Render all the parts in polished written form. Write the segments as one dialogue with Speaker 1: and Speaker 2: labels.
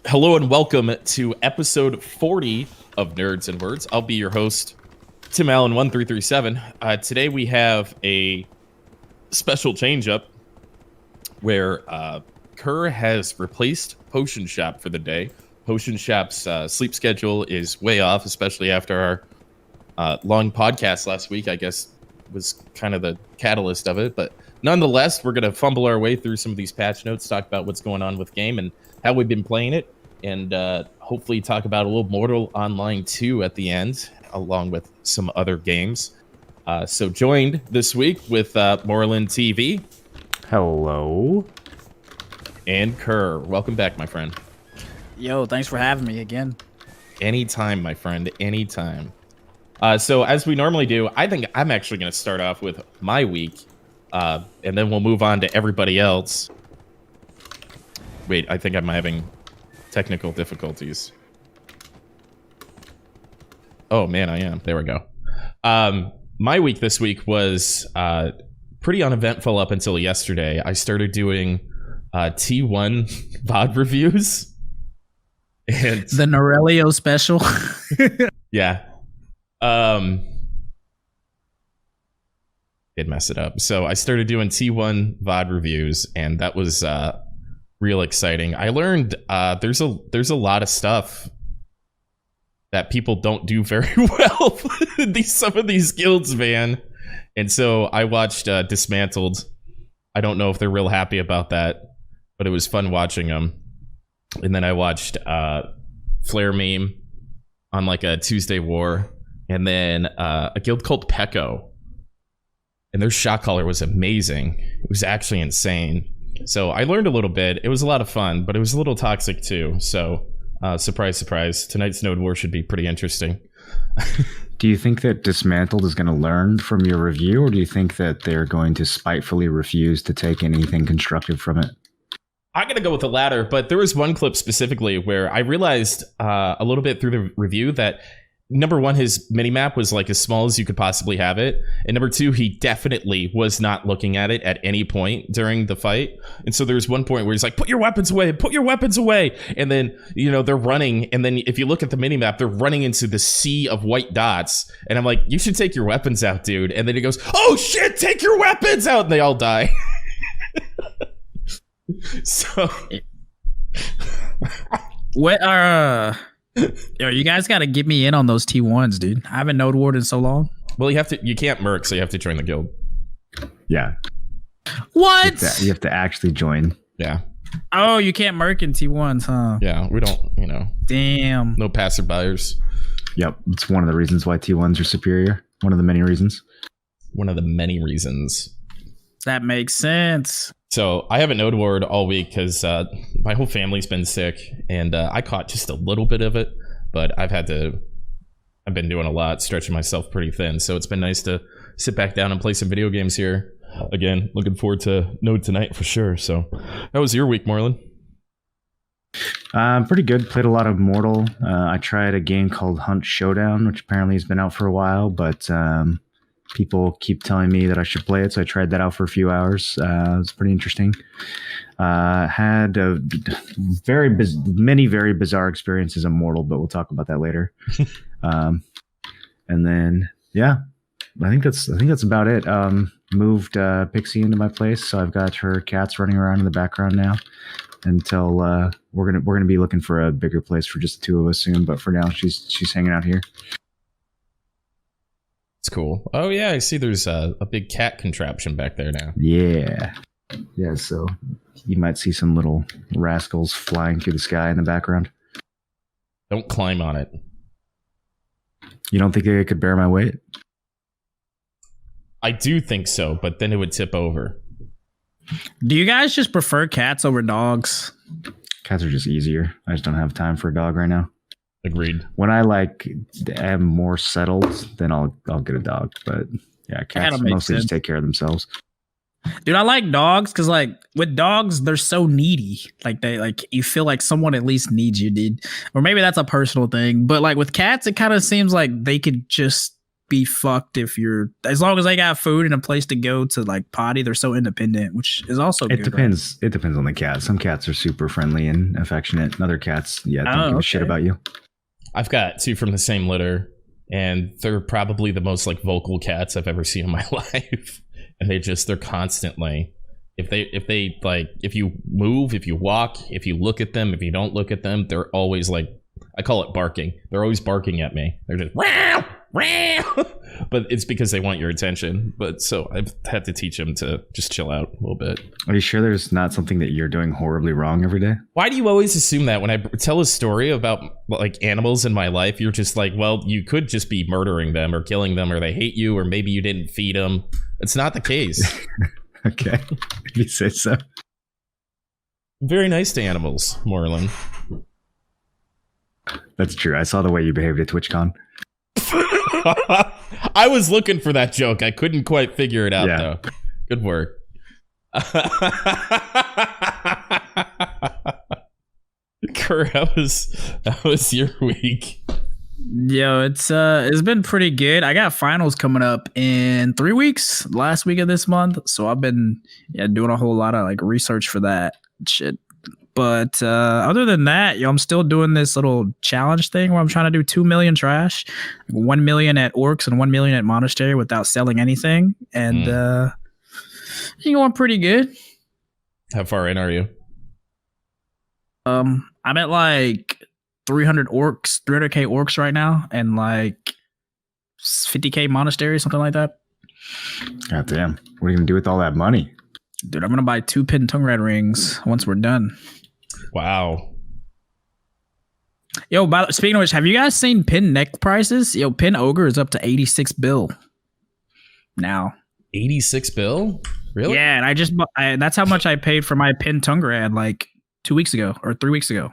Speaker 1: Hello and welcome to episode 40 of Nerds and Words. I'll be your host, Tim Allen 1337. Today we have a special change-up where Kerr has replaced Potion Shop for the day. Potion Shop's sleep schedule is way off, especially after our long podcast last week. I guess was kind of the catalyst of it, but nonetheless, we're going to fumble our way through some of these patch notes, talk about what's going on with the game and how we've been playing it, and hopefully talk about a little Mortal Online 2 at the end, along with some other games. So joined this week with Moreland TV.
Speaker 2: Hello.
Speaker 1: And Kerr. Welcome back, my friend.
Speaker 3: Yo, thanks for having me again.
Speaker 1: Anytime, my friend, anytime. So as we normally do, I think I'm actually going to start off with my week, and then we'll move on to everybody else. Wait, I think I'm having technical difficulties. Oh, man, I am. There we go. My week this week was pretty uneventful up until yesterday. I started doing T1 VOD reviews. And
Speaker 3: the Norelio special.
Speaker 1: Yeah. Did mess it up. So I started doing T1 VOD reviews, and that was real exciting. I learned there's a lot of stuff that people don't do very well. Some of these guilds, man. And so I watched Dismantled. I don't know if they're real happy about that, but it was fun watching them. And then I watched Flare Meme on like a Tuesday War, and then a guild called Pecco. And their shot caller was amazing. It was actually insane. So I learned a little bit. It was a lot of fun, but it was a little toxic too. So surprise, surprise. Tonight's Node War should be pretty interesting.
Speaker 2: Do you think that Dismantled is going to learn from your review, or do you think that they're going to spitefully refuse to take anything constructive from it?
Speaker 1: I'm going to go with the latter, but there was one clip specifically where I realized a little bit through the review that number one, his minimap was like as small as you could possibly have it. And number two, he definitely was not looking at it at any point during the fight. And so there's one point where he's like, put your weapons away, put your weapons away. And then, you know, they're running. And then if you look at the minimap, they're running into the sea of white dots. And I'm like, you should take your weapons out, dude. And then he goes, oh shit, take your weapons out. And they all die. So
Speaker 3: What yo, you guys got to get me in on those T1s, dude. I haven't Node Ward in so long.
Speaker 1: well, you can't merc, so you have to join the guild.
Speaker 2: Yeah.
Speaker 3: What?
Speaker 2: You have to actually join.
Speaker 1: Yeah.
Speaker 3: Oh, you can't merc in T1s, huh?
Speaker 1: Yeah, we don't,
Speaker 3: Damn.
Speaker 1: no passive buyers.
Speaker 2: Yep. It's one of the reasons why T1s are superior. One of the many reasons.
Speaker 1: One of the many reasons.
Speaker 3: That makes sense.
Speaker 1: So I haven't Node Ward all week because my whole family's been sick, and I caught just a little bit of it, but I've been doing a lot, stretching myself pretty thin. So it's been nice to sit back down and play some video games here. Again, looking forward to Node tonight for sure. So how was your week, Marlon?
Speaker 2: Pretty good. Played a lot of Mortal. I tried a game called Hunt Showdown, which apparently has been out for a while, but people keep telling me that I should play it, so I tried that out for a few hours. It was pretty interesting. Had many very bizarre experiences in Mortal, but we'll talk about that later. And then, yeah, I think that's about it. Moved Pixie into my place, so I've got her cats running around in the background now. Until we're gonna be looking for a bigger place for just the two of us soon. But for now, she's hanging out here.
Speaker 1: It's cool. Oh yeah, I see there's a big cat contraption back there now.
Speaker 2: Yeah. So you might see some little rascals flying through the sky in the background.
Speaker 1: Don't climb on it.
Speaker 2: You don't think it could bear my weight?
Speaker 1: I do think so, but then it would tip over.
Speaker 3: Do you guys just prefer cats over dogs?
Speaker 2: Cats are just easier. I just don't have time for a dog right now.
Speaker 1: Agreed.
Speaker 2: When I am more settled, then I'll get a dog. But yeah, cats mostly just take care of themselves.
Speaker 3: Dude, I like dogs because like with dogs, they're so needy. Like you feel like someone at least needs you, dude. Or maybe that's a personal thing. But like with cats, it kind of seems like they could just be fucked if you're, as long as they got food and a place to go to like potty, they're so independent, which is also
Speaker 2: It
Speaker 3: good,
Speaker 2: depends. Right? It depends on the cat. Some cats are super friendly and affectionate. And other cats, don't give a shit about you.
Speaker 1: I've got 2 from the same litter, and they're probably the most like vocal cats I've ever seen in my life. And they're constantly, if you move, if you walk, if you look at them, if you don't look at them, they're always like, I call it barking. They're always barking at me. They're just wow, wow. But it's because they want your attention. But so I've had to teach them to just chill out a little bit.
Speaker 2: Are you sure there's not something that you're doing horribly wrong every day?
Speaker 1: Why do you always assume that when I tell a story about like animals in my life, you're just like, well, you could just be murdering them or killing them, or they hate you, or maybe you didn't feed them. It's not the case.
Speaker 2: Okay, if you say so.
Speaker 1: Very nice to animals, Moreland.
Speaker 2: That's true. I saw the way you behaved at TwitchCon.
Speaker 1: I was looking for that joke. I couldn't quite figure it out, though. Good work. Kurt, how was your week?
Speaker 3: Yo, it's been pretty good. I got finals coming up in 3 weeks, last week of this month. So I've been doing a whole lot of like research for that shit. But other than that, I'm still doing this little challenge thing where I'm trying to do 2 million trash, 1 million at Orcs and 1 million at Monastery without selling anything. And you're going pretty good.
Speaker 1: How far in are you?
Speaker 3: I'm at like 300 orcs, 300k orcs right now, and like 50k monastery, something like that.
Speaker 2: God damn. What are you going to do with all that money?
Speaker 3: Dude, I'm going to buy 2 pin tongue red rings once we're done.
Speaker 1: Wow.
Speaker 3: Yo, speaking of which, have you guys seen pin neck prices? Yo, pin ogre is up to 86 bill now.
Speaker 1: 86 bill? Really?
Speaker 3: Yeah, and that's how much I paid for my pin tongue red like 2 weeks ago or 3 weeks ago.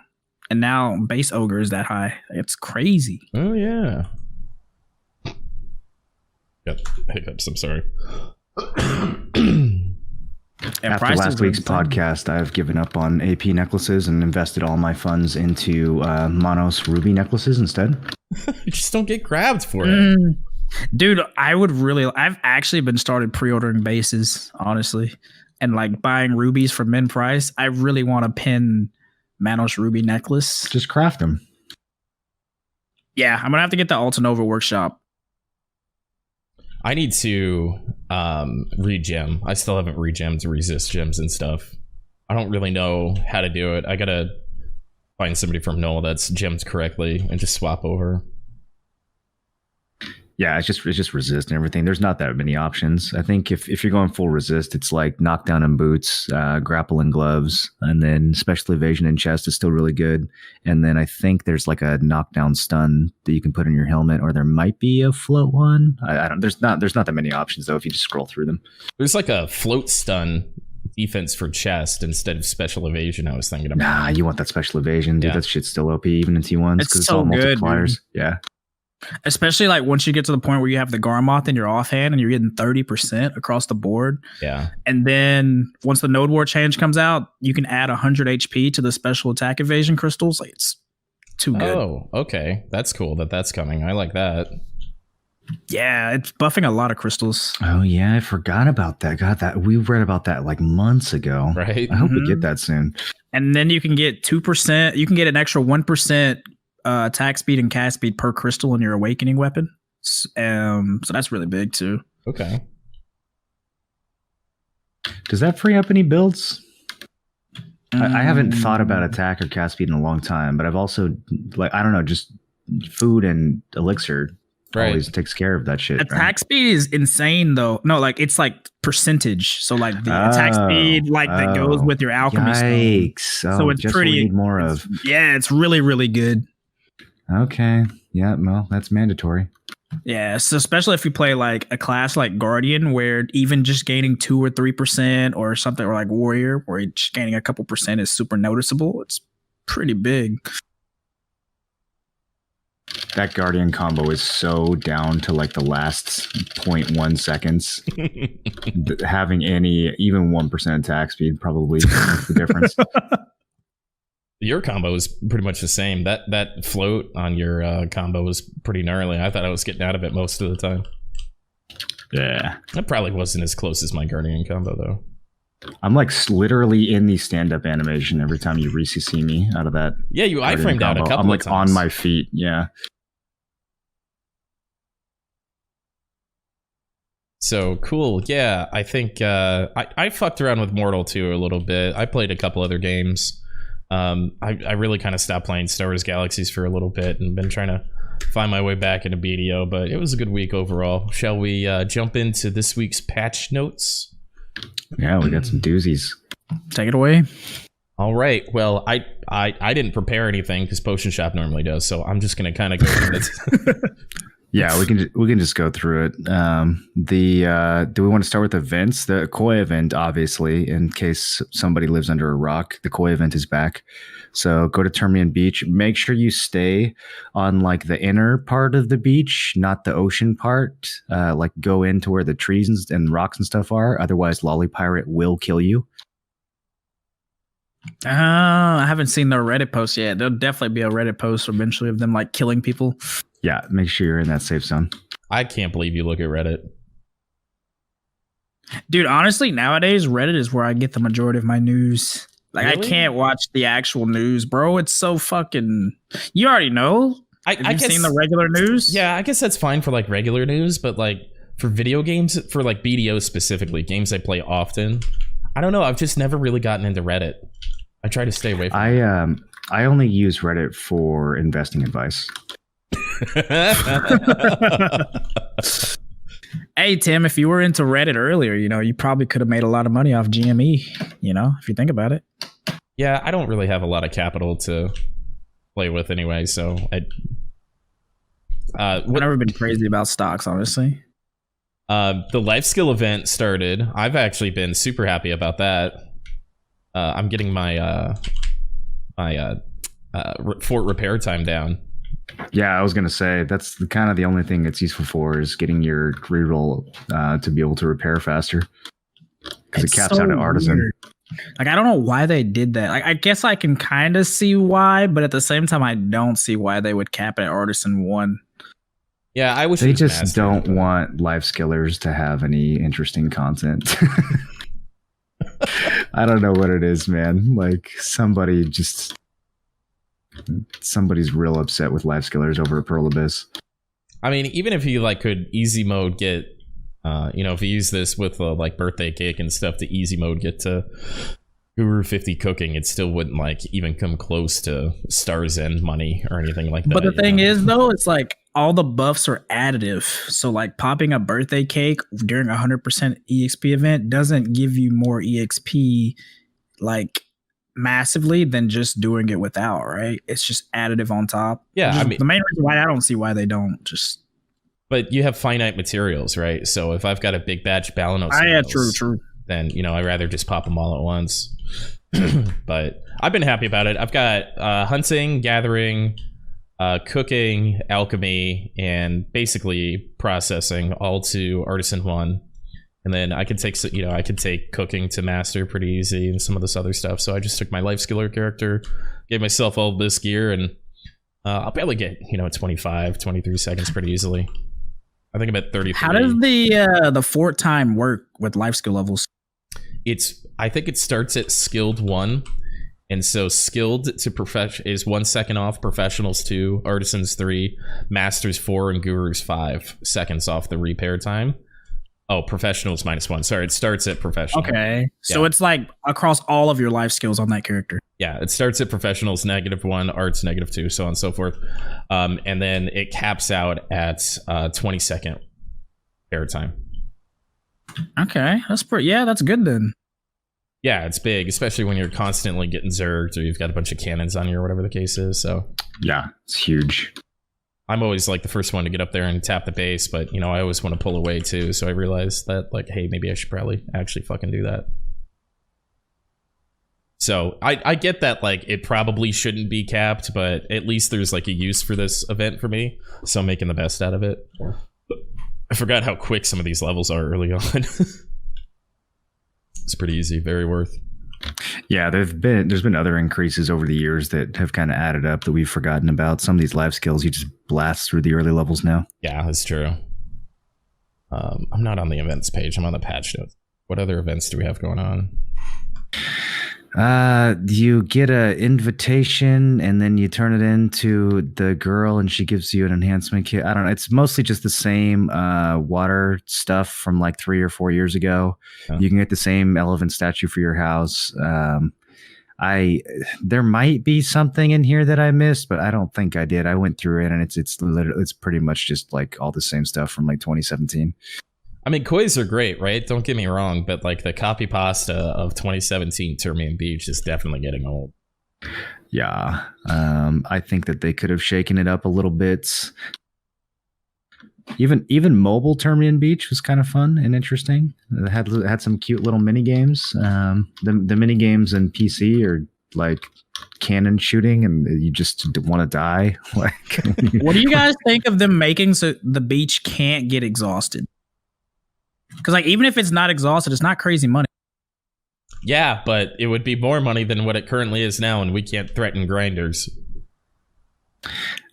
Speaker 3: And now base ogre is that high. It's crazy.
Speaker 1: Oh, yeah. Got hiccups, I'm sorry.
Speaker 2: After last week's podcast, I've given up on AP necklaces and invested all my funds into Monos ruby necklaces instead.
Speaker 1: You just don't get grabbed for it.
Speaker 3: Dude, I've actually been started pre-ordering bases, honestly. And like buying rubies for min price. I really want to pin Manos ruby necklace.
Speaker 2: Just craft them.
Speaker 3: Yeah, I'm going to have to get the Altanova workshop.
Speaker 1: I need to regem. I still haven't regemmed resist gems and stuff. I don't really know how to do it. I gotta find somebody from Null that's gemmed correctly and just swap over. Yeah,
Speaker 2: it's just resist and everything. There's not that many options. I think if you're going full resist, it's like knockdown and boots, grapple and gloves, and then special evasion and chest is still really good. And then I think there's like a knockdown stun that you can put in your helmet, or there might be a float one. I don't. There's not that many options though if you just scroll through them.
Speaker 1: There's like a float stun defense for chest instead of special evasion. I was thinking about.
Speaker 2: Nah, you want that special evasion, dude. Yeah. That shit's still OP even in T1s because it's all multipliers. Dude. Yeah.
Speaker 3: Especially like once you get to the point where you have the Garmoth in your offhand and you're getting 30% across the board.
Speaker 1: Yeah.
Speaker 3: And then once the Node War change comes out, you can add 100 HP to the special attack evasion crystals. Like it's too good.
Speaker 1: Oh, okay. That's cool that's coming. I like that.
Speaker 3: Yeah, it's buffing a lot of crystals.
Speaker 2: Oh yeah, I forgot about that. God, we read about that like months ago.
Speaker 1: Right.
Speaker 2: I hope we get that soon.
Speaker 3: And then you can get 2%. You can get an extra 1% attack speed and cast speed per crystal in your awakening weapon. So that's really big too.
Speaker 1: Okay.
Speaker 2: Does that free up any builds? I haven't thought about attack or cast speed in a long time, but I've also I don't know, just food and elixir always takes care of that shit.
Speaker 3: Attack speed is insane though. No, like it's like percentage. So like the attack speed that goes with your alchemy
Speaker 2: stuff. So it's pretty. We need more of.
Speaker 3: Yeah, it's really really good.
Speaker 2: Okay. Yeah, well, that's mandatory.
Speaker 3: Yeah, so especially if you play like a class like Guardian, where even just gaining 2 or 3% or something, or like Warrior, where just gaining a couple percent is super noticeable. It's pretty big.
Speaker 2: That Guardian combo is so down to like the last 0.1 seconds. Having even 1% attack speed probably makes the difference.
Speaker 1: Your combo is pretty much the same. That float on your combo was pretty gnarly. I thought I was getting out of it most of the time.
Speaker 2: Yeah.
Speaker 1: That probably wasn't as close as my Guardian combo, though.
Speaker 2: I'm like literally in the stand-up animation every time you re-CC me out of that.
Speaker 1: Yeah, you iframed out a couple
Speaker 2: I'm like
Speaker 1: of times.
Speaker 2: on my feet. Yeah.
Speaker 1: So cool. Yeah, I think I fucked around with Mortal 2 a little bit. I played a couple other games. I really kind of stopped playing Star Wars Galaxies for a little bit and been trying to find my way back into BDO, but it was a good week overall. Shall we jump into this week's patch notes?
Speaker 2: Yeah, we got some doozies.
Speaker 3: Take it away.
Speaker 1: All right. Well, I didn't prepare anything because Potion Shop normally does, so I'm just gonna kind of go through this.
Speaker 2: Yeah, we can just go through it. Do we want to start with events? The Koi event, obviously, in case somebody lives under a rock, the Koi event is back. So go to Termian Beach. Make sure you stay on like the inner part of the beach, not the ocean part. Like go into where the trees and rocks and stuff are. Otherwise, Lolly Pirate will kill you.
Speaker 3: I haven't seen their Reddit post yet. There'll definitely be a Reddit post eventually of them like killing people.
Speaker 2: Yeah, make sure you're in that safe zone.
Speaker 1: I can't believe you look at Reddit.
Speaker 3: Dude, honestly, nowadays Reddit is where I get the majority of my news. Like,
Speaker 1: Really?
Speaker 3: I can't watch the actual news, bro. It's so fucking. You already know. Have you seen the regular news?
Speaker 1: Yeah, I guess that's fine for like regular news, but like for video games, for like BDO specifically, games I play often, I don't know. I've just never really gotten into Reddit. I try to stay away from it.
Speaker 2: I only use Reddit for investing advice.
Speaker 3: Hey, Tim, if you were into Reddit earlier, you probably could have made a lot of money off GME, if you think about it.
Speaker 1: Yeah, I don't really have a lot of capital to play with anyway, so
Speaker 3: I've never been crazy about stocks, honestly.
Speaker 1: The life skill event started. I've actually been super happy about that. I'm getting my fort repair time down.
Speaker 2: Yeah, I was gonna say that's kind of the only thing it's useful for is getting your reroll to be able to repair faster because it caps out at artisan.
Speaker 3: Weird. Like, I don't know why they did that. Like, I guess I can kind of see why, but at the same time, I don't see why they would cap it at artisan 1.
Speaker 1: Yeah, I wish
Speaker 2: they
Speaker 1: it was
Speaker 2: just
Speaker 1: master.
Speaker 2: don't want life skillers to have any interesting content. I don't know what it is, man. Like somebody's real upset with life skillers over a Pearl Abyss.
Speaker 1: I mean, even if you like could easy mode get, if you use this with like birthday cake and stuff to easy mode get to Guru 50 cooking, it still wouldn't like even come close to Star's End money or anything like that.
Speaker 3: But the thing is, though, it's like all the buffs are additive. So like popping a birthday cake during a 100% EXP event doesn't give you more EXP like massively than just doing it without, right? It's just additive on top.
Speaker 1: Yeah, I mean,
Speaker 3: the main reason why I don't see why they don't just. But
Speaker 1: you have finite materials, right? So if I've got a big batch Balanos,
Speaker 3: yeah, true.
Speaker 1: Then I'd rather just pop them all at once. But I've been happy about it. I've got hunting, gathering, cooking, alchemy, and basically processing all to Artisan 1. And then I could take cooking to master pretty easy and some of this other stuff. So I just took my life skiller character, gave myself all this gear, and I'll probably get 25, 23 seconds pretty easily. I think I'm at 33.
Speaker 3: How does the fort time work with life skill levels?
Speaker 1: I think it starts at skilled 1. And so skilled to profession is 1 second off, professionals 2, artisans 3, masters 4, and gurus 5 seconds off the repair time. Oh, professionals -1. Sorry, it starts at professional.
Speaker 3: Okay. So it's like across all of your life skills on that character.
Speaker 1: Yeah, it starts at professionals -1, arts -2, so on and so forth. And then it caps out at 20-second repair time.
Speaker 3: Okay. That's good then.
Speaker 1: Yeah, it's big, especially when you're constantly getting zerged or you've got a bunch of cannons on you or whatever the case is. So
Speaker 2: yeah, it's huge.
Speaker 1: I'm always like the first one to get up there and tap the base, but I always want to pull away too. So I realized that like, hey, maybe I should probably actually fucking do that. So I get that like it probably shouldn't be capped, but at least there's like a use for this event for me. So I'm making the best out of it. I forgot how quick some of these levels are early on. It's pretty easy, very worth.
Speaker 2: Yeah, there's been other increases over the years that have kind of added up that we've forgotten about. Some of these life skills you just blast through the early levels now.
Speaker 1: Yeah, that's true. I'm not on the events page. I'm on the patch notes. What other events do we have going on?
Speaker 2: You get a invitation and then you turn it into the girl and she gives you an enhancement kit. I don't know. It's mostly just the same water stuff from like 3 or 4 years ago.
Speaker 1: Huh.
Speaker 2: You can get the same elephant statue for your house. There might be something in here that I missed, but I don't think I did. I went through it and it's pretty much just like all the same stuff from like 2017.
Speaker 1: I mean, kois are great, right? Don't get me wrong, but like the copy pasta of 2017 Termian Beach is definitely getting old.
Speaker 2: Yeah. I think that they could have shaken it up a little bit. Even mobile Termian Beach was kind of fun and interesting. It had some cute little mini games. The mini games in PC are like cannon shooting, and you just want to die. Like,
Speaker 3: what do you guys think of them making so the beach can't get exhausted? Because like even if it's not exhausted, it's not crazy money.
Speaker 1: Yeah, but it would be more money than what it currently is now, and we can't threaten grinders.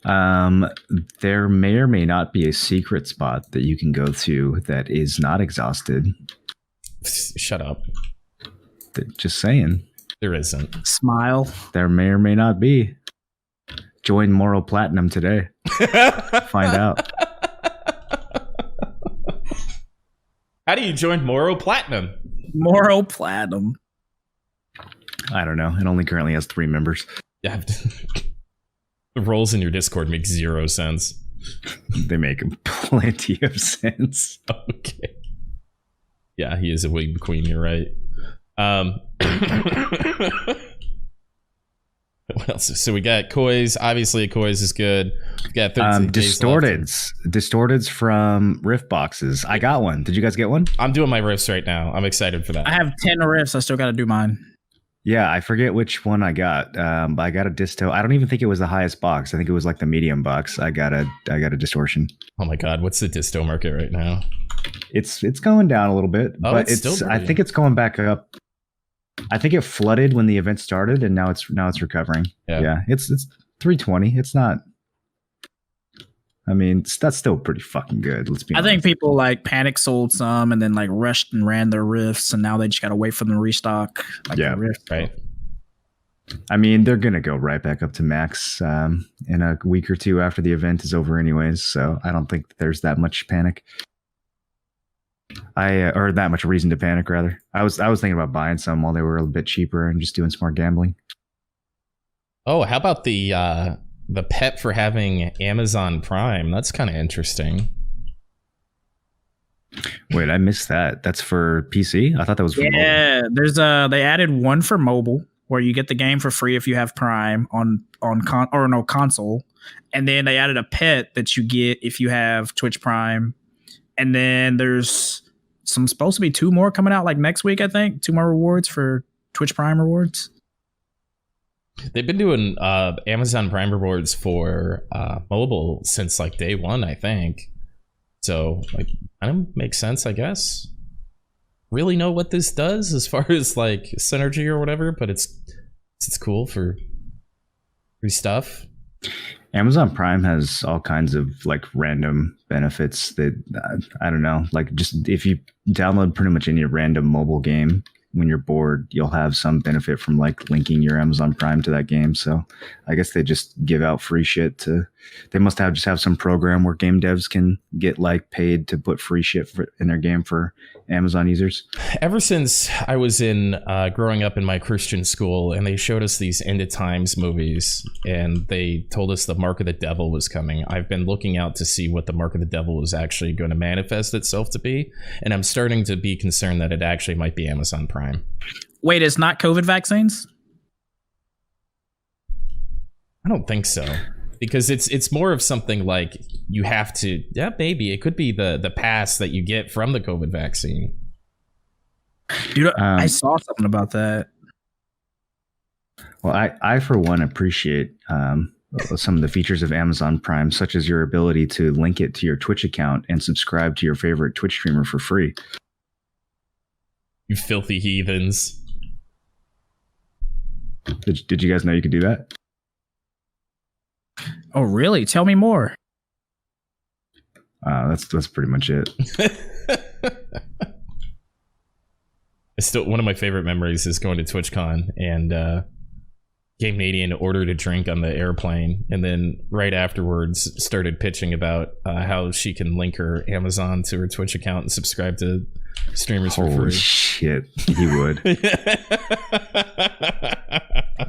Speaker 2: There may or may not be a secret spot that you can go to that is not exhausted.
Speaker 1: Shut up.
Speaker 2: Just saying.
Speaker 1: There isn't.
Speaker 3: Smile.
Speaker 2: There may or may not be. Join Moro Platinum today. Find out.
Speaker 1: How do you join Moro Platinum?
Speaker 3: Moro Platinum.
Speaker 2: I don't know. It only currently has 3 members.
Speaker 1: Yeah. The roles in your Discord make 0 sense.
Speaker 2: They make plenty of sense.
Speaker 1: Okay. Yeah, he is a wig queen. You're right. What else? So we got kois. Obviously, kois is good. We got 13 days left.
Speaker 2: Distorteds from Rift boxes. I got one. Did you guys get one?
Speaker 1: I'm doing my riffs right now. I'm excited for that.
Speaker 3: I have 10 riffs. I still got to do mine.
Speaker 2: Yeah, I forget which one I got. But I got a disto. I don't even think it was the highest box. I think it was like the medium box. I got a distortion.
Speaker 1: Oh my god, what's the disto market right now?
Speaker 2: It's going down a little bit, but I think it's going back up. I think it flooded when the event started, and now it's recovering. Yeah, it's 320. It's not. I mean, that's still pretty fucking good. Let's be honest.
Speaker 3: I think people like panic sold some and then like rushed and ran their rifts, and now they just got to wait for them to restock. Like
Speaker 2: yeah,
Speaker 3: rift.
Speaker 1: Right.
Speaker 2: I mean, they're gonna go right back up to max in a week or two after the event is over, anyways. So I don't think there's that much panic. Or that much reason to panic, rather. I was thinking about buying some while they were a bit cheaper and just doing smart gambling.
Speaker 1: Oh, how about the pet for having Amazon Prime? That's kind of interesting.
Speaker 2: Wait, I missed that. That's for PC? I thought that was for mobile.
Speaker 3: Yeah, they added one for mobile where you get the game for free if you have Prime on console, and then they added a pet that you get if you have Twitch Prime. And then there's supposed to be 2 more coming out like next week, I think. 2 more rewards for Twitch Prime rewards.
Speaker 1: They've been doing Amazon Prime rewards for mobile since like day 1, I think. So like, kind of makes sense, I guess. Really know what this does as far as like synergy or whatever, but it's cool for free stuff.
Speaker 2: Amazon Prime has all kinds of like random benefits that I don't know. Like just if you download pretty much any random mobile game when you're bored, you'll have some benefit from like linking your Amazon Prime to that game. So I guess they just give out free shit they must have some program where game devs can get like paid to put free shit in their game for Amazon users.
Speaker 1: Ever since I was in growing up in my Christian school, and they showed us these End of Times movies, and they told us the Mark of the Devil was coming, I've been looking out to see what the Mark of the Devil is actually going to manifest itself to be, and I'm starting to be concerned that it actually might be Amazon Prime.
Speaker 3: Wait, it's not COVID vaccines?
Speaker 1: I don't think so. Because it's more of something like you have to, yeah, maybe it could be the pass that you get from the COVID vaccine.
Speaker 3: Dude, I saw something about that.
Speaker 2: Well, I for one appreciate some of the features of Amazon Prime, such as your ability to link it to your Twitch account and subscribe to your favorite Twitch streamer for free.
Speaker 1: You filthy heathens.
Speaker 2: Did you guys know you could do that?
Speaker 3: Oh, really? Tell me more.
Speaker 2: That's pretty much it.
Speaker 1: One of my favorite memories is going to TwitchCon and Game Canadian ordered a drink on the airplane, and then right afterwards started pitching about how she can link her Amazon to her Twitch account and subscribe to streamers for free.
Speaker 2: Holy shit, he would.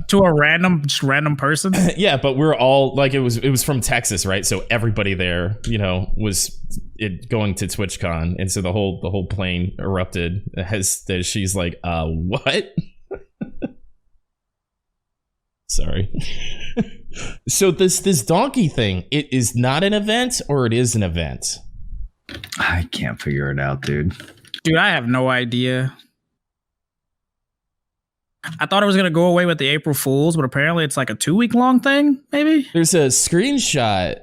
Speaker 3: To a random person?
Speaker 1: Yeah, but we're all like, it was from Texas, right? So everybody there, was going to TwitchCon, and so the whole plane erupted as she's like, what? Sorry. So this donkey thing, it is not an event, or it is an event?
Speaker 2: I can't figure it out, dude.
Speaker 3: Dude, I have no idea. I thought it was going to go away with the April Fools, but apparently it's like a 2-week long thing, maybe?
Speaker 1: There's a screenshot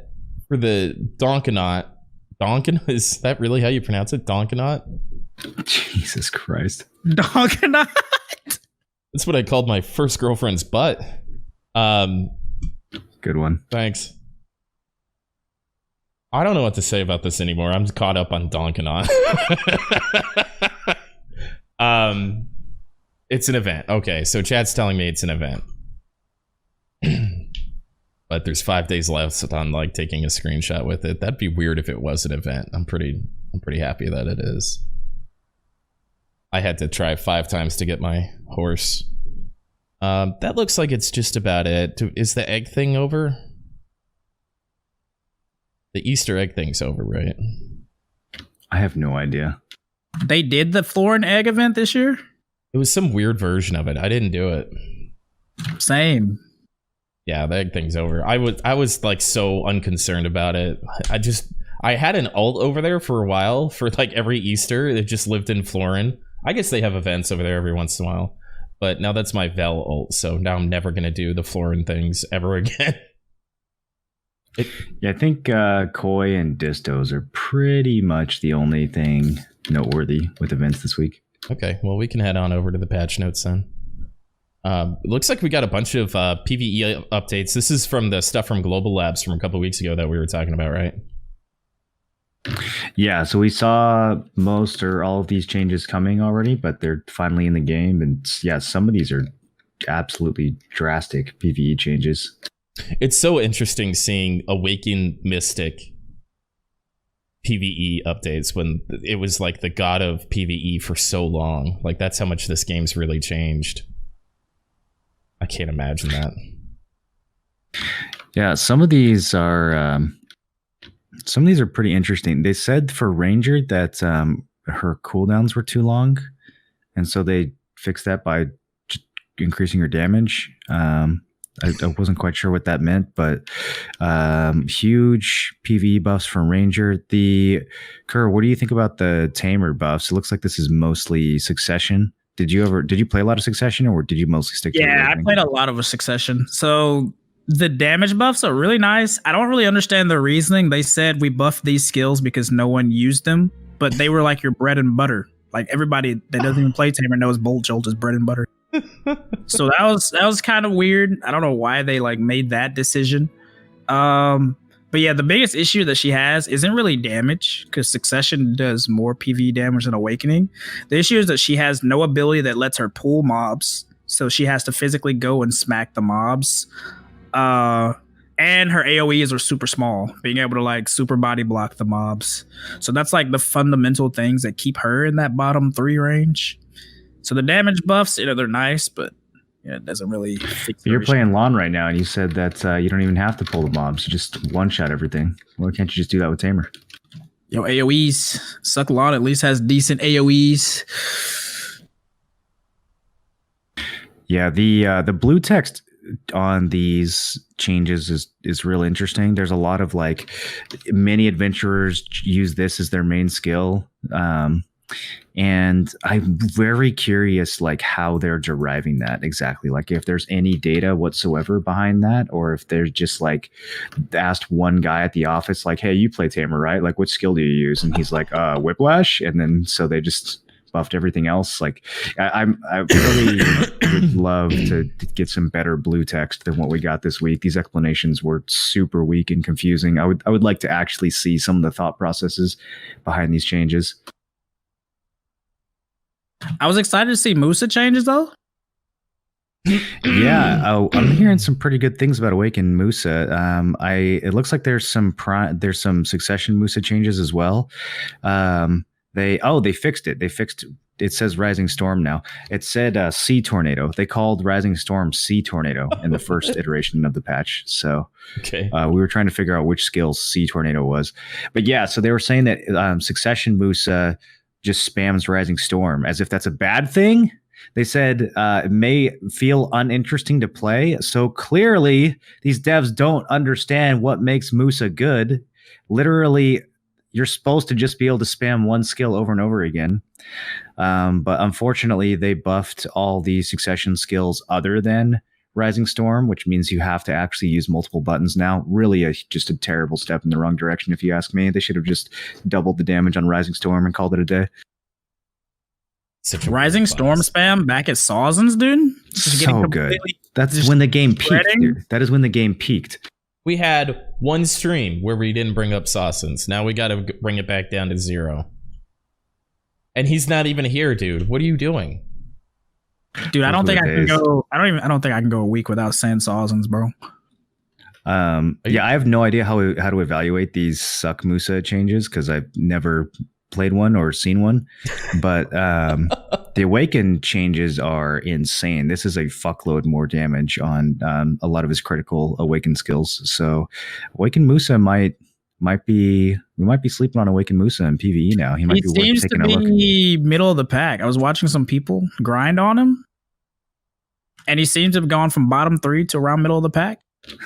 Speaker 1: for the Donkonaut. Is that really how you pronounce it? Donkonaut?
Speaker 2: Jesus Christ.
Speaker 3: Donkonaut?
Speaker 1: That's what I called my first girlfriend's butt.
Speaker 2: Good one.
Speaker 1: Thanks. I don't know what to say about this anymore. I'm caught up on Donkonaut. It's an event. Okay, so chat's telling me it's an event. But there's 5 days left on like taking a screenshot with it. That'd be weird if it was an event. I'm pretty happy that it is. I had to try 5 times to get my horse. That looks like it's just about it. Is the egg thing over? The Easter egg thing's over, right?
Speaker 2: I have no idea.
Speaker 3: They did the floor and egg event this year?
Speaker 1: It was some weird version of it. I didn't do it.
Speaker 3: Same.
Speaker 1: Yeah, the egg thing's over. I was like so unconcerned about it. I had an alt over there for a while for like every Easter. It just lived in Florin. I guess they have events over there every once in a while. But now that's my Vel ult, so now I'm never going to do the Florin things ever again.
Speaker 2: Yeah, I think Koi and Distos are pretty much the only thing noteworthy with events this week.
Speaker 1: Okay, well, we can head on over to the patch notes then. It looks like we got a bunch of PvE updates. This is from the stuff from Global Labs from a couple weeks ago that we were talking about, right?
Speaker 2: Yeah, so we saw most or all of these changes coming already, but they're finally in the game. And yeah, some of these are absolutely drastic PvE changes.
Speaker 1: It's so interesting seeing Awakened Mystic PvE updates when it was like the god of PvE for so long. Like, that's how much this game's really changed. I can't imagine that.
Speaker 2: Yeah, some of these are pretty interesting. They said for Ranger that her cooldowns were too long, and so they fixed that by increasing her damage. I wasn't quite sure what that meant, but huge PvE buffs from Ranger. Kerr, what do you think about the Tamer buffs? It looks like this is mostly Succession. Did you play a lot of Succession, or did you mostly stick to
Speaker 3: Yeah, I played a lot of a Succession. So the damage buffs are really nice. I don't really understand the reasoning. They said we buffed these skills because no one used them, but they were like your bread and butter. Like, everybody that doesn't even play Tamer knows Bolt Jolt is bread and butter. So that was kind of weird. I don't know why they like made that decision. But yeah, the biggest issue that she has isn't really damage, because Succession does more PvE damage than Awakening. The issue is that she has no ability that lets her pull mobs, so she has to physically go and smack the mobs. And her AoEs are super small, being able to like super body block the mobs. So that's like the fundamental things that keep her in that bottom 3 range. So the damage buffs, they're nice, but it doesn't really fix.
Speaker 2: You're playing Lon right now, and you said that you don't even have to pull the mobs; you just one-shot everything. Why can't you just do that with Tamer?
Speaker 3: Yo, AoEs. Suck Lon at least has decent AoEs.
Speaker 2: Yeah, the blue text on these changes is real interesting. There's a lot of like many adventurers use this as their main skill. And I'm very curious, like, how they're deriving that exactly. Like, if there's any data whatsoever behind that, or if they're just like asked one guy at the office, like, hey, you play Tamer, right? Like, what skill do you use? And he's like, Whiplash. And then so they just buffed everything else. Like, I'm really would love to get some better blue text than what we got this week. These explanations were super weak and confusing. I would like to actually see some of the thought processes behind these changes.
Speaker 3: I was excited to see Musa changes though.
Speaker 2: Yeah, I'm hearing some pretty good things about Awakened Musa. It looks like there's some Succession Musa changes as well. They fixed it. It says Rising Storm now. It said Sea Tornado. They called Rising Storm Sea Tornado in the first iteration of the patch. So
Speaker 1: Okay.
Speaker 2: we were trying to figure out which skill Sea Tornado was. But yeah, so they were saying that Succession Musa just spams Rising Storm as if that's a bad thing. They said it may feel uninteresting to play. So clearly, these devs don't understand what makes Musa good. Literally, you're supposed to just be able to spam one skill over and over again. But unfortunately, they buffed all the Succession skills other than Rising Storm, which means you have to actually use multiple buttons now. Really, just a terrible step in the wrong direction, if you ask me. They should have just doubled the damage on Rising Storm and called it a day.
Speaker 1: Such a
Speaker 3: Rising
Speaker 1: weird
Speaker 3: Storm
Speaker 1: boss.
Speaker 3: spam back at Sawsons, dude. Just getting
Speaker 2: So good.
Speaker 3: completely-
Speaker 2: That's
Speaker 3: just
Speaker 2: when the game peaked,
Speaker 3: spreading?
Speaker 2: dude. That is when the game peaked.
Speaker 1: We had one stream where we didn't bring up Sawsons. Now we got to bring it back down to 0. And he's not even here, dude. What are you doing?
Speaker 3: Dude, I
Speaker 2: Those
Speaker 3: don't
Speaker 2: were
Speaker 3: think
Speaker 2: the
Speaker 3: I can
Speaker 2: days.
Speaker 3: go. I don't think I can go a week without saying Sawsons, bro.
Speaker 2: Yeah, I have no idea how to evaluate these suck Musa changes because I've never played one or seen one. But the Awaken changes are insane. This is a fuckload more damage on a lot of his critical Awaken skills. So Awaken Musa we might be sleeping on Awaken Musa in PvE now. He might
Speaker 3: He
Speaker 2: be worth
Speaker 3: seems to
Speaker 2: taking a look.
Speaker 3: be middle of the pack. I was watching some people grind on him, and he seems to have gone from bottom 3 to around middle of the pack.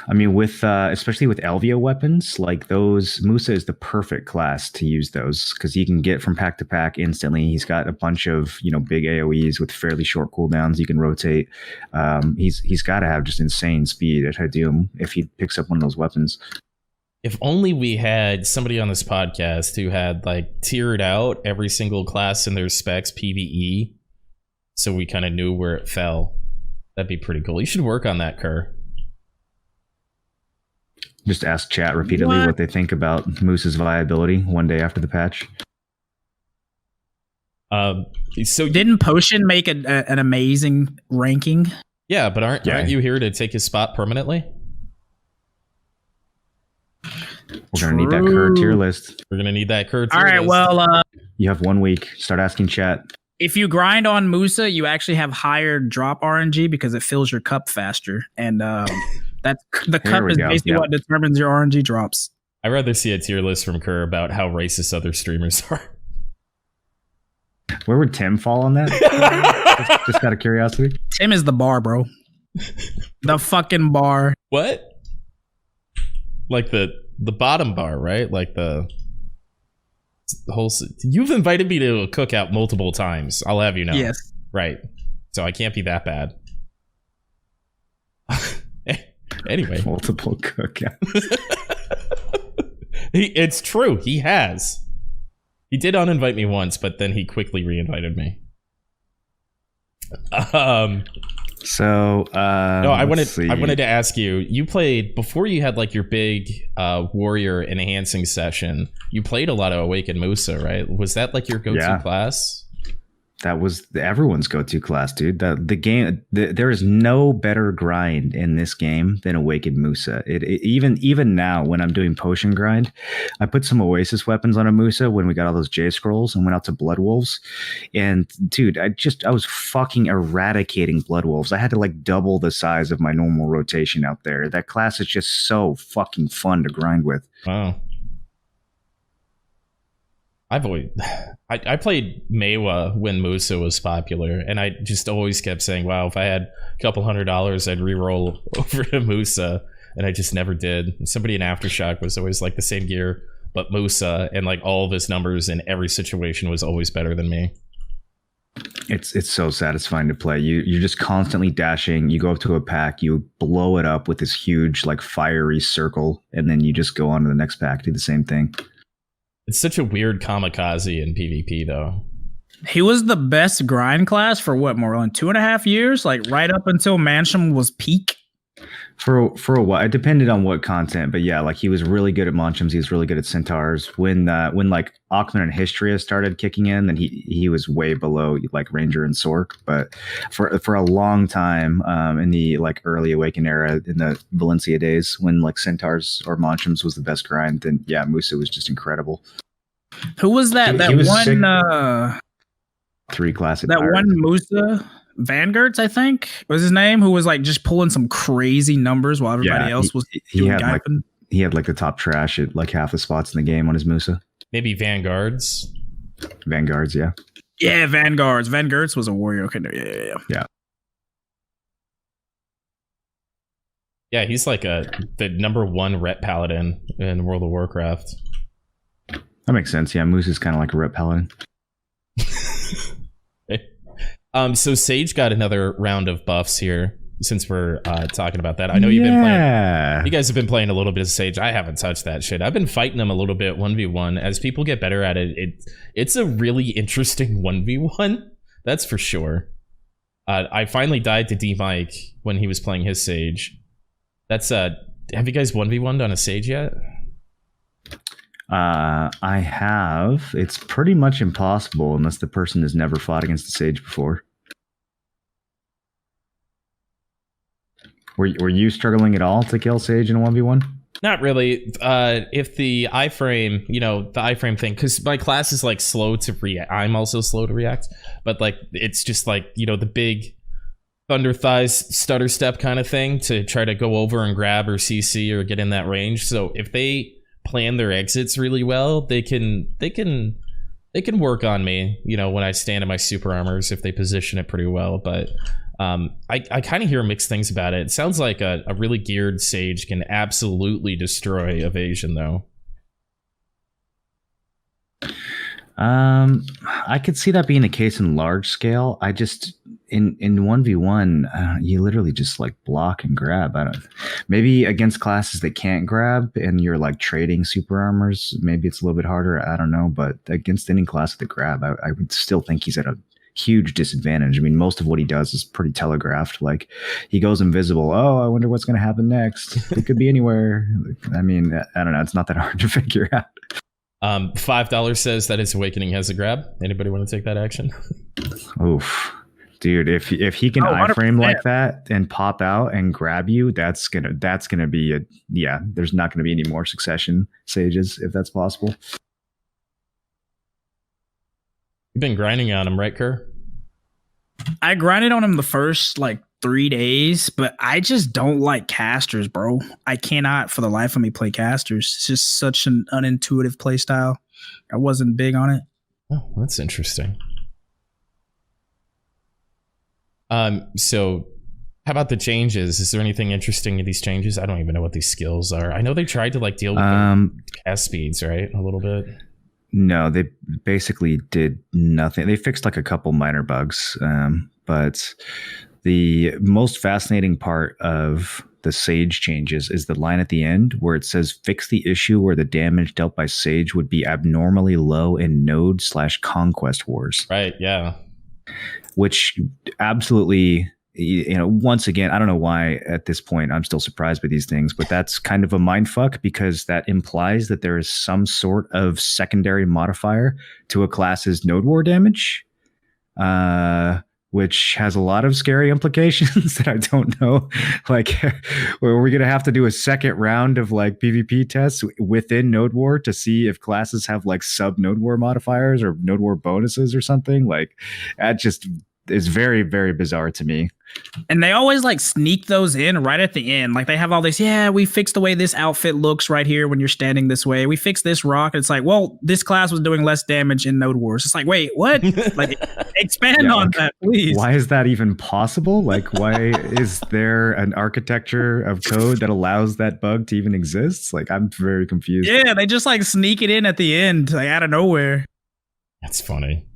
Speaker 2: I mean, with especially with Elvia weapons, like those, Musa is the perfect class to use those because he can get from pack to pack instantly. He's got a bunch of big AOE's with fairly short cooldowns. He can rotate. He's got to have just insane speed at Hadum if he picks up one of those weapons.
Speaker 1: If only we had somebody on this podcast who had like tiered out every single class in their specs PvE, so we kind of knew where it fell. That'd be pretty cool. You should work on that, Kerr.
Speaker 2: Just ask chat repeatedly what they think about Musa's viability one day after the patch.
Speaker 1: So
Speaker 3: Didn't Potion make an amazing ranking?
Speaker 1: yeah, but aren't you here to take his spot permanently?
Speaker 2: We're gonna need that Kerr tier list.
Speaker 1: We're gonna need that Kerr.
Speaker 3: All right, well,
Speaker 2: You have 1 week. Start asking chat.
Speaker 3: if you grind on Musa, you actually have higher drop RNG because it fills your cup faster, and that's the cup
Speaker 2: we
Speaker 3: is
Speaker 2: go.
Speaker 3: basically
Speaker 2: Yep.
Speaker 3: what determines your RNG drops.
Speaker 1: I'd rather see a tier list from Kerr about how racist other streamers are.
Speaker 2: Where would Tim fall on that? just out of curiosity.
Speaker 3: Tim is the bar, bro. The fucking bar.
Speaker 1: What? Like the bottom bar, right? Like the whole. You've invited me to a cookout multiple times. I'll have you know.
Speaker 3: Yes.
Speaker 1: Right. So I can't be that bad. Anyway,
Speaker 2: Multiple cookout.
Speaker 1: it's true. He has. He did uninvite me once, but then he quickly re-invited me.
Speaker 2: So
Speaker 1: No, I
Speaker 2: let's see.
Speaker 1: wanted to ask you. You played before you had like your big warrior enhancing session. You played a lot of Awakened Musa, right? Was that like your go-to class?
Speaker 2: That was everyone's go-to class, dude. There is no better grind in this game than Awakened Musa. Even now, when I'm doing potion grind, I put some Oasis weapons on a Musa when we got all those J scrolls and went out to Blood Wolves. And dude, I was fucking eradicating Blood Wolves. I had to like double the size of my normal rotation out there. That class is just so fucking fun to grind with.
Speaker 1: Wow. I played Mewa when Musa was popular, and I just always kept saying, wow, if I had a couple $100, I'd reroll over to Musa, and I just never did. Somebody in Aftershock was always like the same gear, but Musa, and like all of his numbers in every situation was always better than me.
Speaker 2: It's so satisfying to play. You're just constantly dashing. You go up to a pack, you blow it up with this huge like fiery circle, and then you just go on to the next pack, do the same thing.
Speaker 1: It's such a weird kamikaze in PvP, though.
Speaker 3: He was the best grind class for what, more than 2.5 years? Like right up until Mansion was peak.
Speaker 2: For a while, it depended on what content, but yeah, like he was really good at Monchums. He was really good at Centaurs. When like Ackman and Hystria started kicking in, then he was way below like Ranger and Sork. But for a long time, in the like early Awaken era, in the Valencia days, when like Centaurs or Monchums was the best grind, then yeah, Musa was just incredible.
Speaker 3: Who was that?
Speaker 2: He was
Speaker 3: one.
Speaker 2: sick. 3 classic.
Speaker 3: That
Speaker 2: pirates.
Speaker 3: one Musa. Vanguards, I think was his name, who was like just pulling some crazy numbers while everybody else was
Speaker 2: he had like the top trash at like half the spots in the game on his Musa.
Speaker 1: Maybe Vanguards.
Speaker 2: Vanguards, yeah.
Speaker 3: Yeah, Vanguards. Vanguards was a warrior. Okay, yeah.
Speaker 1: Yeah, he's like the number 1 rep paladin in World of Warcraft.
Speaker 2: That makes sense. Yeah, Musa's kind of like a rep paladin.
Speaker 1: So Sage got another round of buffs here. Since we're talking about that, I know you've been playing. You guys have been playing a little bit of Sage. I haven't touched that shit. I've been fighting them a little bit 1v1. As people get better at it, it's a really interesting 1v1. That's for sure. I finally died to D Mike when he was playing his Sage. That's have you guys 1v1'd on a Sage yet?
Speaker 2: I have. It's pretty much impossible unless the person has never fought against the Sage before. Were you struggling at all to kill Sage in a 1v1?
Speaker 1: Not really. If the iframe, the iframe thing, because my class is like slow to react. I'm also slow to react, but like it's just like the big thunder thighs stutter step kind of thing to try to go over and grab or CC or get in that range. So if they plan their exits really well, they can work on me, when I stand in my super armors if they position it pretty well. But I kind of hear mixed things about it. It sounds like a really geared Sage can absolutely destroy evasion though.
Speaker 2: I could see that being the case in large scale. I just in 1v1, you literally just like block and grab. Maybe against classes that can't grab and you're like trading super armors, maybe it's a little bit harder. I don't know, but against any class that grab, I would still think he's at a huge disadvantage. I mean, most of what he does is pretty telegraphed. Like he goes invisible. Oh, I wonder what's going to happen next. It could be anywhere. I mean, I don't know. It's not that hard to figure out.
Speaker 1: $5 says that his awakening has a grab. Anybody want to take that action?
Speaker 2: Oof. Dude, if he can iframe like that and pop out and grab you, that's gonna be there's not gonna be any more succession Sages if that's possible.
Speaker 1: You've been grinding on him, right, Kerr?
Speaker 3: I grinded on him the first 3 days, but I just don't like casters, bro. I cannot for the life of me play casters. It's just such an unintuitive play style. I wasn't big on it.
Speaker 1: Oh, that's interesting. So how about the changes? Is there anything interesting in these changes? I don't even know what these skills are. I know they tried to deal with the cast speeds, right? A little bit.
Speaker 2: No, they basically did nothing. They fixed a couple minor bugs, but the most fascinating part of the Sage changes is the line at the end where it says fix the issue where the damage dealt by Sage would be abnormally low in node/conquest wars.
Speaker 1: Right, yeah.
Speaker 2: Which absolutely, once again, I don't know why at this point I'm still surprised by these things, but that's kind of a mindfuck because that implies that there is some sort of secondary modifier to a class's node war damage, which has a lot of scary implications that I don't know. We're going to have to do a second round of PvP tests within Node War to see if classes have sub Node War modifiers or Node War bonuses or something. That just is very, very bizarre to me.
Speaker 3: And they always sneak those in right at the end. They have all this, we fixed the way this outfit looks right here when you're standing this way. We fixed this rock. And it's well, this class was doing less damage in Node Wars. It's wait, what? Expand on that, please.
Speaker 2: Why is that even possible? Why is there an architecture of code that allows that bug to even exist? I'm very confused.
Speaker 3: Yeah, they just sneak it in at the end, out of nowhere.
Speaker 1: That's funny.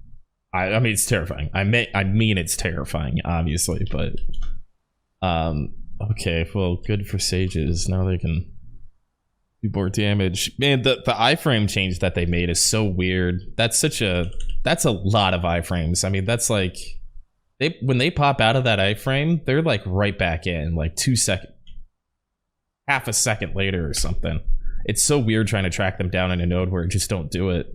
Speaker 1: I mean, it's terrifying. I mean, it's terrifying, obviously, but okay. Well, good for Sages. Now they can Do more damage. Man, the iframe change that they made is so weird. That's a lot of iframes. I mean, that's like when they pop out of that iframe, they're like right back in, like 2 seconds, half a second later or something. It's so weird trying to track them down in a node where it just don't do it.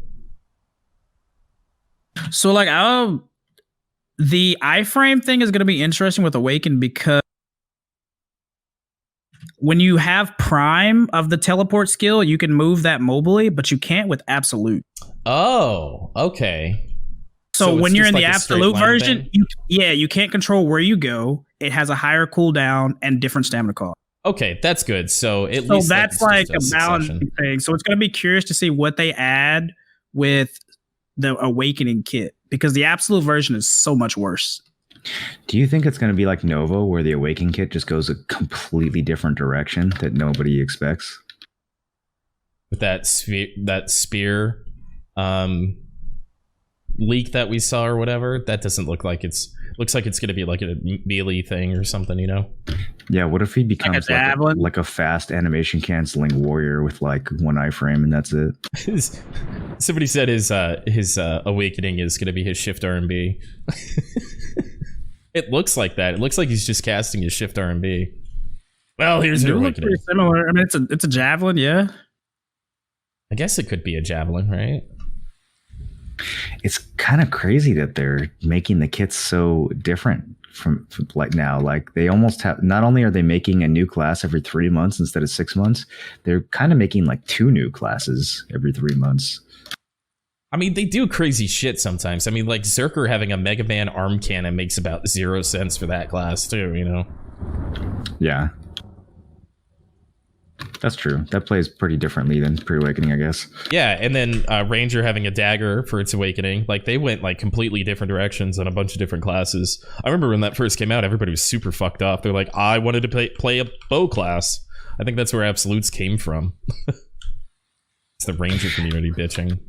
Speaker 3: So like the iframe thing is going to be interesting with Awaken because when you have Prime of the teleport skill, you can move that mobily, but you can't with Absolute.
Speaker 1: Oh, okay.
Speaker 3: So when you're in
Speaker 1: like
Speaker 3: the Absolute version, you can't control where you go. It has a higher cooldown and different stamina cost.
Speaker 1: Okay, that's good. So at least
Speaker 3: that's like a balancing thing. So it's going to be curious to see what they add with the Awakening kit because the Absolute version is so much worse.
Speaker 2: Do you think it's going to be like Nova, where the Awakening kit just goes a completely different direction that nobody expects?
Speaker 1: With that spear leak that we saw or whatever, that doesn't look like looks like it's going to be like a melee thing or something, you know?
Speaker 2: Yeah, what if he becomes like a fast animation canceling warrior with like one iframe and that's it?
Speaker 1: Somebody said his Awakening is going to be his shift R&B. It looks like that. It looks like he's just casting his shift R&B. Well, here's your Awakening.
Speaker 3: Pretty similar. I mean, it's a javelin, yeah.
Speaker 1: I guess it could be a javelin, right?
Speaker 2: It's kind of crazy that they're making the kits so different from like now. Like they almost have, not only are they making a new class every 3 months instead of 6 months, they're kind of making like 2 new classes every 3 months.
Speaker 1: I mean, they do crazy shit sometimes. I mean, like Zerker having a Mega Man arm cannon makes about 0 sense for that class too, you know?
Speaker 2: Yeah. That's true. That plays pretty differently than Pre-Awakening, I guess.
Speaker 1: Yeah, and then Ranger having a dagger for its Awakening. Like, they went, like, completely different directions on a bunch of different classes. I remember when that first came out, everybody was super fucked up. They're like, I wanted to play a bow class. I think that's where Absolutes came from. It's the Ranger community bitching.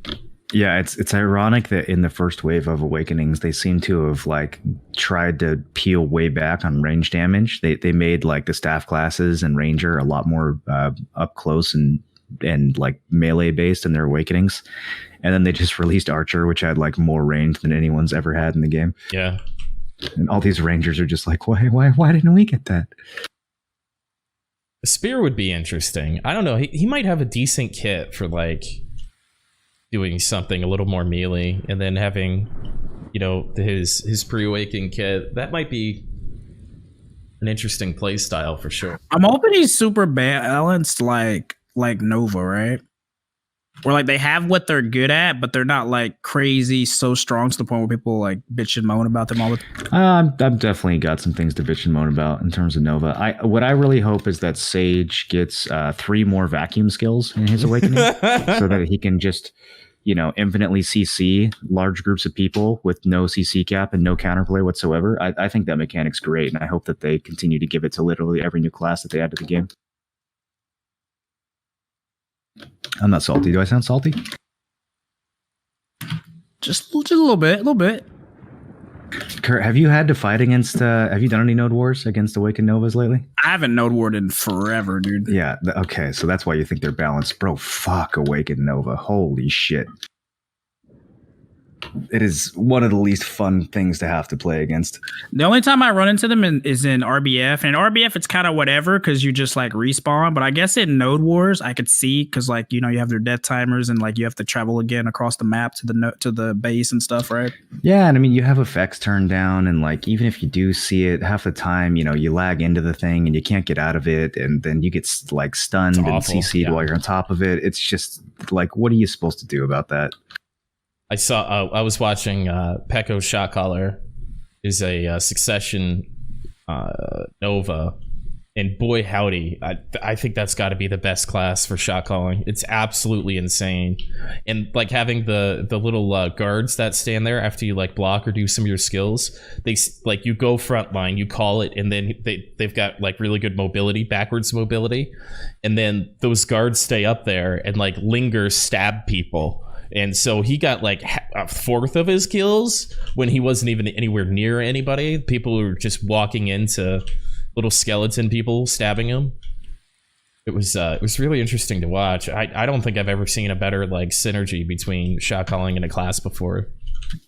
Speaker 2: Yeah, it's ironic that in the first wave of Awakenings, they seem to have like tried to peel way back on range damage. They made like the staff classes and Ranger a lot more up close and like melee based in their Awakenings, and then they just released Archer, which had like more range than anyone's ever had in the game.
Speaker 1: Yeah,
Speaker 2: and all these Rangers are just like, why didn't we get that?
Speaker 1: The Spear would be interesting. I don't know. He might have a decent kit for like doing something a little more melee, and then having, you know, his pre-awakening kit. That might be an interesting play style for sure.
Speaker 3: I'm hoping he's super balanced like Nova, right? Where like they have what they're good at, but they're not like crazy so strong to the point where people like bitch and moan about them all the time.
Speaker 2: I've definitely got some things to bitch and moan about in terms of Nova. What I really hope is that Sage gets 3 more vacuum skills in his awakening, so that he can just, you know, infinitely CC large groups of people with no CC cap and no counterplay whatsoever. I think that mechanic's great, and I hope that they continue to give it to literally every new class that they add to the game. I'm not salty. Do I sound salty?
Speaker 3: Just a little bit.
Speaker 2: Kurt, have you had to fight against, have you done any Node Wars against Awakened Novas lately?
Speaker 3: I haven't Node Warred in forever, dude.
Speaker 2: Yeah, okay, so that's why you think they're balanced. Bro, fuck Awakened Nova. Holy shit. It is one of the least fun things to have to play against.
Speaker 3: The only time I run into them is in RBF. And in RBF, it's kind of whatever because you just like respawn. But I guess in Node Wars, I could see because like, you know, you have their death timers and like you have to travel again across the map to the base and stuff, right?
Speaker 2: Yeah, and I mean, you have effects turned down, and like even if you do see it, half the time, you know, you lag into the thing and you can't get out of it, and then you get like stunned and CC'd while you're on top of it. It's just like, what are you supposed to do about that?
Speaker 1: I was watching Pecco Shot Caller is a Succession Nova, and boy howdy, I think that's got to be the best class for shot calling. It's absolutely insane, and like having the little guards that stand there after you like block or do some of your skills. They like you go front line, you call it, and then they've got like really good mobility, backwards mobility, and then those guards stay up there and like linger, stab people. And so he got like a fourth of his kills when he wasn't even anywhere near anybody. People were just walking into little skeleton people stabbing him. it was really interesting to watch. I don't think I've ever seen a better like synergy between shot calling and a class before.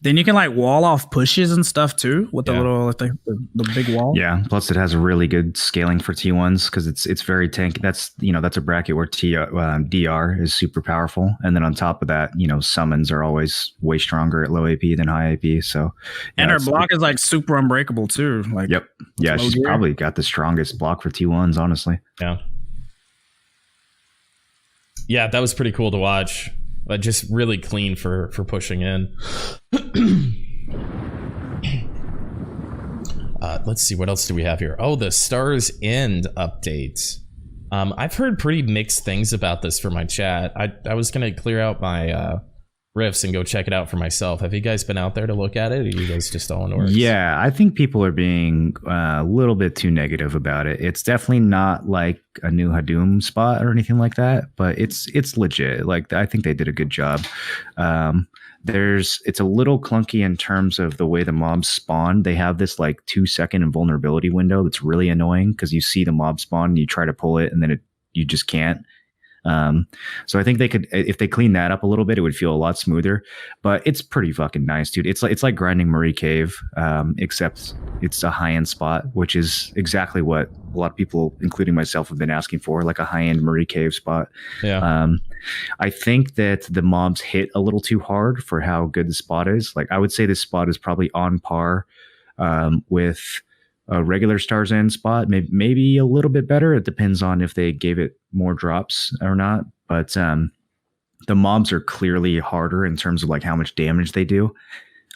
Speaker 3: Then you can like wall off pushes and stuff too with the little like, the big wall.
Speaker 2: Yeah. Plus, it has a really good scaling for T1s because it's very tanky. That's a bracket where DR is super powerful, and then on top of that, summons are always way stronger at low AP than high AP. So,
Speaker 3: and her block is like super unbreakable too. Like,
Speaker 2: yep, yeah, she's probably got the strongest block for T1s, honestly.
Speaker 1: Yeah, that was pretty cool to watch. But just really clean for pushing in. Let's see, what else do we have here? Oh, the Stars End update. I've heard pretty mixed things about this from my chat. I was going to clear out my riffs and go check it out for myself. Have you guys been out there to look at it, or are you guys just all in orders?
Speaker 2: Yeah, I think people are being a little bit too negative about it. It's definitely not like a new Hadum spot or anything like that, but it's legit. Like, I think they did a good job. It's a little clunky in terms of the way the mobs spawn. They have this like 2-second invulnerability window that's really annoying because you see the mob spawn and you try to pull it and then you just can't. So I think they could, if they clean that up a little bit, it would feel a lot smoother. But it's pretty fucking nice, dude. It's like grinding Marie Cave, except it's a high-end spot, which is exactly what a lot of people, including myself, have been asking for, like a high-end Marie Cave spot.
Speaker 1: Yeah.
Speaker 2: I think that the mobs hit a little too hard for how good the spot is. Like, I would say this spot is probably on par with a regular Stars End spot, maybe a little bit better. It depends on if they gave it more drops or not. But the mobs are clearly harder in terms of like how much damage they do.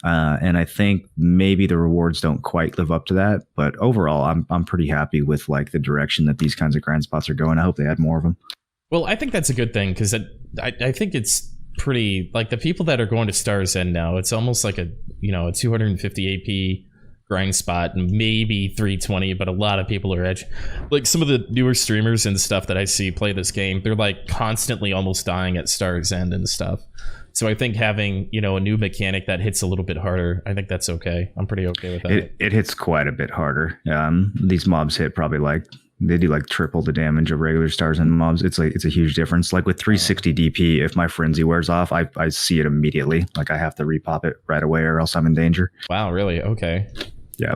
Speaker 2: And I think maybe the rewards don't quite live up to that. But overall, I'm pretty happy with like the direction that these kinds of grind spots are going. I hope they add more of them.
Speaker 1: Well, I think that's a good thing because I think it's pretty, like, the people that are going to Stars End now, it's almost like a 250 AP grind spot and maybe 320, but a lot of people are edge. Like, some of the newer streamers and stuff that I see play this game, they're like constantly almost dying at Stars End and stuff. So I think having, a new mechanic that hits a little bit harder, I think that's okay. I'm pretty okay with that.
Speaker 2: It hits quite a bit harder. These mobs hit probably they do like triple the damage of regular Stars End mobs. It's a huge difference. Like with 360 DP, if my frenzy wears off, I see it immediately. Like, I have to repop it right away or else I'm in danger.
Speaker 1: Wow, really? Okay.
Speaker 2: Yeah.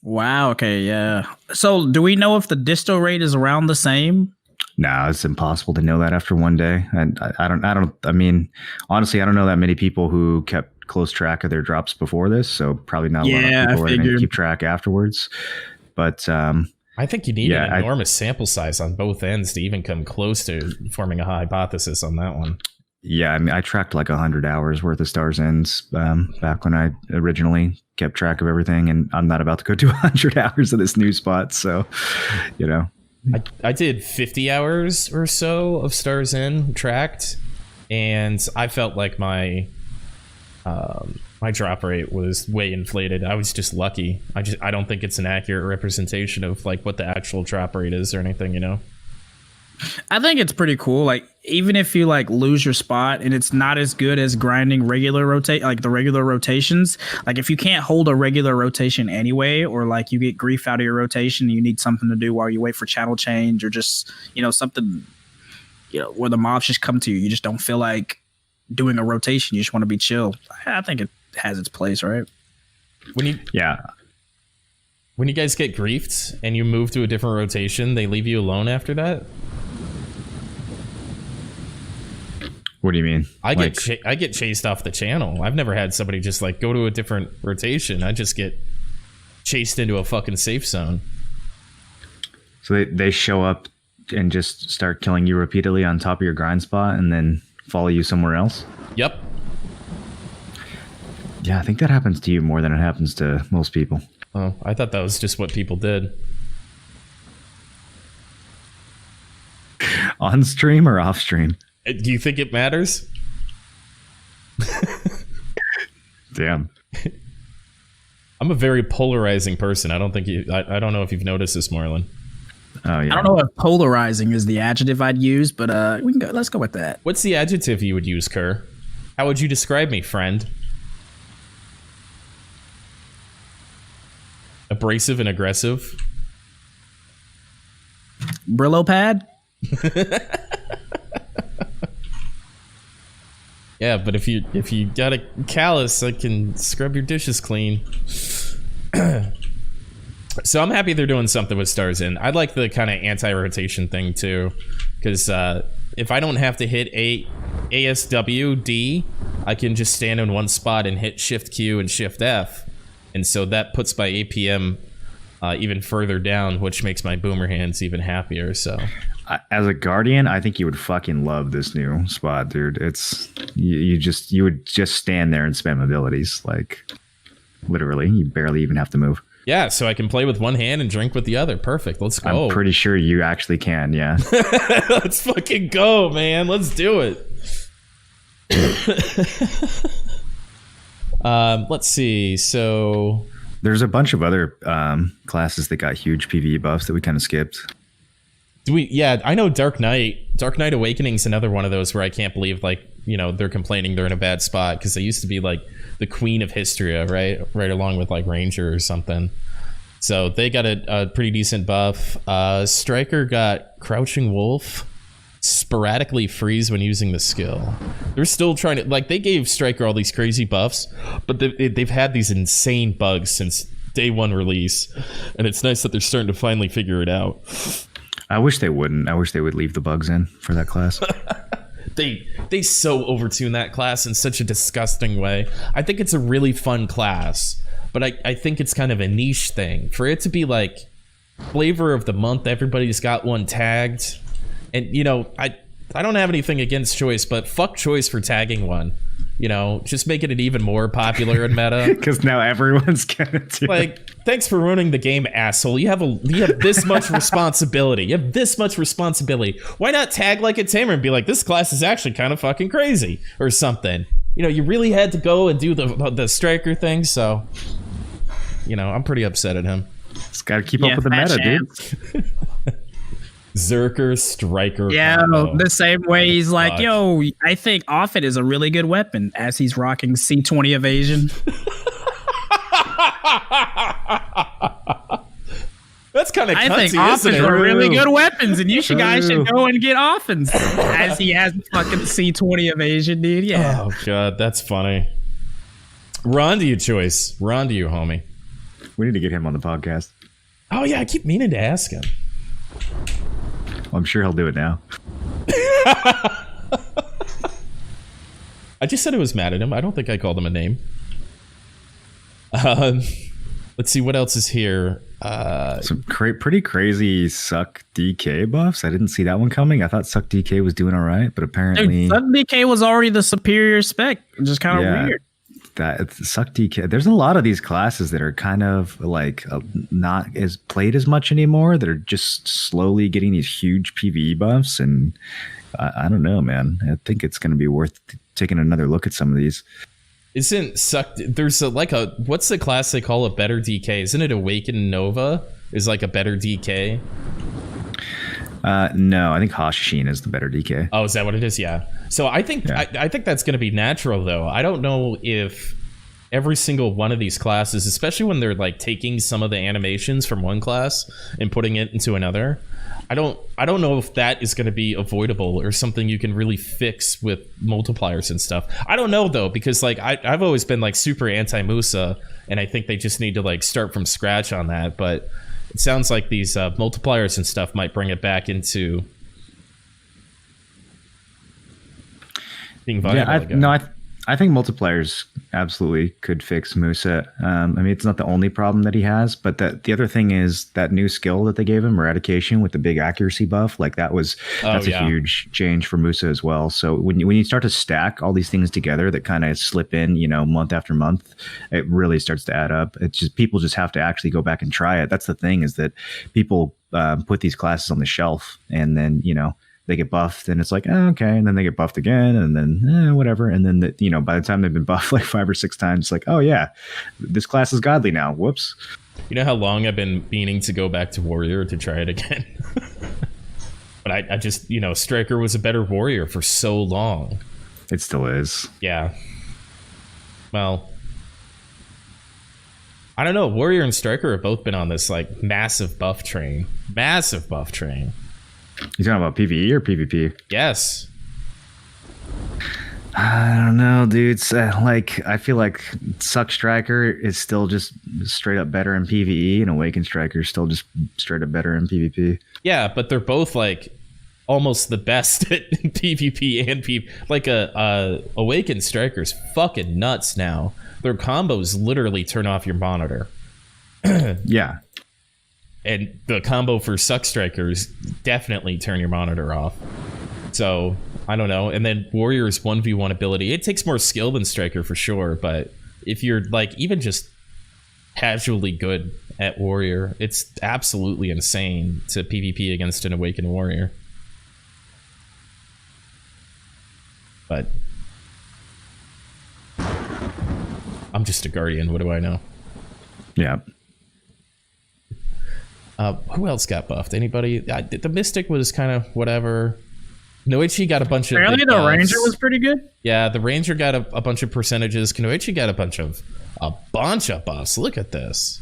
Speaker 3: Wow. Okay. Yeah. So, do we know if the disto rate is around the same?
Speaker 2: No, it's impossible to know that after one day. And I mean, honestly, I don't know that many people who kept close track of their drops before this. So probably not a lot of people are going to keep track afterwards. But
Speaker 1: I think you need an enormous sample size on both ends to even come close to forming a hypothesis on that one.
Speaker 2: Yeah, I mean, I tracked like 100 hours worth of Stars Ends back when I originally kept track of everything, and I'm not about to go to 100 hours of this new spot. So,
Speaker 1: I did 50 hours or so of Stars End tracked, and I felt like my drop rate was way inflated. I was just lucky. I don't think it's an accurate representation of like what the actual drop rate is or anything, I
Speaker 3: think it's pretty cool. Like, even if you like lose your spot and it's not as good as grinding the regular rotations, like if you can't hold a regular rotation anyway, or like you get grief out of your rotation, you need something to do while you wait for channel change, or just, something, where the mobs just come to you. You just don't feel like doing a rotation. You just want to be chill. I think it has its place, right?
Speaker 1: When you guys get griefed and you move to a different rotation, they leave you alone after that?
Speaker 2: What do you mean?
Speaker 1: I get chased off the channel. I've never had somebody just like go to a different rotation. I just get chased into a fucking safe zone.
Speaker 2: So they show up and just start killing you repeatedly on top of your grind spot and then follow you somewhere else?
Speaker 1: Yep.
Speaker 2: Yeah, I think that happens to you more than it happens to most people.
Speaker 1: Oh, I thought that was just what people did.
Speaker 2: On stream or off stream?
Speaker 1: Do you think it matters?
Speaker 2: Damn.
Speaker 1: I'm a very polarizing person. I don't know if you've noticed this, Marlon.
Speaker 2: Oh, yeah.
Speaker 3: I don't know if polarizing is the adjective I'd use, but we can go. Let's go with that.
Speaker 1: What's the adjective you would use, Kerr? How would you describe me, friend? Abrasive and aggressive.
Speaker 3: Brillo pad.
Speaker 1: Yeah, but if you got a callus, I can scrub your dishes clean. So I'm happy they're doing something with stars in. I like the kind of anti-rotation thing too, because if I don't have to hit ASWD, I can just stand in one spot and hit Shift Q and Shift F, and so that puts my APM even further down, which makes my boomer hands even happier. So,
Speaker 2: as a guardian, I think you would fucking love this new spot, dude. It's you would just stand there and spam abilities, like literally. You barely even have to move.
Speaker 1: Yeah, so I can play with one hand and drink with the other. Perfect. Let's go.
Speaker 2: I'm pretty sure you actually can. Yeah.
Speaker 1: Let's fucking go, man. Let's do it. Let's see. So
Speaker 2: there's a bunch of other classes that got huge PvE buffs that we kind of skipped.
Speaker 1: Yeah, I know Dark Knight. Dark Knight Awakening's another one of those where I can't believe, like, you know, they're complaining they're in a bad spot because they used to be like the queen of Hystria, right along with like Ranger or something. So they got a pretty decent buff. Striker got Crouching Wolf, sporadically freeze when using the skill. They're still trying to, like, they gave Striker all these crazy buffs, but they've had these insane bugs since day one release, and it's nice that they're starting to finally figure it out.
Speaker 2: I wish they wouldn't. I wish they would leave the bugs in for that class.
Speaker 1: They so overtune that class in such a disgusting way. I think it's a really fun class, but I think it's kind of a niche thing. For it to be like flavor of the month, everybody's got one tagged. And, you know, I don't have anything against Choice, but fuck Choice for tagging one. You know, just making it even more popular in meta.
Speaker 2: Because now everyone's gonna do
Speaker 1: like, thanks for ruining the game, asshole. You have this much responsibility. You have this much responsibility. Why not tag like a tamer and be like, this class is actually kind of fucking crazy or something? You know, you really had to go and do the striker thing, so, you know, I'm pretty upset at him.
Speaker 2: Just gotta keep up with the meta, dude.
Speaker 1: Zerker Striker.
Speaker 3: Yeah,
Speaker 1: combo.
Speaker 3: the same way he's like, yo, I think Offit is a really good weapon as he's rocking C20 evasion.
Speaker 1: That's kind of
Speaker 3: I think
Speaker 1: isn't
Speaker 3: Offits
Speaker 1: it?
Speaker 3: are really good weapons, and you guys should go and get Offits as he has fucking C20 evasion, dude. Yeah.
Speaker 1: Oh god, that's funny. Ron to you, Choice. Ron to you, homie.
Speaker 2: We need to get him on the podcast.
Speaker 1: Oh yeah, I keep meaning to ask him.
Speaker 2: I'm sure he'll do it now.
Speaker 1: I just said I was mad at him. I don't think I called him a name. Let's see what else is here.
Speaker 2: Some pretty crazy Suck DK buffs. I didn't see that one coming. I thought Suck DK was doing all right, but apparently
Speaker 3: Dude, Suck DK was already the superior spec. Just kind of weird.
Speaker 2: That Suck DK. There's a lot of these classes that are kind of like not as played as much anymore. That are just slowly getting these huge PvE buffs, and I don't know, man. I think it's going to be worth taking another look at some of these.
Speaker 1: Isn't Suck? There's what's the class they call a better DK? Isn't it Awakened Nova? Is like a better DK?
Speaker 2: No, I think Hashishin is the better DK.
Speaker 1: Oh, is that what it is? Yeah. So I think I think that's going to be natural, though. I don't know if every single one of these classes, especially when they're like taking some of the animations from one class and putting it into another, I don't know if that is going to be avoidable or something you can really fix with multipliers and stuff. I don't know though, because like I've always been like super anti-Musa, and I think they just need to like start from scratch on that. But it sounds like these multipliers and stuff might bring it back into being viable.
Speaker 2: Yeah, I think multipliers absolutely could fix Musa. I mean, it's not the only problem that he has, but the other thing is that new skill that they gave him, Eradication, with the big accuracy buff. Like that's a huge change for Musa as well. So when you start to stack all these things together that kind of slip in, you know, month after month, it really starts to add up. It's just people just have to actually go back and try it. That's the thing, is that people put these classes on the shelf, and then, you know, they get buffed and it's like, oh, okay. And then they get buffed again, and then whatever. And then, you know, by the time they've been buffed like 5 or 6 times, it's like, oh yeah, this class is godly now. Whoops.
Speaker 1: You know how long I've been meaning to go back to Warrior to try it again? But I just, you know, Striker was a better Warrior for so long.
Speaker 2: It still is.
Speaker 1: Yeah. Well, I don't know. Warrior and Striker have both been on this like massive buff train.
Speaker 2: You talking about PvE or PvP?
Speaker 1: Yes.
Speaker 2: I don't know, dude. Like, I feel like Suck Striker is still just straight up better in PvE, and Awakened Striker is still just straight up better in PvP.
Speaker 1: Yeah, but they're both like almost the best at PvP and PvP. Like a Awakened Striker's fucking nuts now. Their combos literally turn off your monitor.
Speaker 2: Yeah.
Speaker 1: And the combo for Suck Strikers definitely turn your monitor off. So I don't know. And then Warrior's 1v1 ability, it takes more skill than Striker for sure, but if you're like even just casually good at Warrior, it's absolutely insane to PvP against an Awakened Warrior. But I'm just a Guardian, what do I know?
Speaker 2: Yeah.
Speaker 1: Who else got buffed? Anybody? The Mystic was kind of whatever. Noichi got a bunch of.
Speaker 3: Apparently, the Ranger was pretty good.
Speaker 1: Yeah, the Ranger got a bunch of percentages. Kunoichi got a bunch of buffs. Look at this.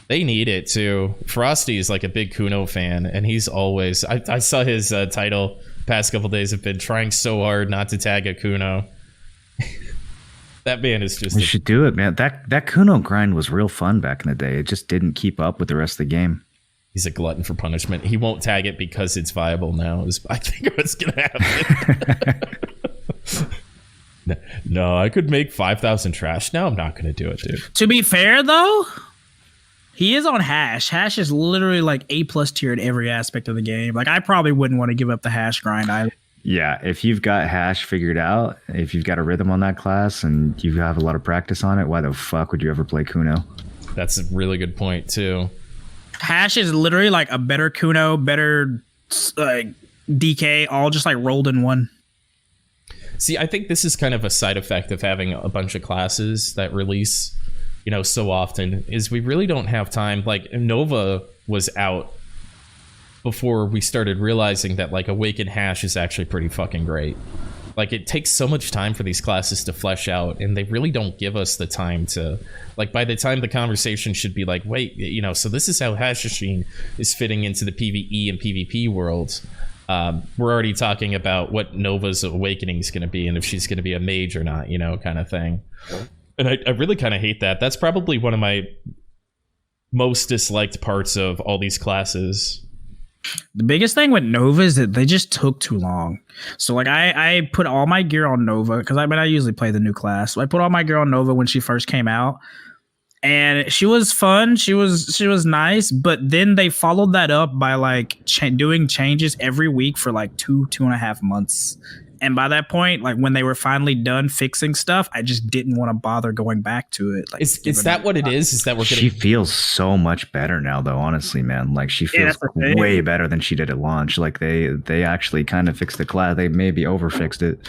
Speaker 1: They need it too. Frosty is like a big Kuno fan, and he's always. I saw his title past couple days have been trying so hard not to tag a Kuno. That man is just.
Speaker 2: We should do it, man. That Kuno grind was real fun back in the day. It just didn't keep up with the rest of the game.
Speaker 1: He's a glutton for punishment. He won't tag it because it's viable now. I think what's going to happen. No, I could make 5,000 trash. No, I'm not going to do it, dude.
Speaker 3: To be fair, though, he is on Hash. Hash is literally like A+ tier in every aspect of the game. Like, I probably wouldn't want to give up the Hash grind either.
Speaker 2: Yeah, if you've got Hash figured out, if you've got a rhythm on that class and you have a lot of practice on it, why the fuck would you ever play Kuno?
Speaker 1: That's a really good point, too.
Speaker 3: Hash is literally like a better Kuno, better DK, all just like rolled in one.
Speaker 1: See, I think this is kind of a side effect of having a bunch of classes that release, so often, is we really don't have time. Like, Nova was out before we started realizing that, like, Awakened Hash is actually pretty fucking great. Like, it takes so much time for these classes to flesh out, and they really don't give us the time to, like, by the time the conversation should be like, wait, so this is how Hashishine is fitting into the PvE and PvP worlds. We're already talking about what Nova's awakening is going to be and if she's going to be a mage or not, kind of thing. And I really kind of hate that. That's probably one of my most disliked parts of all these classes.
Speaker 3: The biggest thing with Nova is that they just took too long. So like I put all my gear on Nova because I usually play the new class. So I put all my gear on Nova when she first came out, and she was fun. She was nice, but then they followed that up by like doing changes every week for like 2.5 months. And by that point, like when they were finally done fixing stuff, I just didn't want to bother going back to it. Like,
Speaker 1: is that what it is? Is that we're getting?
Speaker 2: She feels so much better now, though. Honestly, man, like she feels way better than she did at launch. Like they actually kind of fixed the class. They maybe overfixed it.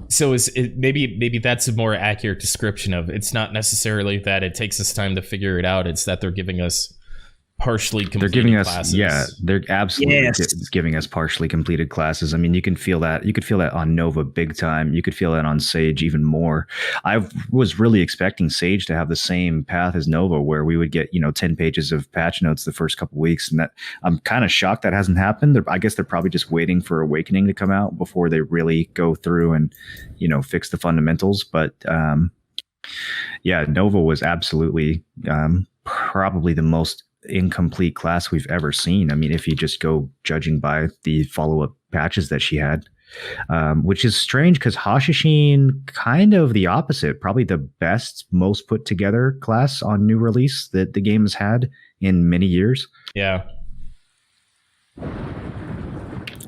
Speaker 1: So is it maybe that's a more accurate description of it's not necessarily that it takes us time to figure it out. It's that they're giving us partially completed
Speaker 2: they're giving us
Speaker 1: classes.
Speaker 2: Yeah, they're absolutely giving us partially completed classes. I mean, you can feel that. You could feel that on Nova big time. You could feel that on Sage even more. I was really expecting Sage to have the same path as Nova, where we would get 10 pages of patch notes the first couple weeks, and that I'm kind of shocked that hasn't happened. I guess they're probably just waiting for Awakening to come out before they really go through and fix the fundamentals. But yeah, Nova was absolutely probably the most incomplete class we've ever seen. I mean, if you just go judging by the follow-up patches that she had, which is strange because Hashishine kind of the opposite, probably the best, most put together class on new release that the game has had in many years.
Speaker 1: Yeah.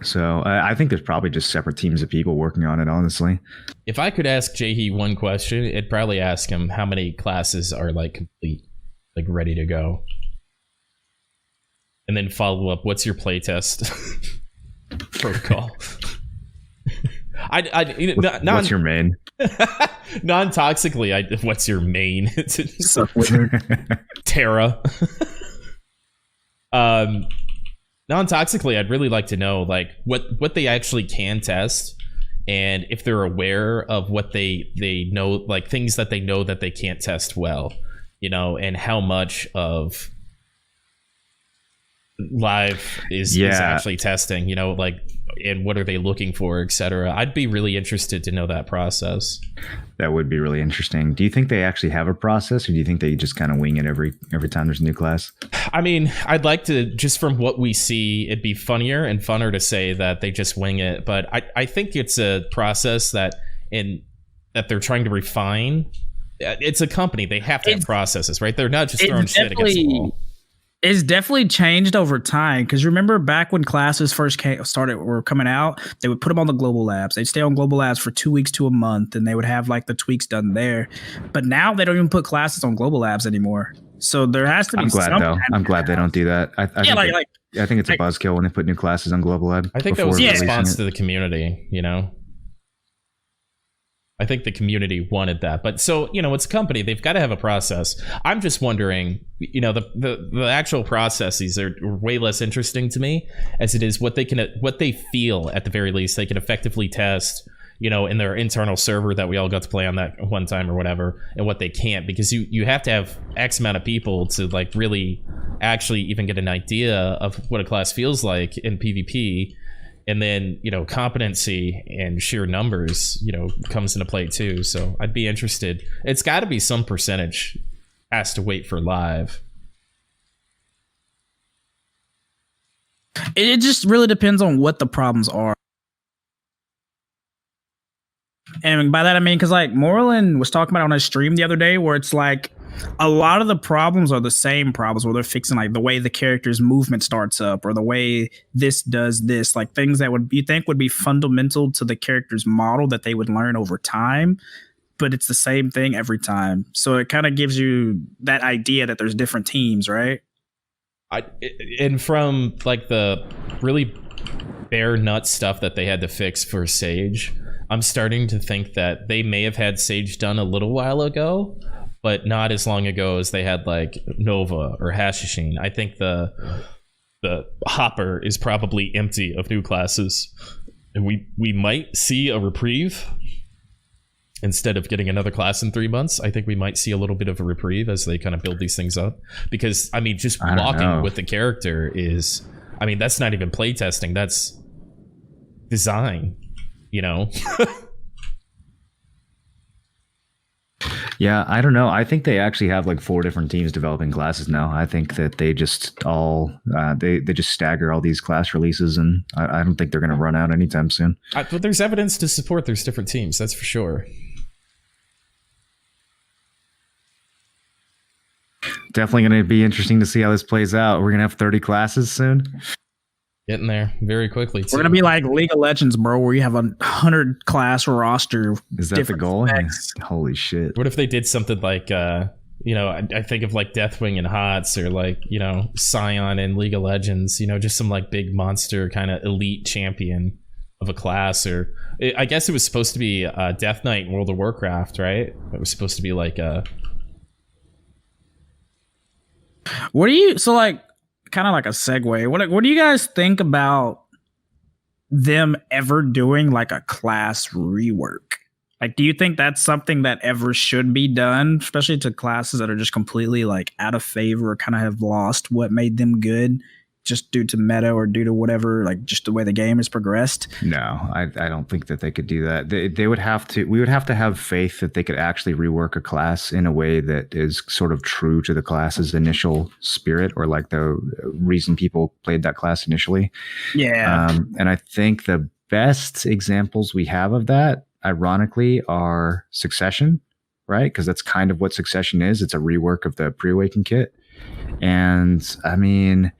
Speaker 2: So I think there's probably just separate teams of people working on it, honestly.
Speaker 1: If I could ask Jaehee one question, it'd probably ask him how many classes are like complete, like ready to go. And then follow up, what's your playtest protocol?
Speaker 2: What's your main?
Speaker 1: Non-toxically, what's your main? Terra. Non-toxically, I'd really like to know like what they actually can test, and if they're aware of what they know, like things that they know that they can't test well, and how much of live is actually testing, you know, like, and what are they looking for, etc. I'd be really interested to know that process.
Speaker 2: That would be really interesting. Do you think they actually have a process, or do you think they just kind of wing it every time there's a new class?
Speaker 1: I mean, I'd like to, just from what we see, it'd be funnier and funner to say that they just wing it, but I think it's a process that they're trying to refine. It's a company, they have to have processes, right? They're not just throwing shit against the wall.
Speaker 3: It's definitely changed over time, because remember back when classes first were coming out, they would put them on the global labs. They'd stay on global labs for 2 weeks to a month, and they would have like the tweaks done there. But now they don't even put classes on global labs anymore. So there has to be.
Speaker 2: I'm glad they don't do that. I think it's a buzzkill when they put new classes on global lab.
Speaker 1: I think that was a response to the community, you know. I think the community wanted that. But so, you know, it's a company. They've got to have a process. I'm just wondering, you know, the actual processes are way less interesting to me as it is what they feel, at the very least, they can effectively test, you know, in their internal server that we all got to play on that one time or whatever, and what they can't, because you have to have X amount of people to like really actually even get an idea of what a class feels like in PvP. And then, you know, competency and sheer numbers, you know, comes into play too. So I'd be interested. It's got to be some percentage has to wait for live.
Speaker 3: It just really depends on what the problems are. And by that I mean, because like Moreland was talking about on his stream the other day, where it's like a lot of the problems are the same problems, where they're fixing like the way the character's movement starts up, or the way this does this, like things that you think would be fundamental to the character's model that they would learn over time, but it's the same thing every time. So it kind of gives you that idea that there's different teams, right?
Speaker 1: And from like the really bare nut stuff that they had to fix for Sage, I'm starting to think that they may have had Sage done a little while ago, but not as long ago as they had like Nova or Hashishine. I think the hopper is probably empty of new classes, and we might see a reprieve instead of getting another class in 3 months. I think we might see a little bit of a reprieve as they kind of build these things up, because I mean, just walking with the character is, I mean, that's not even playtesting, that's design, you know.
Speaker 2: Yeah, I don't know. I think they actually have like 4 different teams developing classes now. I think that they just all they just stagger all these class releases, and I don't think they're going to run out anytime soon.
Speaker 1: But there's evidence to support there's different teams, that's for sure.
Speaker 2: Definitely going to be interesting to see how this plays out. We're going to have 30 classes soon.
Speaker 1: Getting there very quickly, too.
Speaker 3: We're gonna be like League of Legends, bro, where you have 100 class roster.
Speaker 2: Is that the goal? Holy shit!
Speaker 1: What if they did something like, you know, I think of like Deathwing and HOTS, or like, you know, Scion in League of Legends. You know, just some like big monster kind of elite champion of a class, or I guess it was supposed to be Death Knight in World of Warcraft, right? It was supposed to be like a.
Speaker 3: What do you like? Kind of like a segue. What do you guys think about them ever doing like a class rework? Like, do you think that's something that ever should be done, especially to classes that are just completely like out of favor, or kind of have lost what made them good just due to meta or due to whatever, like just the way the game has progressed?
Speaker 2: No, I don't think that they could do that. They would have to. We would have to have faith that they could actually rework a class in a way that is sort of true to the class's initial spirit, or like the reason people played that class initially.
Speaker 3: Yeah.
Speaker 2: And I think the best examples we have of that, ironically, are Succession, right? Because that's kind of what Succession is. It's a rework of the pre-awaken kit. And I mean,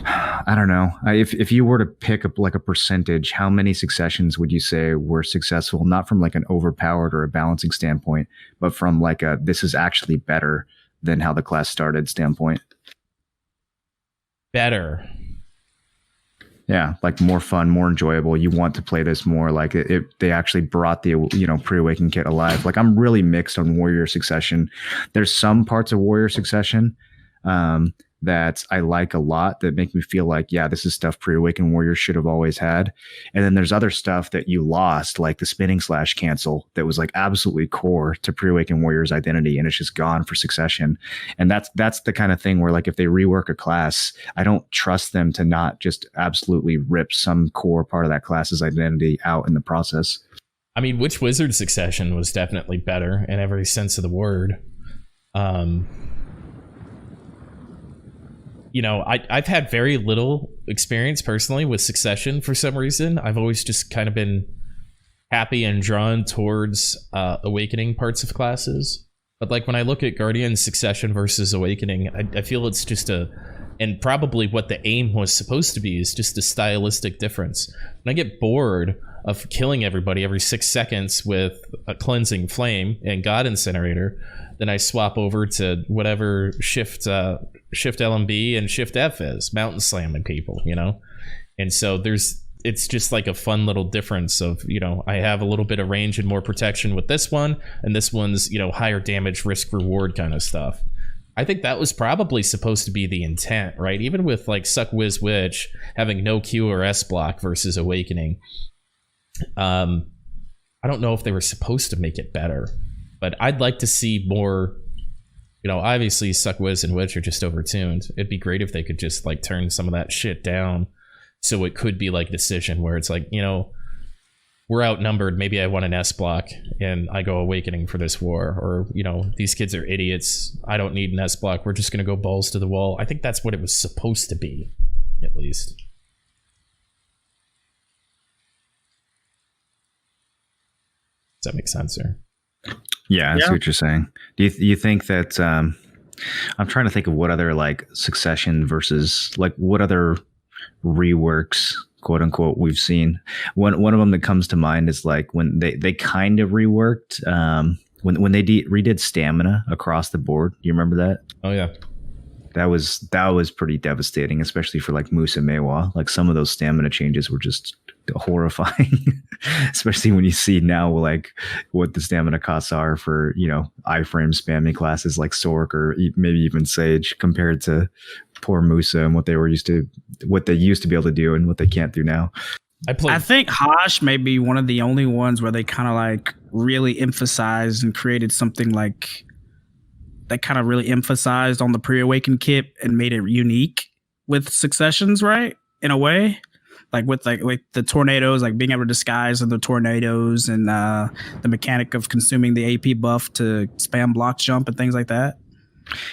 Speaker 2: I don't know. If you were to pick up like a percentage, how many Successions would you say were successful? Not from like an overpowered or a balancing standpoint, but from like a this is actually better than how the class started standpoint.
Speaker 1: Better.
Speaker 2: Yeah, like more fun, more enjoyable. You want to play this more. Like they actually brought the, you know, pre-awaken kit alive. Like I'm really mixed on Warrior Succession. There's some parts of Warrior Succession that I like a lot, that make me feel like, yeah, this is stuff Pre-Awakened Warriors should have always had. And then there's other stuff that you lost, like the spinning slash cancel, that was like absolutely core to Pre-Awakened Warriors identity, and it's just gone for Succession. And that's the kind of thing where, like, if they rework a class, I don't trust them to not just absolutely rip some core part of that class's identity out in the process.
Speaker 1: I mean, Witch Wizard Succession was definitely better in every sense of the word. You know, I've had very little experience personally with Succession for some reason. I've always just kind of been happy and drawn towards Awakening parts of classes. But like when I look at Guardian Succession versus Awakening, I feel it's just and probably what the aim was supposed to be is just a stylistic difference. When I get bored of killing everybody every 6 seconds with a Cleansing Flame and God Incinerator, then I swap over to whatever Shift LMB and Shift F is, Mountain Slamming people, you know? And so it's just like a fun little difference of, you know, I have a little bit of range and more protection with this one, and this one's, you know, higher damage, risk reward kind of stuff. I think that was probably supposed to be the intent, right? Even with like Suck Wiz Witch having no Q or S block versus Awakening. I don't know if they were supposed to make it better, but I'd like to see more. You know, obviously Suck Wiz and Witch are just overtuned. It'd be great if they could just like turn some of that shit down, so it could be like Decision, where it's like, you know, we're outnumbered, maybe I want an S block and I go Awakening for this war, or, you know, these kids are idiots, I don't need an S block, we're just gonna go balls to the wall. I think that's what it was supposed to be, at least. Does that make sense, sir?
Speaker 2: Yeah, I see what you're saying. Do you think that I'm trying to think of what other like Succession versus like what other reworks, quote unquote, we've seen. One of them that comes to mind is like when they kind of reworked when they redid stamina across the board. You remember that?
Speaker 1: Oh yeah.
Speaker 2: That was pretty devastating, especially for like Moose and Meiwa. Like some of those stamina changes were just horrifying, especially when you see now like what the stamina costs are for, you know, iframe spamming classes like Sork or maybe even Sage compared to poor Musa and what they used to be able to do and what they can't do now.
Speaker 3: I think Hosh may be one of the only ones where they kind of like really emphasized and created something like that kind of really emphasized on the Pre-Awakened kit and made it unique with Successions, right? In a way, like with the tornadoes, like being able to disguise in the tornadoes and the mechanic of consuming the AP buff to spam block jump and things like that.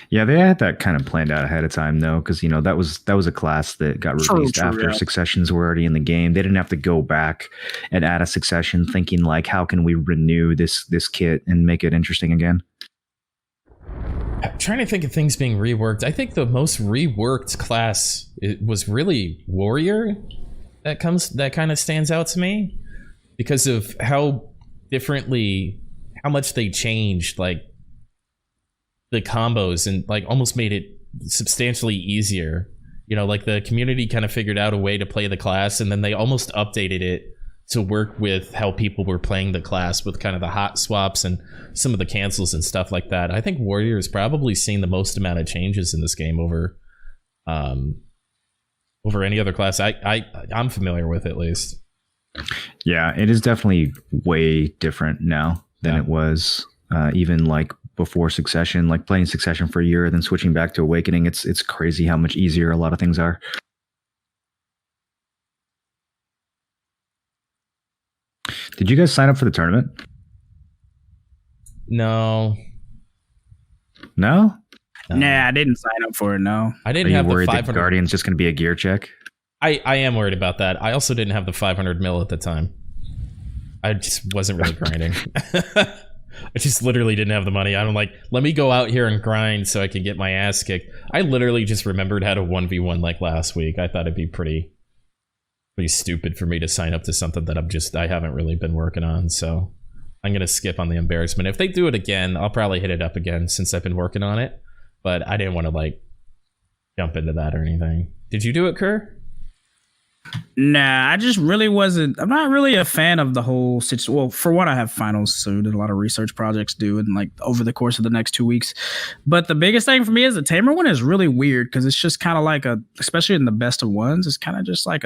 Speaker 2: Yeah, they had that kind of planned out ahead of time, though, because, you know, that was a class that got released after Successions were already in the game. They didn't have to go back and add a Succession thinking like, how can we renew this kit and make it interesting again?
Speaker 1: I'm trying to think of things being reworked. I think the most reworked class was really Warrior. That kind of stands out to me because of how much they changed like the combos and like almost made it substantially easier. You know, like the community kind of figured out a way to play the class, and then they almost updated it to work with how people were playing the class with kind of the hot swaps and some of the cancels and stuff like that. I think Warrior has probably seen the most amount of changes in this game over any other class I'm familiar with, at least.
Speaker 2: Yeah, it is definitely way different now than it was even like before Succession. Like playing Succession for a year, then switching back to Awakening, it's crazy how much easier a lot of things are. Did you guys sign up for the tournament?
Speaker 1: No.
Speaker 2: No?
Speaker 3: Nah, I didn't sign up for it. No.
Speaker 1: I didn't
Speaker 2: have
Speaker 1: the 500.
Speaker 2: That Guardian's just going to be a gear check?
Speaker 1: I am worried about that. I also didn't have the 500 mil at the time. I just wasn't really grinding. I just literally didn't have the money. I'm like, let me go out here and grind so I can get my ass kicked. I literally just remembered how to 1v1 like last week. I thought it'd be pretty stupid for me to sign up to something that I haven't really been working on. So I'm going to skip on the embarrassment. If they do it again, I'll probably hit it up again since I've been working on it. But I didn't want to like jump into that or anything. Did you do it, Kerr?
Speaker 3: Nah, I just really wasn't. I'm not really a fan of the whole situation. Well, for one, I have finals soon and a lot of research projects due, and like over the course of the next 2 weeks. But the biggest thing for me is the Tamer one is really weird because it's just kind of like especially in the best of ones, it's kind of just like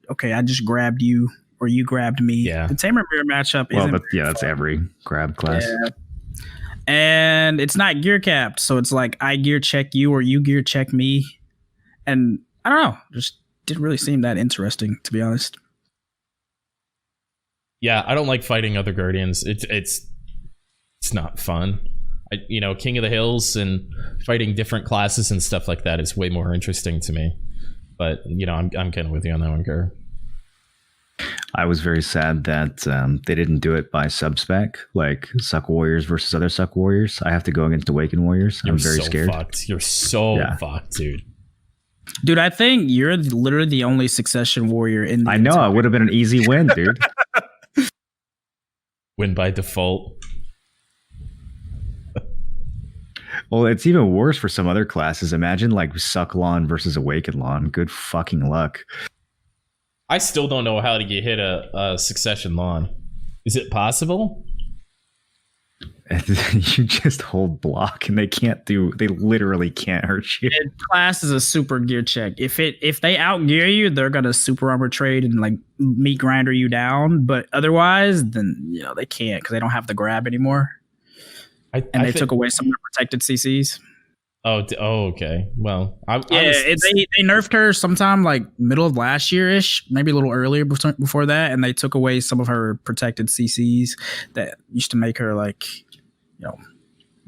Speaker 3: okay, I just grabbed you or you grabbed me.
Speaker 1: Yeah.
Speaker 3: The Tamer mirror matchup.
Speaker 2: Well,
Speaker 3: isn't
Speaker 2: that's every grab class.
Speaker 3: Yeah. And it's not gear capped, so it's like I gear check you or you gear check me, and I don't know, just didn't really seem that interesting, to be honest.
Speaker 1: Yeah, I don't like fighting other Guardians. It's not fun. King of the Hills and fighting different classes and stuff like that is way more interesting to me. But I'm kind of with you on that one, Gar.
Speaker 2: I was very sad that they didn't do it by sub-spec, like Suck Warriors versus other Suck Warriors. I have to go against Awakened Warriors. I'm very scared.
Speaker 1: Fucked. You're so fucked, dude.
Speaker 3: Dude, I think you're literally the only Succession Warrior in the
Speaker 2: I know, it would have been an easy win, dude.
Speaker 1: Win by default.
Speaker 2: Well, it's even worse for some other classes. Imagine like Suck Lawn versus Awakened Lawn. Good fucking luck.
Speaker 1: I still don't know how to get hit a Succession Lawn. Is it possible?
Speaker 2: You just hold block and they literally can't hurt you.
Speaker 3: Class is a super gear check. If they outgear you, they're gonna super armor trade and like meat grinder you down. But otherwise, then they can't because they don't have the grab anymore. They took away some of the protected CCs.
Speaker 1: Oh, okay. Well,
Speaker 3: they nerfed her sometime like middle of last year ish, maybe a little earlier before that, and they took away some of her protected CCs that used to make her like,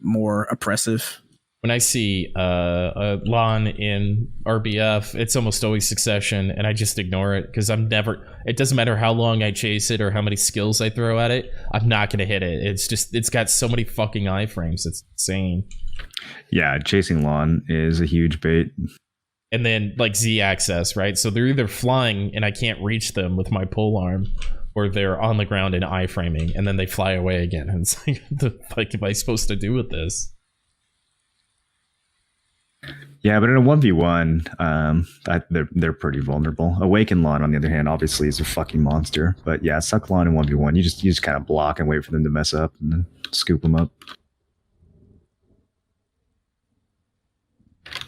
Speaker 3: more oppressive.
Speaker 1: When I see a Lon in RBF, it's almost always Succession, and I just ignore it because it doesn't matter how long I chase it or how many skills I throw at it, I'm not going to hit it. It's got so many fucking iframes. It's insane.
Speaker 2: Yeah, chasing Lon is a huge bait.
Speaker 1: And then like Z access, right? So they're either flying and I can't reach them with my pole arm, or they're on the ground and iframing, and then they fly away again. And it's like, what the fuck am I supposed to do with this?
Speaker 2: Yeah, but in a 1v1, they're pretty vulnerable. Awakened Lawn, on the other hand, obviously is a fucking monster. But yeah, Suck Lawn in 1v1, you just kind of block and wait for them to mess up and then scoop them up.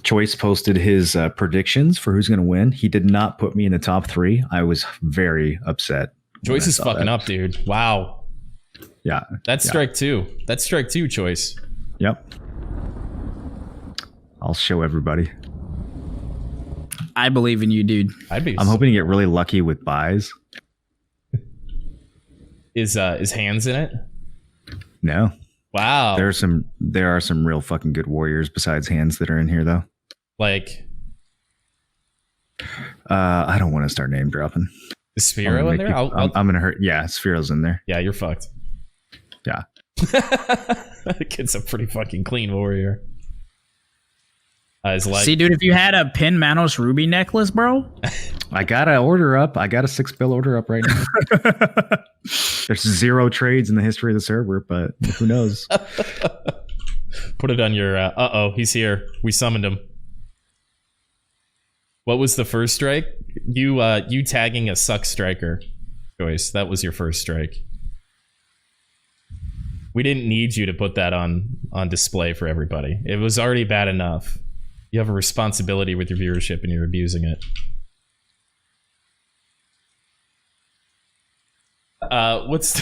Speaker 2: Choice posted his predictions for who's going to win. He did not put me in the top 3. I was very upset.
Speaker 1: Choice is fucking up, dude. Wow.
Speaker 2: Yeah.
Speaker 1: That's strike 2. That's strike 2, Choice.
Speaker 2: Yep. I'll show everybody.
Speaker 3: I believe in you, dude.
Speaker 2: I'm hoping to get really lucky with buys.
Speaker 1: Is Hands in it?
Speaker 2: No.
Speaker 1: Wow.
Speaker 2: There are some real fucking good warriors besides Hands that are in here though.
Speaker 1: Like
Speaker 2: I don't want to start name dropping.
Speaker 1: Is Sphero in there?
Speaker 2: I'm gonna hurt. Yeah, Sphero's in there.
Speaker 1: Yeah, you're fucked.
Speaker 2: Yeah.
Speaker 1: The kid's a pretty fucking clean warrior.
Speaker 3: See, dude, if you had a Pin Manos Ruby necklace, bro.
Speaker 2: I got an order up. I got a 6-bill order up right now. There's 0 trades in the history of the server, but who knows?
Speaker 1: Put it on your he's here. We summoned him. What was the first strike? You tagging a Suck striker, Joyce. That was your first strike. We didn't need you to put that on display for everybody. It was already bad enough. You have a responsibility with your viewership and you're abusing it. What's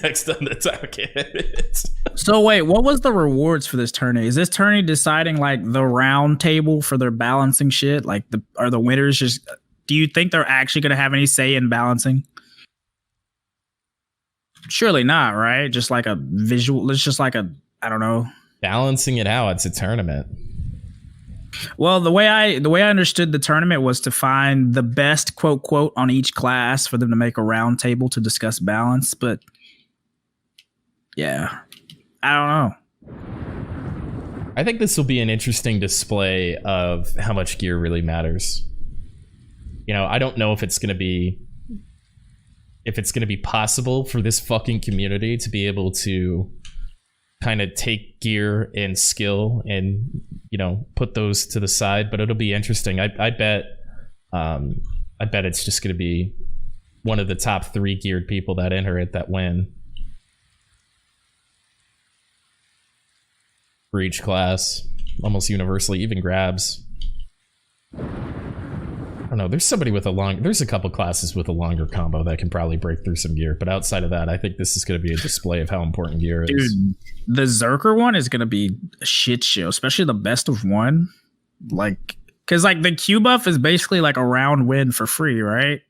Speaker 1: next on the docket?
Speaker 3: So wait, what was the rewards for this tourney? Is this tourney deciding like the round table for their balancing shit? Like are the winners just? Do you think they're actually going to have any say in balancing? Surely not, right? Just like a visual. It's just like I don't know.
Speaker 1: Balancing it out. It's a tournament.
Speaker 3: Well, the way I understood the tournament was to find the best quote on each class for them to make a round table to discuss balance. But yeah, I don't know.
Speaker 1: I think this will be an interesting display of how much gear really matters. I don't know if it's going to be possible for this fucking community to be able to kind of take gear and skill and put those to the side, but it'll be interesting. I bet I bet it's just going to be one of the top 3 geared people that enter it that win. For each class, almost universally, even grabs. I don't know. There's a couple classes with a longer combo that can probably break through some gear, but outside of that, I think this is going to be a display of how important gear is.
Speaker 3: Dude, the Zerker one is going to be a shit show, especially the best of one. Like, because like the Q buff is basically like a round win for free, right?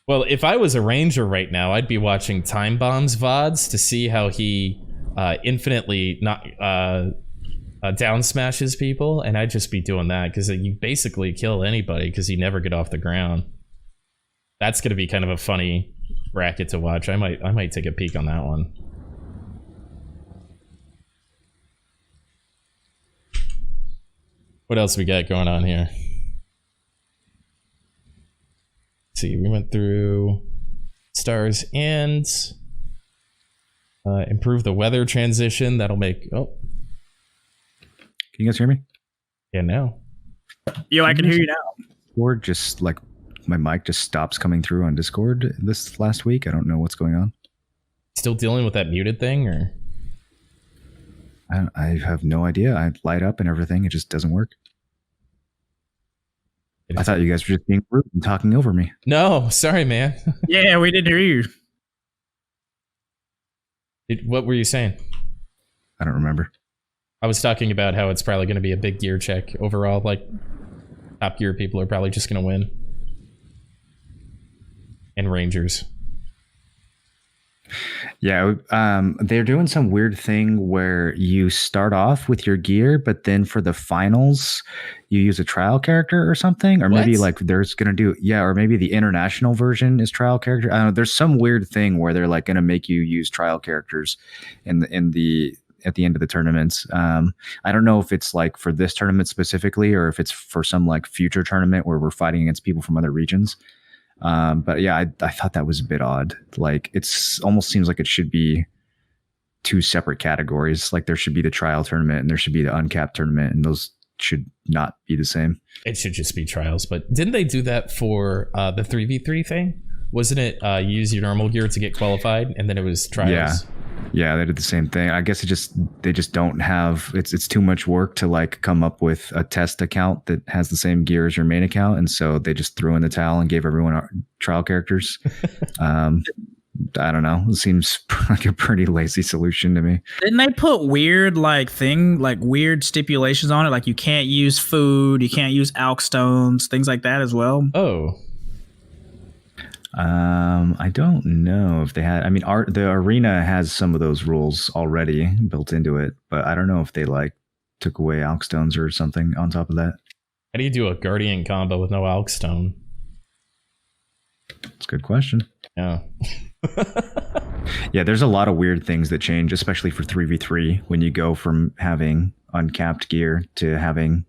Speaker 1: Well, if I was a ranger right now, I'd be watching Time Bomb's VODs to see how he infinitely not down smashes people, and I'd just be doing that because you basically kill anybody because you never get off the ground. That's going to be kind of a funny bracket to watch. I might take a peek on that one. What else we got going on here? Let's see, we went through stars and improve the weather transition. That'll make... Oh.
Speaker 2: Can you guys hear me?
Speaker 1: Yeah, now.
Speaker 3: Yo, I can hear you now.
Speaker 2: Discord just like my mic just stops coming through on Discord this last week. I don't know what's going on.
Speaker 1: Still dealing with that muted thing, or?
Speaker 2: I have no idea. I light up and everything. It just doesn't work. I thought you guys were just being rude and talking over me.
Speaker 1: No, sorry, man.
Speaker 3: Yeah, we didn't hear you.
Speaker 1: What were you saying?
Speaker 2: I don't remember.
Speaker 1: I was talking about how it's probably going to be a big gear check overall. Like, top gear people are probably just going to win. And Rangers.
Speaker 2: Yeah, they're doing some weird thing where you start off with your gear, but then for the finals, you use a trial character or something, or maybe like there's gonna do or maybe the international version is trial character. I don't know. There's some weird thing where they're like gonna make you use trial characters at the end of the tournaments. I don't know if it's like for this tournament specifically, or if it's for some like future tournament where we're fighting against people from other regions. But yeah, I thought that was a bit odd. Like it's almost seems like it should be 2 separate categories. Like there should be the trial tournament and there should be the uncapped tournament, and those should not be the same. It
Speaker 1: should just be trials. But didn't they do that for the 3v3 thing? Wasn't it use your normal gear to get qualified, and then it was trials?
Speaker 2: Yeah, they did the same thing. I guess they just don't have it's too much work to like come up with a test account that has the same gear as your main account, and so they just threw in the towel and gave everyone trial characters. I don't know. It seems like a pretty lazy solution to me.
Speaker 3: Didn't they put weird weird stipulations on it? Like you can't use food, you can't use Alc Stones, things like that as well.
Speaker 1: Oh.
Speaker 2: I don't know if they had. I mean, the arena has some of those rules already built into it, but I don't know if they like took away Alc Stones or something on top of that.
Speaker 1: How do you do a Guardian combo with no Alc Stone?
Speaker 2: That's a good question.
Speaker 1: Yeah.
Speaker 2: Yeah, there's a lot of weird things that change, especially for 3v3 when you go from having uncapped gear to having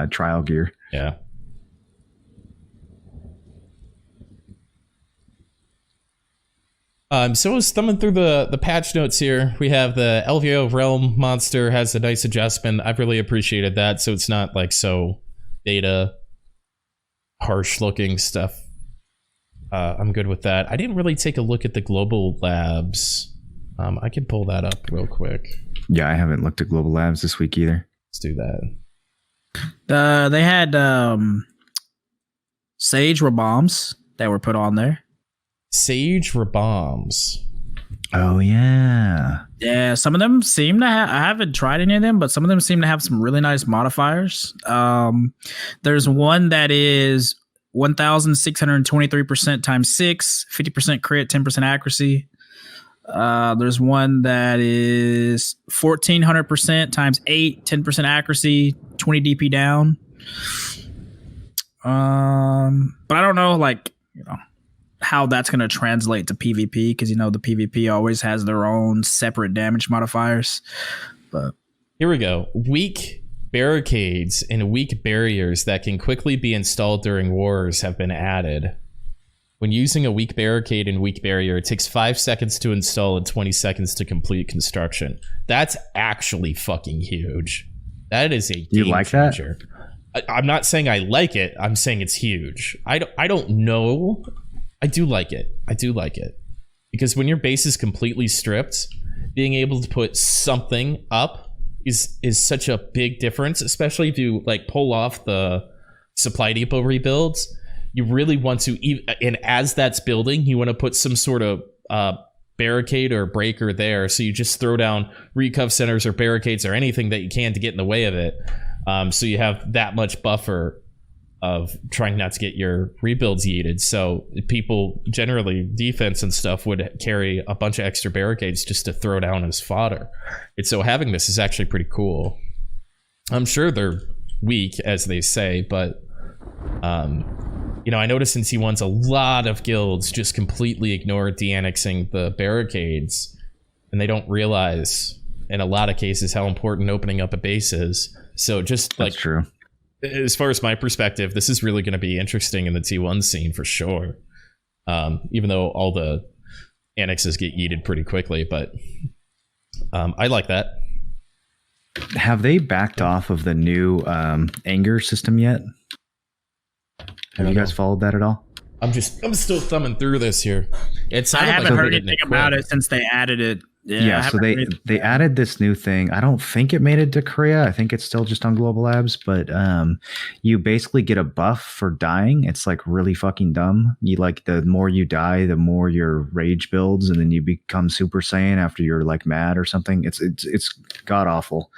Speaker 2: trial gear.
Speaker 1: Yeah. So I was thumbing through the patch notes here. We have the LVO Realm monster has a nice adjustment. I've really appreciated that. So it's not like so data harsh looking stuff. I'm good with that. I didn't really take a look at the global labs. I can pull that up real quick.
Speaker 2: Yeah, I haven't looked at global labs this week either.
Speaker 1: Let's do that.
Speaker 3: They had Sage bombs that were put on there.
Speaker 1: Sage bombs.
Speaker 2: Oh yeah.
Speaker 3: Yeah, some of them seem to have, I haven't tried any of them, but some of them seem to have some really nice modifiers. There's one that is 1,623% times 6, 50% crit, 10% accuracy. There's one that is 1,400% times 8, 10% accuracy, 20 DP down. But I don't know, how that's going to translate to PvP, because the PvP always has their own separate damage modifiers. But
Speaker 1: here we go. Weak barricades and weak barriers that can quickly be installed during wars have been added. When using a weak barricade and weak barrier, it takes 5 seconds to install and 20 seconds to complete construction. That's actually fucking huge. That is a game
Speaker 2: you like
Speaker 1: changer. I'm not saying I like it. I'm saying it's huge. I don't know. I do like it. Because when your base is completely stripped, being able to put something up is such a big difference, especially if you like pull off the supply depot rebuilds. You really want to, and as that's building, you want to put some sort of barricade or breaker there. So you just throw down recuff centers or barricades or anything that you can to get in the way of it. So you have that much buffer of trying not to get your rebuilds yeeted. So people generally, defense and stuff, would carry a bunch of extra barricades just to throw down as fodder. And so having this is actually pretty cool. I'm sure they're weak, as they say, but I noticed in C1s a lot of guilds just completely ignore de-annexing the barricades, and they don't realize in a lot of cases how important opening up a base is. So just
Speaker 2: That's true.
Speaker 1: As far as my perspective, this is really going to be interesting in the T1 scene for sure. Even though all the annexes get yeeted pretty quickly, but I like that.
Speaker 2: Have they backed off of the new anger system yet? Have you guys followed that at all?
Speaker 1: I'm still thumbing through this here.
Speaker 3: I haven't heard anything about it since they added it.
Speaker 2: Yeah, so they added this new thing. I don't think it made it to Korea. I think it's still just on Global Labs, but you basically get a buff for dying. It's like really fucking dumb. You like, the more you die, the more your rage builds, and then you become Super Saiyan after you're like mad or something. It's god awful.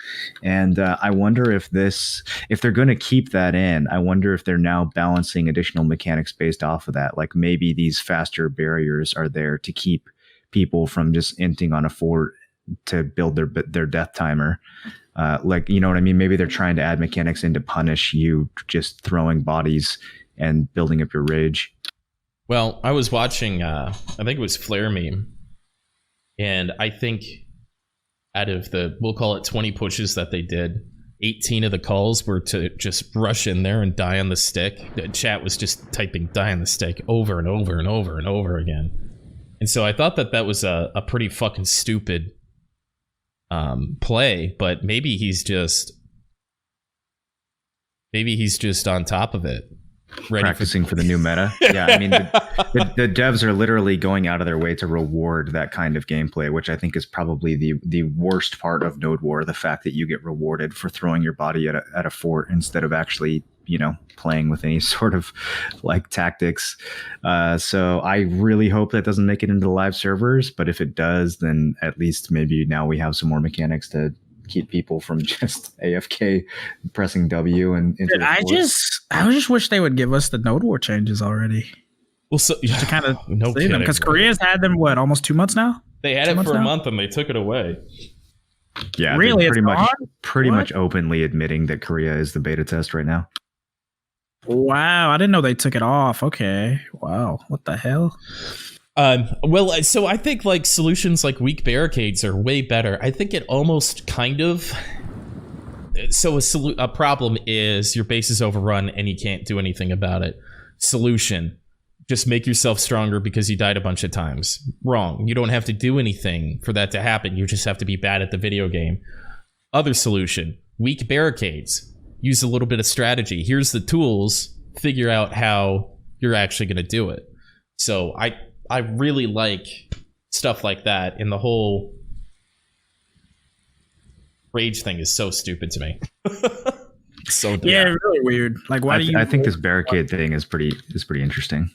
Speaker 2: And I wonder if they're going to keep that in. I wonder if they're now balancing additional mechanics based off of that. Like maybe these faster barriers are there to keep people from just inting on a fort to build their death timer. Like, you know what I mean? Maybe they're trying to add mechanics in to punish you just throwing bodies and building up your rage.
Speaker 1: Well, I was watching, I think it was Flare Meme, and I think out of we'll call it 20 pushes that they did, 18 of the calls were to just rush in there and die on the stick. The chat was just typing die on the stick over and over and over and over again. And so I thought that was a pretty fucking stupid play, but maybe he's just on top of it,
Speaker 2: practicing for the new meta. Yeah, I mean, the devs are literally going out of their way to reward that kind of gameplay, which I think is probably the worst part of Node War, the fact that you get rewarded for throwing your body at a fort instead of actually, playing with any sort of like tactics. So I really hope that doesn't make it into the live servers, but if it does, then at least maybe now we have some more mechanics to keep people from just AFK pressing W and into
Speaker 3: I just wish they would give us the Node War changes already.
Speaker 1: Well, so
Speaker 3: to kind of
Speaker 1: no
Speaker 3: see them, because Korea's had them almost 2 months now.
Speaker 1: They had it for a month and they took it away.
Speaker 2: Yeah,
Speaker 3: really,
Speaker 2: pretty much openly admitting that Korea is the beta test right now.
Speaker 3: Wow, I didn't know they took it off. Okay, wow, what the hell?
Speaker 1: Well, so I think like solutions like weak barricades are way better. I think it almost kind of. So a problem is your base is overrun and you can't do anything about it. Solution: just make yourself stronger because you died a bunch of times. Wrong. You don't have to do anything for that to happen. You just have to be bad at the video game. Other solution: weak barricades. Use a little bit of strategy. Here's the tools. Figure out how you're actually going to do it. So I really like stuff like that. And the whole rage thing is so stupid to me. So dumb.
Speaker 3: Yeah, really weird. Like, why do you?
Speaker 2: I think this barricade thing is pretty interesting.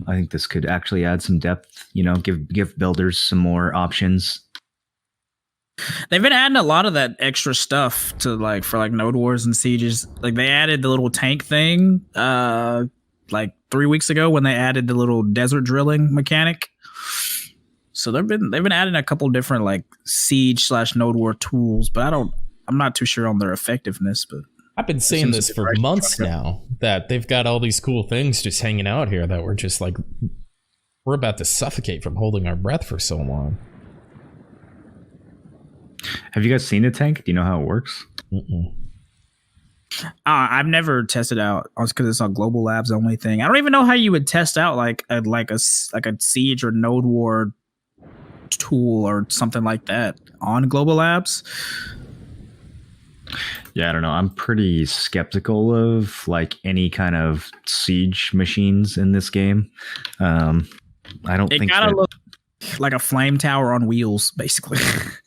Speaker 2: I think this could actually add some depth. Give builders some more options.
Speaker 3: They've been adding a lot of that extra stuff to for Node Wars and Sieges. Like, they added the little tank thing 3 weeks ago when they added the little desert drilling mechanic. So they've been adding a couple different Siege / Node War tools, but I'm not too sure on their effectiveness. But
Speaker 1: I've been saying this for months now, that they've got all these cool things just hanging out here that we're just we're about to suffocate from holding our breath for so long.
Speaker 2: Have you guys seen the tank? Do you know how it works?
Speaker 3: I've never tested out because it's a Global Labs only thing. I don't even know how you would test out a Siege or Node War tool or something like that on Global Labs.
Speaker 2: Yeah, I don't know. I'm pretty skeptical of like any kind of siege machines in this game. I don't
Speaker 3: It
Speaker 2: think
Speaker 3: gotta
Speaker 2: that.
Speaker 3: look like a flame tower on wheels, basically.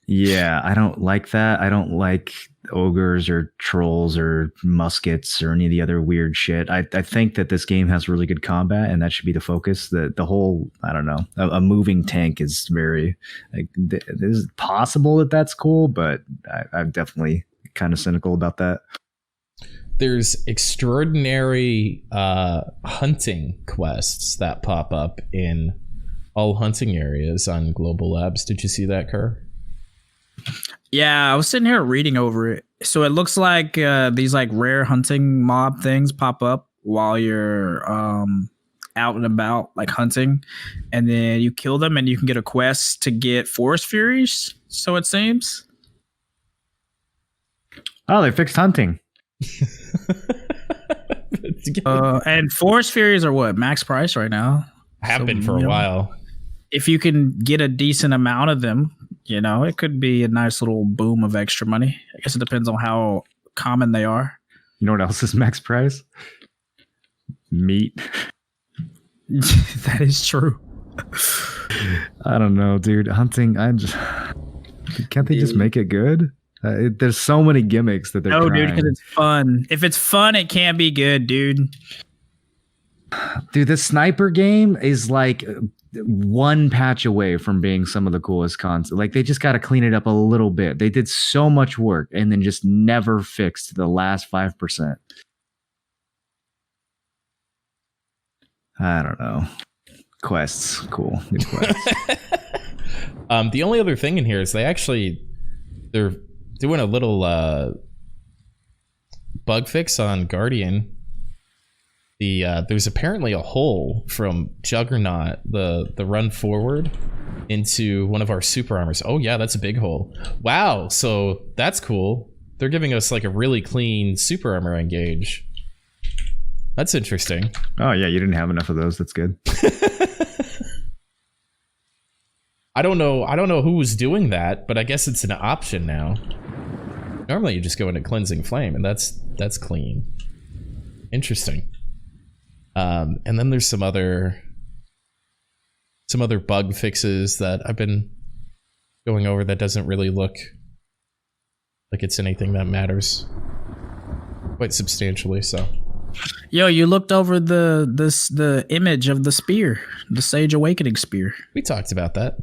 Speaker 2: Yeah, I don't like that. I don't like ogres or trolls or muskets or any of the other weird shit. I think that this game has really good combat, and that should be the focus. The whole, I don't know, a moving tank is very. Like, it is possible that that's cool, but I'm definitely kind of cynical about that.
Speaker 1: There's extraordinary hunting quests that pop up in all hunting areas on Global Labs. Did you see that, Kerr?
Speaker 3: Yeah, I was sitting here reading over it. So it looks like these like rare hunting mob things pop up while you're out and about, like hunting, and then you kill them, and you can get a quest to get forest furies. So it seems.
Speaker 2: Oh, they fixed hunting.
Speaker 3: And forest furies are what, max price right now?
Speaker 1: Have been for
Speaker 3: you
Speaker 1: a
Speaker 3: know,
Speaker 1: while.
Speaker 3: If you can get a decent amount of them, you know, it could be a nice little boom of extra money. I guess it depends on how common they are.
Speaker 2: You know what else is max price? Meat.
Speaker 3: That is true.
Speaker 2: I don't know, dude. Hunting, can't they just make it good? There's so many gimmicks that they're
Speaker 3: No,
Speaker 2: trying.
Speaker 3: dude, because it's fun. If it's fun, it can't be good, dude.
Speaker 2: Dude, the sniper game is like one patch away from being some of the coolest concepts. Like, they just got to clean it up a little bit. They did so much work and then just never fixed the last 5%. I don't know. Quests, cool. Good quests.
Speaker 1: The only other thing in here is they're doing a little bug fix on Guardian. There's apparently a hole from Juggernaut, the run forward, into one of our super armors. Oh yeah, that's a big hole. Wow, so that's cool. They're giving us like a really clean super armor engage. That's interesting.
Speaker 2: Oh yeah, you didn't have enough of those. That's good.
Speaker 1: I don't know who was doing that, but I guess it's an option now. Normally you just go into cleansing flame, and that's clean. Interesting. And then there's some other bug fixes that I've been going over that doesn't really look like it's anything that matters quite substantially. So,
Speaker 3: Yo, you looked over the image of the spear, the Sage Awakening spear.
Speaker 1: we talked about that.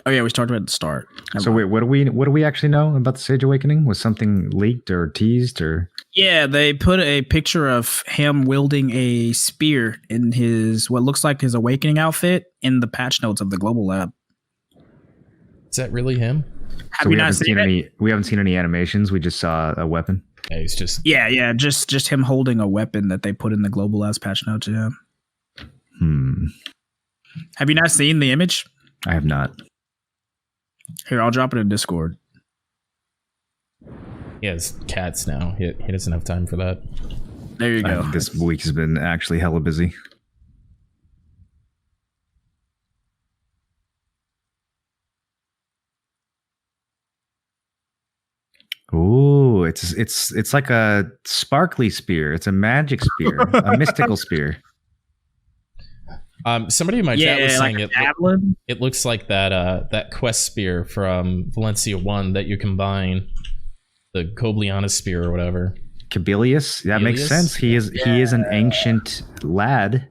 Speaker 3: Oh yeah, we talked about it at the start.
Speaker 2: So wait, what do we actually know about the Sage Awakening? Was something leaked or teased or?
Speaker 3: Yeah, they put a picture of him wielding a spear in his what looks like his awakening outfit in the patch notes of the Global Lab.
Speaker 1: Is that really him?
Speaker 3: Have you not seen it?
Speaker 2: any? We haven't seen any animations. We just saw a weapon.
Speaker 1: Yeah, he's just
Speaker 3: Yeah, just him holding a weapon that they put in the Global Labs patch notes. Yeah. Have you not seen the image?
Speaker 2: I have not.
Speaker 3: Here, I'll drop it in Discord.
Speaker 1: he has cats now. He doesn't have time for that.
Speaker 3: There you go.
Speaker 2: This week has been actually hella busy. Ooh, it's like a sparkly spear. It's a magic spear, a mystical spear.
Speaker 1: Somebody in my chat was
Speaker 3: like
Speaker 1: saying it looks like that quest spear from Valencia 1 that you combine the Kobliana spear or whatever.
Speaker 2: Kabelius, that makes
Speaker 1: Kabelius?
Speaker 2: sense. He is an ancient lad.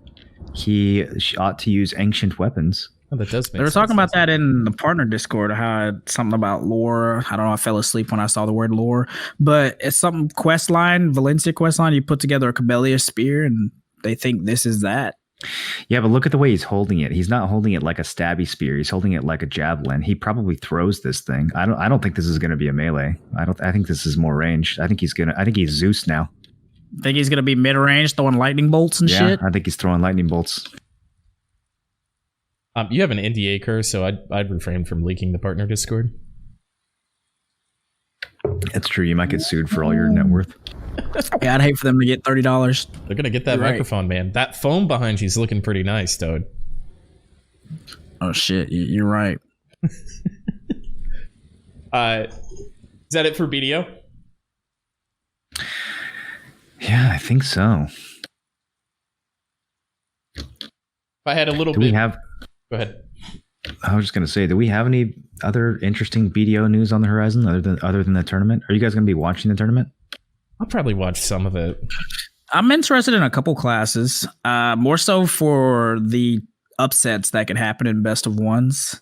Speaker 2: He ought to use ancient weapons.
Speaker 1: Oh, that does make
Speaker 3: They were
Speaker 1: sense.
Speaker 3: talking about that in the partner Discord. How something about lore. I don't know. I fell asleep when I saw the word lore, but it's some quest line, Valencia quest line. You put together a Kabelius spear, and they think this is that.
Speaker 2: Yeah, but look at the way he's holding it. He's not holding it like a stabby spear. He's holding it like a javelin. He probably throws this thing. I don't think this is going to be a melee. I think this is more ranged. I think he's Zeus now.
Speaker 3: Think he's gonna be mid range throwing lightning bolts and shit.
Speaker 2: I think he's throwing lightning bolts.
Speaker 1: You have an NDA curse, so I'd refrain from leaking the partner Discord.
Speaker 2: It's true. You might get sued for all your net worth.
Speaker 3: Yeah, I'd hate for them to get $30.
Speaker 1: They're gonna get that
Speaker 3: You're right.
Speaker 1: microphone, man. That foam behind you is looking pretty nice, Toad.
Speaker 3: Oh shit, you're right.
Speaker 1: Is that it for BDO?
Speaker 2: Yeah, I think so.
Speaker 1: If I had a little
Speaker 2: Do
Speaker 1: bit.
Speaker 2: we have?
Speaker 1: Go ahead.
Speaker 2: I was just gonna say, do we have any other interesting BDO news on the horizon other than the tournament? Are you guys gonna be watching the tournament?
Speaker 1: I'll probably watch some of it.
Speaker 3: I'm interested in a couple classes, more so for the upsets that could happen in best of ones.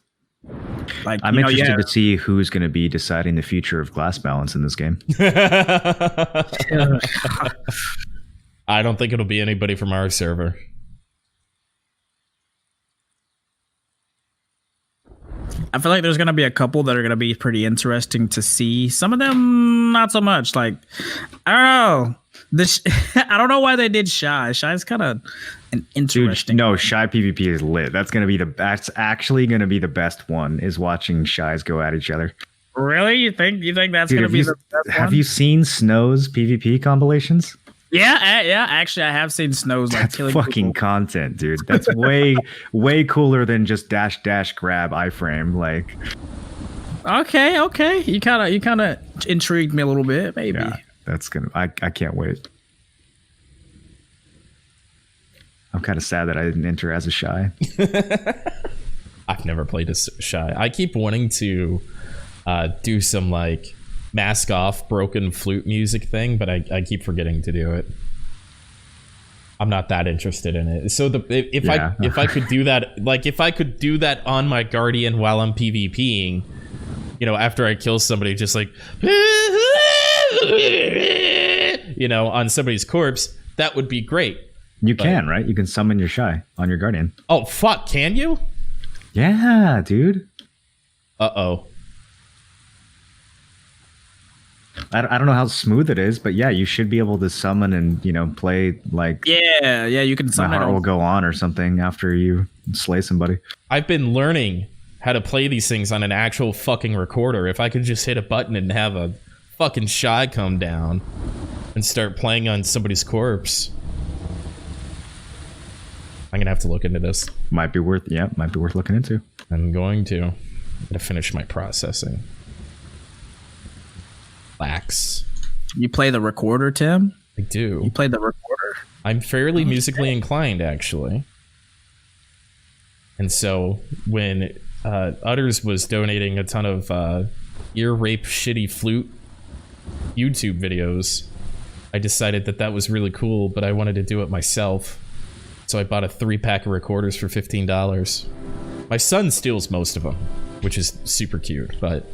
Speaker 3: Like
Speaker 2: I'm interested to see who's going to be deciding the future of glass balance in this game.
Speaker 1: I don't think it'll be anybody from our server.
Speaker 3: I feel like there's going to be a couple that are going to be pretty interesting to see. Some of them, not so much. Like, I don't know. I don't know why they did Shy. Shy's kind of an interesting.
Speaker 2: Dude, no, Shy PvP is lit. That's actually going to be the best one, is watching Shies go at each other.
Speaker 3: Really? You think that's going to be the best one?
Speaker 2: Have you seen Snow's PvP compilations?
Speaker 3: Yeah. Actually, I have seen Snow's like
Speaker 2: That's
Speaker 3: killing
Speaker 2: fucking
Speaker 3: people.
Speaker 2: content, dude. That's way cooler than just dash grab iframe. Like,
Speaker 3: okay. You kind of intrigued me a little bit, maybe.
Speaker 2: yeah, that's gonna. I can't wait. I'm kind of sad that I didn't enter as a Shy.
Speaker 1: I've never played a Shy. I keep wanting to do some like mask off broken flute music thing, but I keep forgetting to do it. I'm not that interested in it. So if I could do that, like if I could do that on my Guardian while I'm PvPing, you know, after I kill somebody, just like you know, on somebody's corpse, that would be great.
Speaker 2: You can, right? You can summon your Shy on your Guardian.
Speaker 1: Oh fuck, can you?
Speaker 2: Yeah, dude.
Speaker 1: Uh-oh.
Speaker 2: I don't know how smooth it is, but yeah, you should be able to summon and, you know, play like
Speaker 3: Yeah, you can
Speaker 2: My
Speaker 3: summon
Speaker 2: Heart
Speaker 3: it.
Speaker 2: Will Go On or something after you slay somebody.
Speaker 1: I've been learning how to play these things on an actual fucking recorder. If I could just hit a button and have a fucking Shy come down and start playing on somebody's corpse. I'm gonna have to look into this.
Speaker 2: Might be worth looking into.
Speaker 1: I'm going to finish my processing. Lax.
Speaker 3: You play the recorder, Tim?
Speaker 1: I do.
Speaker 3: You play the recorder?
Speaker 1: I'm fairly musically inclined, actually. And so when Utters was donating a ton of ear rape shitty flute YouTube videos, I decided that was really cool, but I wanted to do it myself. So I bought a 3-pack of recorders for $15. My son steals most of them, which is super cute, but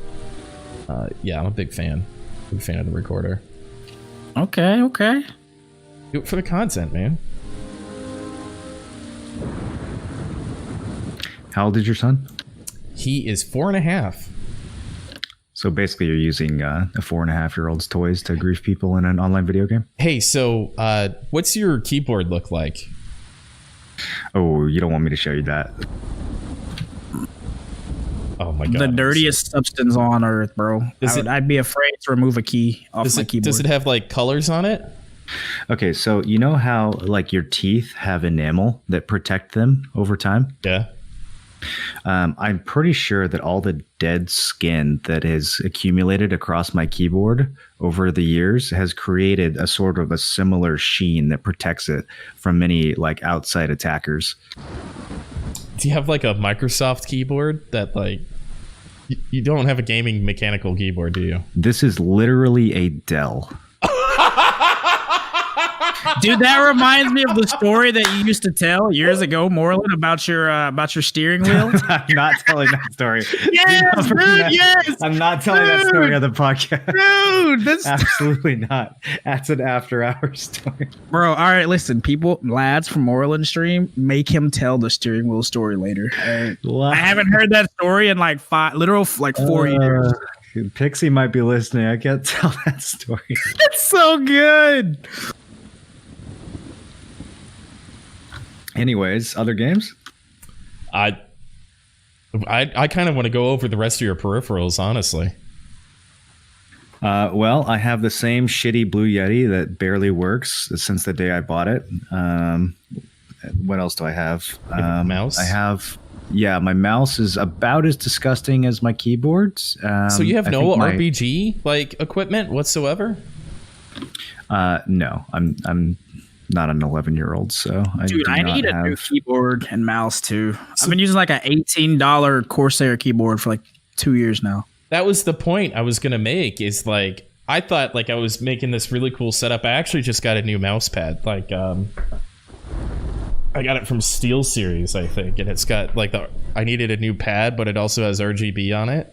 Speaker 1: yeah, I'm a big fan. Big fan of the recorder.
Speaker 3: Okay.
Speaker 1: Do it for the content, man.
Speaker 2: How old is your son?
Speaker 1: He is 4.5.
Speaker 2: So basically, you're using a 4.5-year-old's toys to grief people in an online video game?
Speaker 1: Hey, so what's your keyboard look like?
Speaker 2: Oh, you don't want me to show you that.
Speaker 1: Oh my god.
Speaker 3: The dirtiest substance on earth, bro. I'd be afraid to remove a key off my keyboard.
Speaker 1: Does it have like colors on it?
Speaker 2: Okay, so you know how like your teeth have enamel that protect them over time?
Speaker 1: Yeah.
Speaker 2: I'm pretty sure that all the dead skin that has accumulated across my keyboard over the years has created a sort of a similar sheen that protects it from many like outside attackers.
Speaker 1: Do you have like a Microsoft keyboard that like you don't have a gaming mechanical keyboard, do you?
Speaker 2: This is literally a Dell.
Speaker 3: Dude, that reminds me of the story that you used to tell years ago, Moreland, about your steering wheel.
Speaker 2: I'm not telling that story.
Speaker 3: Yes, dude, yes.
Speaker 2: I'm not telling that story on the podcast.
Speaker 3: Dude, that's
Speaker 2: Absolutely not. That's an after-hours story.
Speaker 3: bro. All right, listen, people, lads from Moreland stream, make him tell the steering wheel story later. All right? I haven't heard that story in like 4 years.
Speaker 2: Pixie might be listening. I can't tell that story.
Speaker 3: It's so good.
Speaker 2: Anyways, other games?
Speaker 1: I kind of want to go over the rest of your peripherals, honestly.
Speaker 2: Well, I have the same shitty Blue Yeti that barely works since the day I bought it. What else do I have?
Speaker 1: Mouse?
Speaker 2: I have Yeah, my mouse is about as disgusting as my keyboards.
Speaker 1: So you have
Speaker 2: I
Speaker 1: no
Speaker 2: think
Speaker 1: RPG like equipment whatsoever?
Speaker 2: No, I'm not an 11-year-old, so
Speaker 3: Dude, I need a new
Speaker 2: have.
Speaker 3: keyboard and mouse too. I've been using like a $18 Corsair keyboard for like 2 years now.
Speaker 1: That was the point I was gonna make. Is like I thought like I was making this really cool setup. I actually just got a new mouse pad. Like I got it from SteelSeries, I think, and it's got like I needed a new pad, but it also has RGB on it.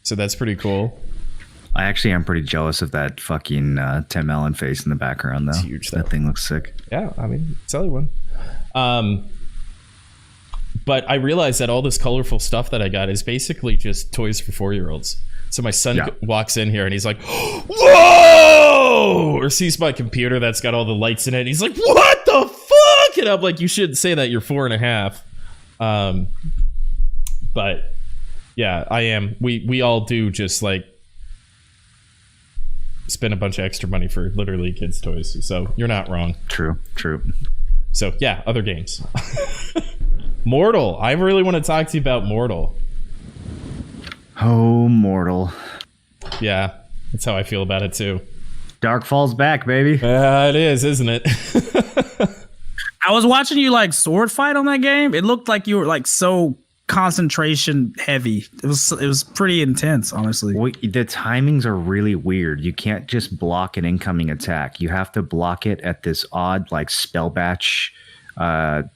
Speaker 1: So that's pretty cool.
Speaker 2: I actually am pretty jealous of that fucking Tim Allen face in the background, though.
Speaker 1: It's huge, though.
Speaker 2: That thing looks sick.
Speaker 1: Yeah, I mean, it's the other one. But I realized that all this colorful stuff that I got is basically just toys for 4-year-olds. So my son walks in here and he's like, "Whoa!" Or sees my computer that's got all the lights in it. And he's like, "What the fuck?" And I'm like, "You shouldn't say that. You're 4.5." But yeah, I am. We all do just like spend a bunch of extra money for literally kids' toys. So you're not wrong.
Speaker 2: True.
Speaker 1: So yeah, other games. Mortal. I really want to talk to you about Mortal.
Speaker 2: Oh, Mortal.
Speaker 1: Yeah, that's how I feel about it too.
Speaker 2: Darkfall's back, baby.
Speaker 1: It is, isn't it?
Speaker 3: I was watching you like sword fight on that game. It looked like you were like so concentration heavy. It was pretty intense, honestly.
Speaker 2: The timings are really weird. You can't just block an incoming attack. You have to block it at this odd like spell batch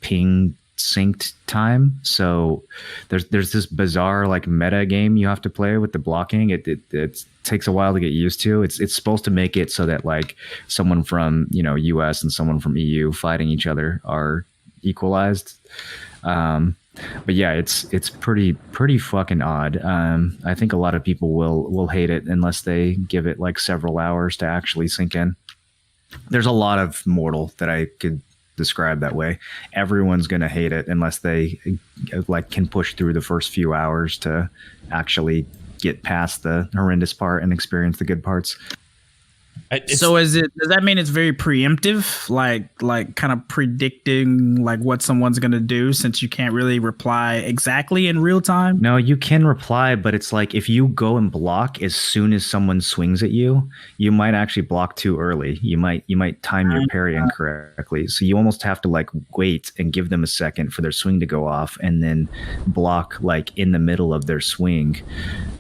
Speaker 2: ping synced time. So there's this bizarre like meta game you have to play with the blocking. It takes a while to get used to. It's supposed to make it so that like someone from US and someone from EU fighting each other are equalized. But yeah, it's pretty fucking odd. I think a lot of people will hate it unless they give it like several hours to actually sink in. There's a lot of Mortal that I could describe that way. Everyone's gonna hate it unless they like can push through the first few hours to actually get past the horrendous part and experience the good parts.
Speaker 3: So does that mean it's very preemptive, like kind of predicting like what someone's gonna do, since you can't really reply exactly in real time?
Speaker 2: No, you can reply, but it's like if you go and block as soon as someone swings at you, you might actually block too early. You might time your parry incorrectly. So you almost have to like wait and give them a second for their swing to go off, and then block like in the middle of their swing,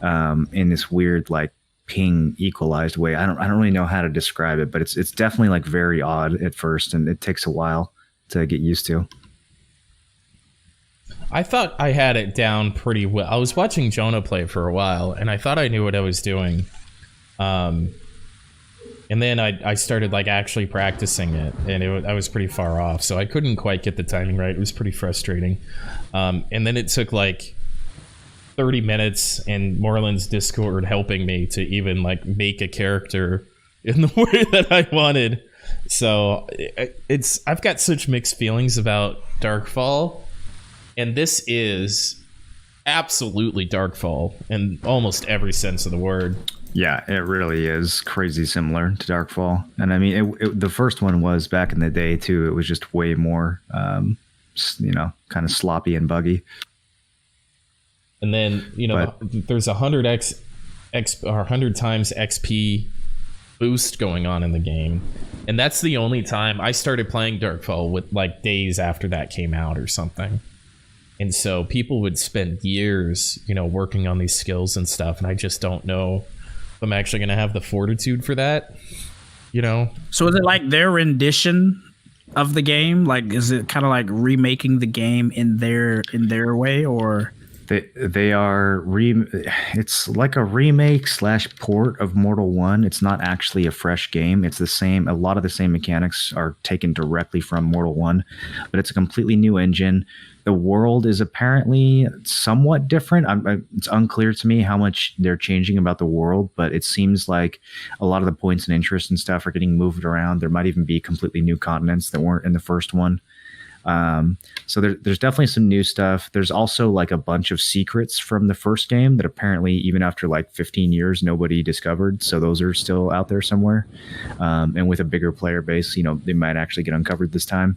Speaker 2: in this weird like ping equalized way. I don't really know how to describe it, but it's definitely like very odd at first, and it takes a while to get used to.
Speaker 1: I thought I had it down pretty well. I was watching Jonah play for a while, and I thought I knew what I was doing. And then I started like actually practicing it, and I was pretty far off, so I couldn't quite get the timing right. It was pretty frustrating. And then it took like 30 minutes and Moreland's Discord helping me to even like make a character in the way that I wanted. So I've got such mixed feelings about Darkfall, and this is absolutely Darkfall in almost every sense of the word.
Speaker 2: Yeah, it really is crazy similar to Darkfall. And I mean, the first one was back in the day too. It was just way more, kind of sloppy and buggy.
Speaker 1: And then, there's 100x or 100 times XP boost going on in the game. And that's the only time I started playing Darkfall with like days after that came out or something. And so people would spend years, working on these skills and stuff. And I just don't know if I'm actually going to have the fortitude for that, So is it like their rendition of the game? Like, is it kind of like remaking the game in their way, or...
Speaker 2: They are it's like a remake / port of Mortal 1. It's not actually a fresh game. It's the same. A lot of the same mechanics are taken directly from Mortal 1, but it's a completely new engine. The world is apparently somewhat different. It's unclear to me how much they're changing about the world, but it seems like a lot of the points and interest and stuff are getting moved around. There might even be completely new continents that weren't in the first one. So there's definitely some new stuff. There's also like a bunch of secrets from the first game that apparently even after like 15 years, nobody discovered. So those are still out there somewhere. And with a bigger player base, they might actually get uncovered this time.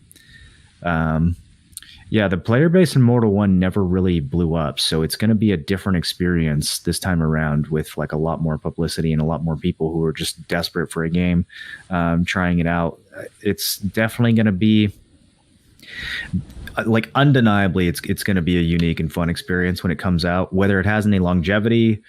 Speaker 2: Yeah, the player base in Mortal 1 never really blew up, so it's going to be a different experience this time around with like a lot more publicity and a lot more people who are just desperate for a game, trying it out. It's definitely going to be like undeniably it's going to be a unique and fun experience when it comes out. Whether it has any longevity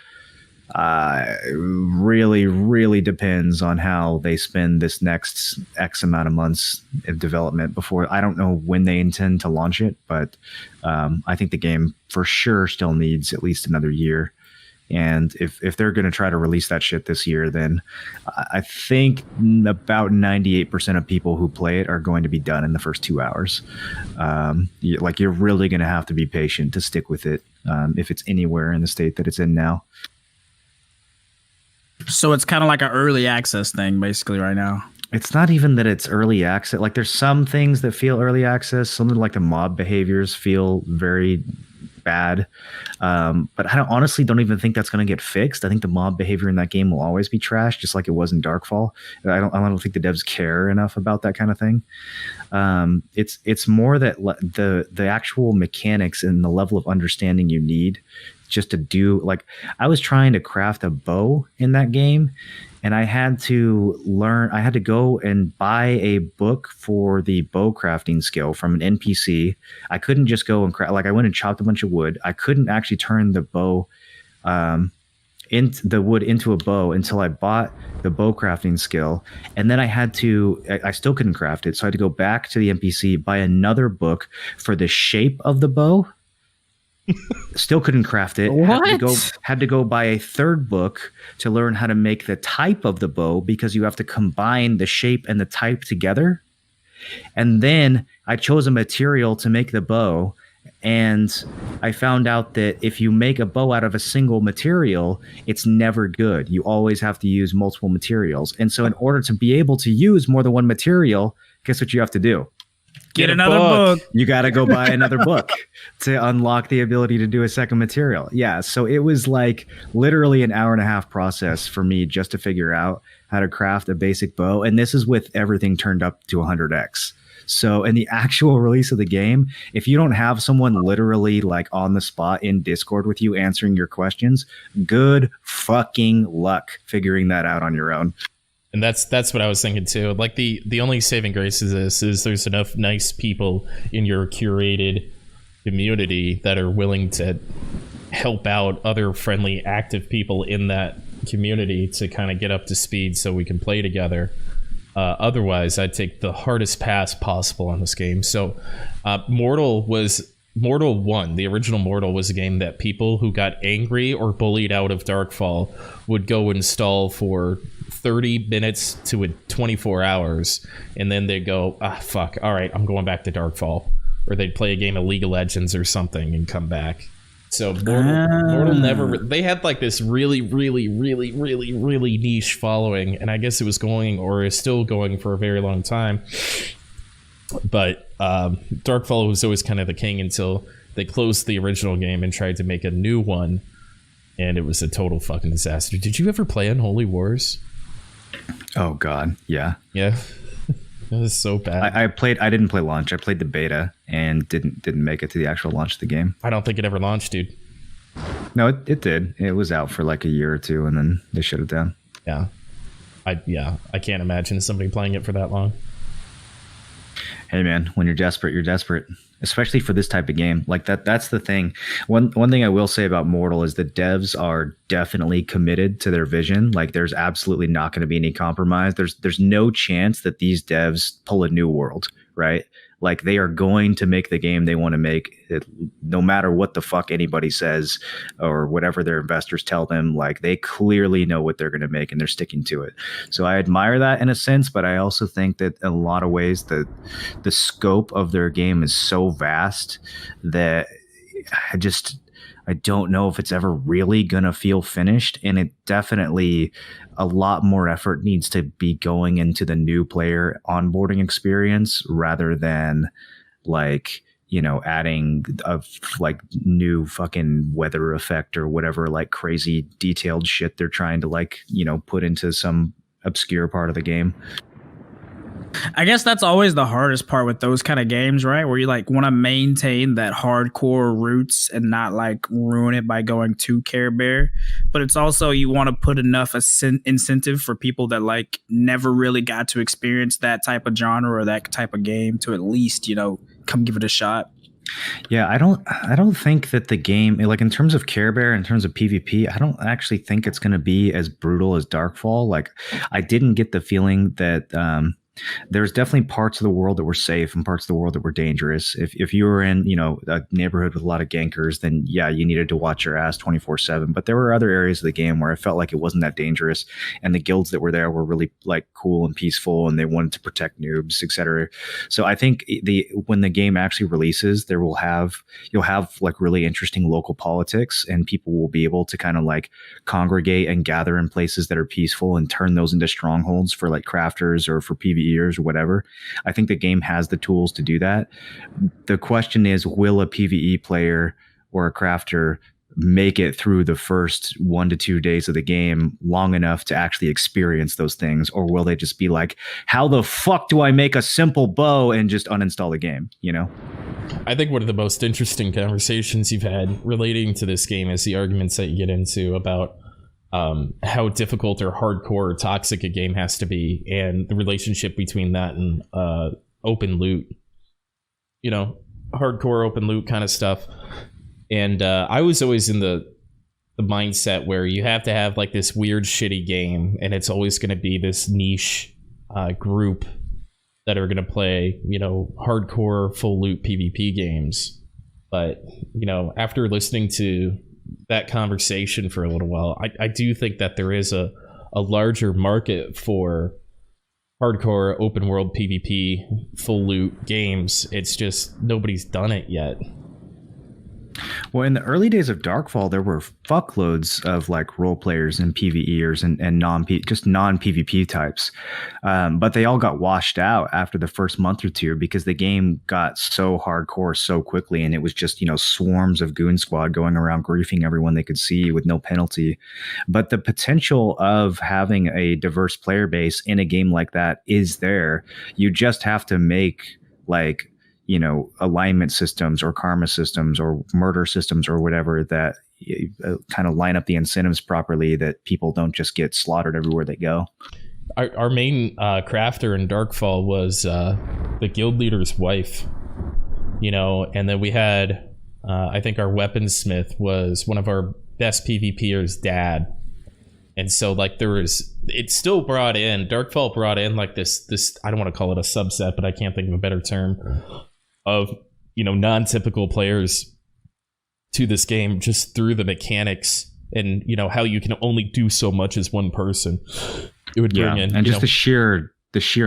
Speaker 2: really depends on how they spend this next X amount of months of development before. I don't know when they intend to launch it, but I think the game for sure still needs at least another year. And if they're going to try to release that shit this year, then I think about 98% of people who play it are going to be done in the first 2 hours. You're really going to have to be patient to stick with it if it's anywhere in the state that it's in now.
Speaker 3: So it's kind of like an early access thing, basically, right now.
Speaker 2: It's not even that it's early access. Like, there's some things that feel early access. Something like the mob behaviors feel very bad. But I honestly don't even think that's going to get fixed. I think the mob behavior in that game will always be trash, just like it was in Darkfall. I don't think the devs care enough about that kind of thing. It's more that the actual mechanics and the level of understanding you need just to do, like, I was trying to craft a bow in that game, and I had to go and buy a book for the bow crafting skill from an NPC. I couldn't just go and craft, like, I went and chopped a bunch of wood. I couldn't actually turn the bow the wood into a bow until I bought the bow crafting skill. And then I still couldn't craft it, so I had to go back to the NPC, buy another book for the shape of the bow. Still couldn't craft it.
Speaker 3: What?
Speaker 2: Had to go buy a third book to learn how to make the type of the bow, because you have to combine the shape and the type together. And then I chose a material to make the bow, and I found out that if you make a bow out of a single material, it's never good. You always have to use multiple materials. And so in order to be able to use more than one material, guess what you have to do?
Speaker 3: Get another book.
Speaker 2: You got to go buy another book to unlock the ability to do a second material. Yeah, so it was like literally an hour and a half process for me just to figure out how to craft a basic bow. And this is with everything turned up to 100x. So in the actual release of the game, if you don't have someone literally like on the spot in Discord with you answering your questions, good fucking luck figuring that out on your own.
Speaker 1: And that's what I was thinking too. Like the only saving grace of this is there's enough nice people in your curated community that are willing to help out other friendly, active people in that community to kind of get up to speed so we can play together. Otherwise, I'd take the hardest pass possible on this game. So Mortal 1, the original Mortal, was a game that people who got angry or bullied out of Darkfall would go install for 30 minutes to 24 hours, and then they'd go, fuck, all right, I'm going back to Darkfall. Or they'd play a game of League of Legends or something and come back. So Mortal never... They had like this really niche following, and I guess it was going, or is still going, for a very long time. But Darkfall was always kind of the king until they closed the original game and tried to make a new one, and it was a total fucking disaster. Did you ever play Unholy Wars?
Speaker 2: Oh god, yeah.
Speaker 1: Yeah. It was so bad.
Speaker 2: I didn't play launch. I played the beta and didn't make it to the actual launch of the game.
Speaker 1: I don't think it ever launched, dude.
Speaker 2: No, it did. It was out for like a year or two, and then they shut it down.
Speaker 1: Yeah. I can't imagine somebody playing it for that long.
Speaker 2: Hey man, when you're desperate, you're desperate. Especially for this type of game. Like that's the thing. One thing I will say about Mortal is that devs are definitely committed to their vision. Like, there's absolutely not going to be any compromise. There's no chance that these devs pull a New World, right? Like, they are going to make the game they want to make, no matter what the fuck anybody says or whatever their investors tell them. Like, they clearly know what they're going to make and they're sticking to it. So I admire that in a sense, but I also think that in a lot of ways the scope of their game is so vast that I don't know if it's ever really going to feel finished. And it definitely, a lot more effort needs to be going into the new player onboarding experience rather than like, you know, adding a like new fucking weather effect or whatever, like crazy detailed shit they're trying to like, you know, put into some obscure part of the game.
Speaker 3: I guess that's always the hardest part with those kind of games, right? Where you like want to maintain that hardcore roots and not like ruin it by going too Care Bear. But it's also you want to put enough incentive for people that like never really got to experience that type of genre or that type of game to at least, you know, come give it a shot.
Speaker 2: Yeah, I don't think that the game, like in terms of Care Bear, in terms of PvP, I don't actually think it's going to be as brutal as Darkfall. Like, I didn't get the feeling that there's definitely parts of the world that were safe and parts of the world that were dangerous. If you were in, you know, a neighborhood with a lot of gankers, then yeah, you needed to watch your ass 24/7. But there were other areas of the game where I felt like it wasn't that dangerous, and the guilds that were there were really like cool and peaceful, and they wanted to protect noobs, etc. So I think when the game actually releases, you'll have like really interesting local politics, and people will be able to kind of like congregate and gather in places that are peaceful and turn those into strongholds for like crafters or for PvEers or whatever. I think the game has the tools to do that. The question is, will a PvE player or a crafter make it through the first 1 to 2 days of the game long enough to actually experience those things, or will they just be like, how the fuck do I make a simple bow, and just uninstall the game, you know?
Speaker 1: I think one of the most interesting conversations you've had relating to this game is the arguments that you get into about how difficult or hardcore or toxic a game has to be, and the relationship between that and open loot, you know, hardcore open loot kind of stuff. And I was always in the mindset where you have to have like this weird shitty game, and it's always going to be this niche group that are going to play, you know, hardcore full loot PvP games. But, you know, after listening to that conversation for a little while, I do think that there is a larger market for hardcore open world PvP full loot games. It's just nobody's done it yet.
Speaker 2: Well, in the early days of Darkfall, there were fuckloads of like role players and PvEers and non PvP types, but they all got washed out after the first month or two because the game got so hardcore so quickly, and it was just, you know, swarms of goon squad going around griefing everyone they could see with no penalty. But the potential of having a diverse player base in a game like that is there. You just have to make like, you know, alignment systems or karma systems or murder systems or whatever that kind of line up the incentives properly, that people don't just get slaughtered everywhere they go.
Speaker 1: Our main crafter in Darkfall was the guild leader's wife, you know, and then we had, I think our weaponsmith was one of our best PvPers' dad. And so like it still brought in, Darkfall brought in like this, I don't want to call it a subset, but I can't think of a better term, of, you know, non-typical players to this game just through the mechanics and, you know, how you can only do so much as one person. It would bring in,
Speaker 2: and just the sheer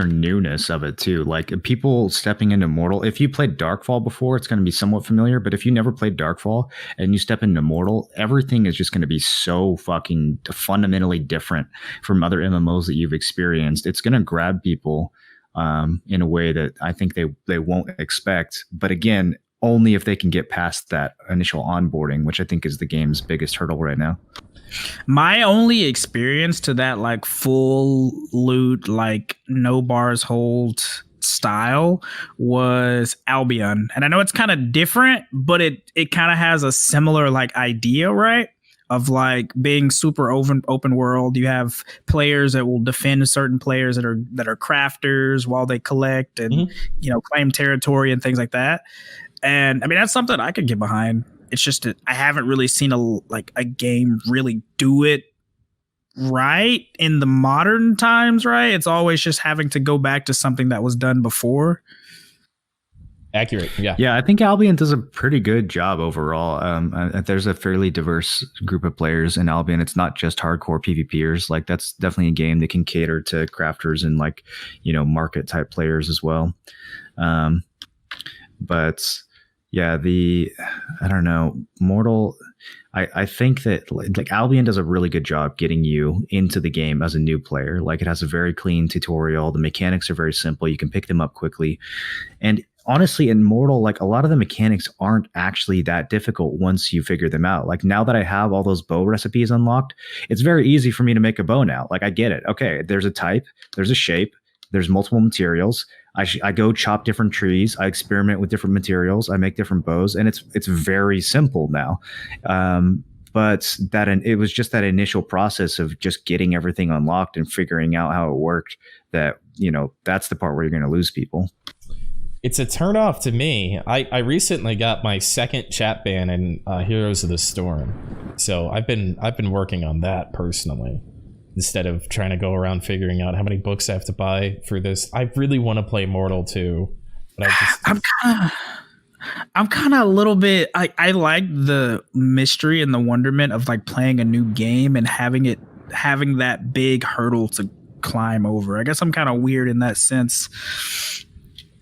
Speaker 2: newness of it too. Like people stepping into Mortal, if you played Darkfall before, it's going to be somewhat familiar, but if you never played Darkfall and you step into Mortal, everything is just going to be so fucking fundamentally different from other MMOs that you've experienced. It's going to grab people in a way that I think they won't expect. But again, only if they can get past that initial onboarding, which I think is the game's biggest hurdle right now.
Speaker 3: My only experience to that like full loot, like no bars hold style was Albion. And I know it's kind of different, but it kind of has a similar like idea, right? Of like being super open world. You have players that will defend certain players that are crafters while they collect and you know, claim territory and things like that. And I mean, that's something I could get behind. It's just that I haven't really seen a game really do it right in the modern times, right? It's always just having to go back to something that was done before.
Speaker 1: Accurate.
Speaker 2: Yeah, I think Albion does a pretty good job overall. There's a fairly diverse group of players in Albion. It's not just hardcore PvPers. Like that's definitely a game that can cater to crafters and like, you know, market type players as well. But yeah, I don't know, Mortal. I think that like Albion does a really good job getting you into the game as a new player. Like it has a very clean tutorial. The mechanics are very simple. You can pick them up quickly, and honestly, in Mortal, like a lot of the mechanics aren't actually that difficult once you figure them out. Like now that I have all those bow recipes unlocked, it's very easy for me to make a bow now. Like I get it. Okay, there's a type, there's a shape, There's multiple materials. I go chop different trees. I experiment with different materials. I make different bows, and it's very simple now. But it was just that initial process of just getting everything unlocked and figuring out how it worked. That that's the part where you're going to lose people.
Speaker 1: It's a turnoff to me. I recently got my second chat ban in Heroes of the Storm, so I've been working on that personally instead of trying to go around figuring out how many books I have to buy for this. I really want to play Mortal 2, but
Speaker 3: I'm kind of a little bit. I like the mystery and the wonderment of like playing a new game and having that big hurdle to climb over. I guess I'm kind of weird in that sense,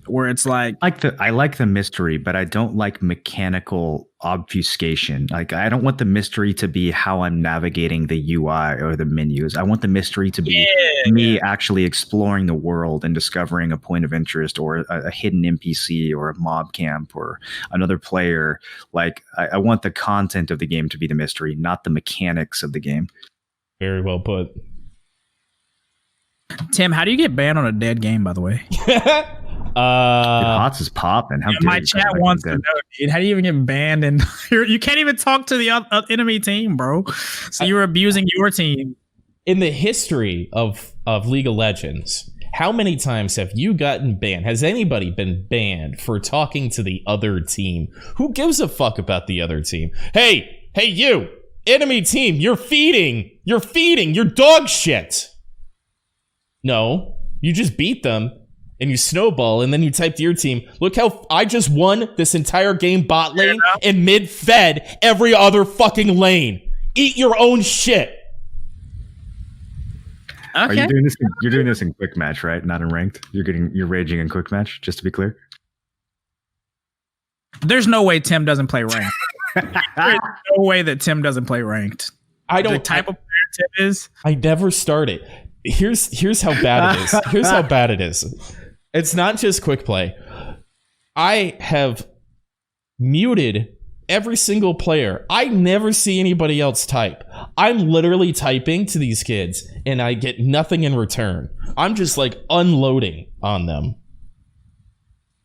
Speaker 3: where it's like
Speaker 2: I like the mystery, but I don't like mechanical obfuscation. Like, I don't want the mystery to be how I'm navigating the UI or the menus. I want the mystery to be me actually exploring the world and discovering a point of interest or a hidden NPC or a mob camp or another player. Like, I want the content of the game to be the mystery, not the mechanics of the game.
Speaker 1: Very well put.
Speaker 3: Tim, how do you get banned on a dead game, by the way?
Speaker 2: Hots is popping.
Speaker 3: My chat wants to know, dude. How do you even get banned? And you can't even talk to the enemy team, bro. So you're abusing your team.
Speaker 1: In the history of League of Legends, how many times have you gotten banned? Has anybody been banned for talking to the other team? Who gives a fuck about the other team? Hey, you, enemy team, you're feeding, you're dog shit. No, you just beat them and you snowball and then you type to your team, look how I just won this entire game bot lane and mid fed every other fucking lane. Eat your own shit.
Speaker 3: Okay.
Speaker 2: Are you doing this? You're doing this in quick match, right? Not in ranked. You're raging in quick match, just to be clear.
Speaker 3: There's no way Tim doesn't play ranked. There's no way that Tim doesn't play ranked. The type of player Tim is.
Speaker 1: I never started. Here's how bad it is. Here's how bad it is. It's not just quick play. I have muted every single player. I never see anybody else type. I'm literally typing to these kids and I get nothing in return. I'm just like unloading on them.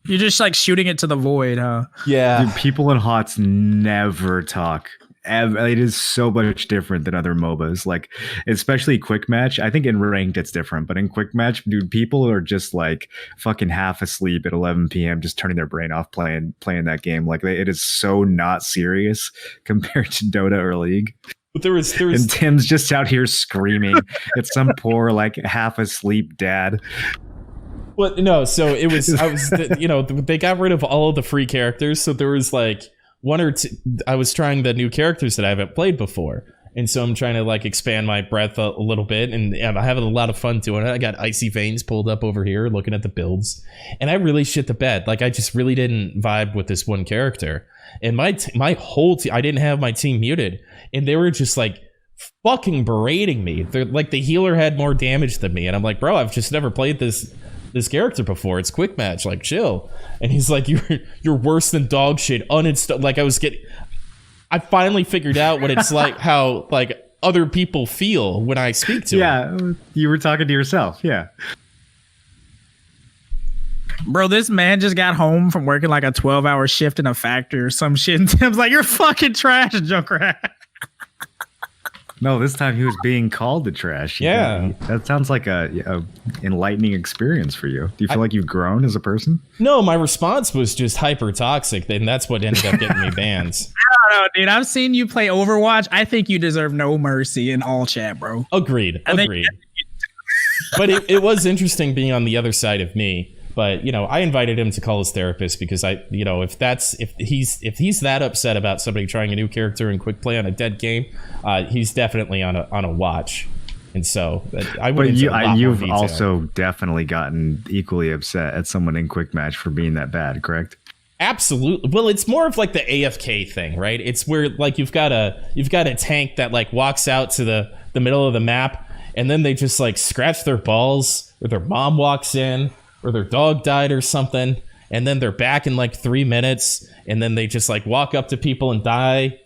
Speaker 3: You're just like shooting it to the void, huh?
Speaker 1: Yeah.
Speaker 2: Dude, people in HOTS never talk. It is so much different than other MOBAs, like especially quick match. I think in ranked it's different, but in quick match, dude, people are just like fucking half asleep at 11 p.m. just turning their brain off playing that game. Like, it is so not serious compared to Dota or League.
Speaker 1: But there was
Speaker 2: and Tim's just out here screaming at some poor like half asleep dad.
Speaker 1: Well, no, so it was they got rid of all of the free characters, so there was like one or two. I was trying the new characters that I haven't played before, and so I'm trying to like expand my breadth a little bit, and I'm having a lot of fun doing it. I got Icy Veins pulled up over here, looking at the builds, and I really shit the bed. Like, I just really didn't vibe with this one character, and my whole team. I didn't have my team muted, and they were just like fucking berating me. They're like, the healer had more damage than me, and I'm like, bro, I've just never played this character before. It's quick match, like, chill. And he's like, you're worse than dog shit. Uninstall. Like, I finally figured out what it's like, how like other people feel when I speak to them.
Speaker 2: Yeah, you were talking to yourself. Yeah.
Speaker 3: Bro, this man just got home from working like a 12-hour shift in a factory or some shit, and Tim's like, you're fucking trash, Junkrat.
Speaker 2: No, this time he was being called the trash.
Speaker 1: Yeah.
Speaker 2: That sounds like a enlightening experience for you. Do you feel like you've grown as a person?
Speaker 1: No, my response was just hyper toxic, and that's what ended up getting me bans.
Speaker 3: I don't know, dude. I've seen you play Overwatch. I think you deserve no mercy in all chat, bro.
Speaker 1: Agreed. But it was interesting being on the other side of me. But, I invited him to call his therapist because if he's that upset about somebody trying a new character in quick play on a dead game, he's definitely on a watch. And so I would.
Speaker 2: But you've also definitely gotten equally upset at someone in quick match for being that bad, correct?
Speaker 1: Absolutely. Well, it's more of like the AFK thing, right? It's where like you've got a tank that like walks out to the middle of the map, and then they just like scratch their balls, or their mom walks in, or their dog died or something, and then they're back in like 3 minutes, and then they just like walk up to people and die,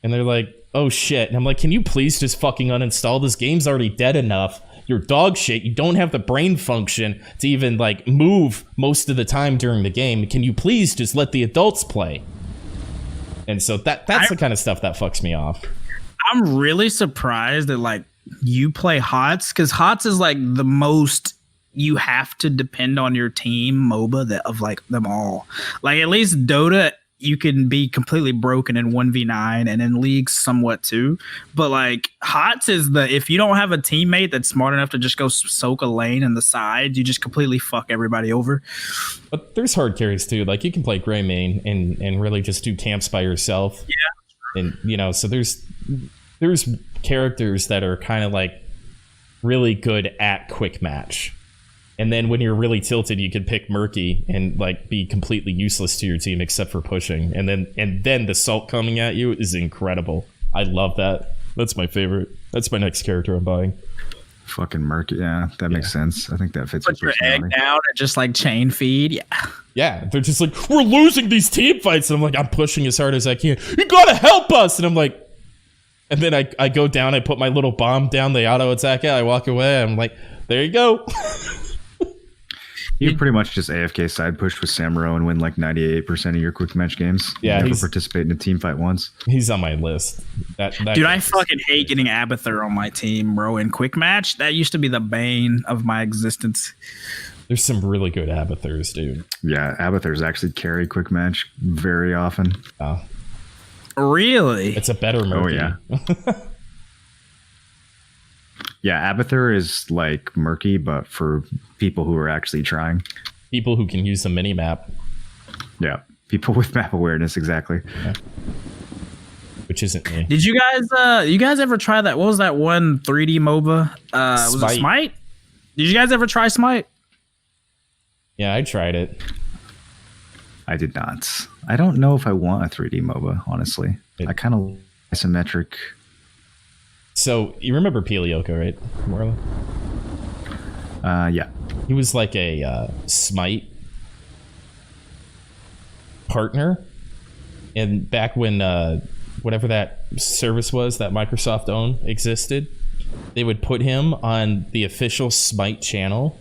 Speaker 1: and they're like, oh shit. And I'm like, can you please just fucking uninstall? This game's already dead enough. you're dog shit. You don't have the brain function to even like move most of the time during the game. Can you please just let the adults play? And so that's the kind of stuff that fucks me off.
Speaker 3: I'm really surprised that like you play HOTS, because HOTS is like the most you have to depend on your team MOBA of like them all. Like at least Dota, you can be completely broken in 1v9 and in leagues somewhat too. But like HOTS is if you don't have a teammate that's smart enough to just go soak a lane in the sides, you just completely fuck everybody over.
Speaker 1: But there's hard carries too. Like you can play Grey Main and really just do camps by yourself. Yeah. And you know, so there's characters that are kind of like really good at quick match. And then when you're really tilted, you can pick Murky and like be completely useless to your team except for pushing. And then the Salt coming at you is incredible. I love that. That's my favorite. That's my next character I'm buying.
Speaker 2: Fucking Murky. Yeah, that makes sense. I think that fits.
Speaker 3: Put your egg down and just like chain feed. Yeah.
Speaker 1: Yeah, they're just like, we're losing these team fights. And I'm like, I'm pushing as hard as I can. You gotta help us. And I'm like, and then I go down, I put my little bomb down, they auto attack it, I walk away. I'm like, there you go.
Speaker 2: You pretty much just AFK side push with Samuro and win like 98% of your quick match games.
Speaker 1: Yeah,
Speaker 2: never participate in a team fight once.
Speaker 1: He's on my list.
Speaker 3: Dude, I fucking hate getting Abathur on my team, bro. In quick match, that used to be the bane of my existence.
Speaker 1: There's some really good Abathurs, dude.
Speaker 2: Yeah, Abathurs actually carry quick match very often.
Speaker 1: Oh.
Speaker 3: Really?
Speaker 1: It's a better Murky.
Speaker 2: Oh, yeah. Yeah, Abathur is like Murky, but for people who are actually trying.
Speaker 1: People who can use the mini-map.
Speaker 2: Yeah, people with map awareness, exactly.
Speaker 1: Yeah. Which isn't me.
Speaker 3: Did you guys ever try that? What was that one 3D MOBA? Was it Smite? Did you guys ever try Smite?
Speaker 1: Yeah, I tried it.
Speaker 2: I did not. I don't know if I want a 3D MOBA, honestly. I kind of isometric.
Speaker 1: So, you remember Pelioko, right, Marla?
Speaker 2: Yeah.
Speaker 1: He was like a Smite partner. And back when whatever that service was that Microsoft owned existed, they would put him on the official Smite channel.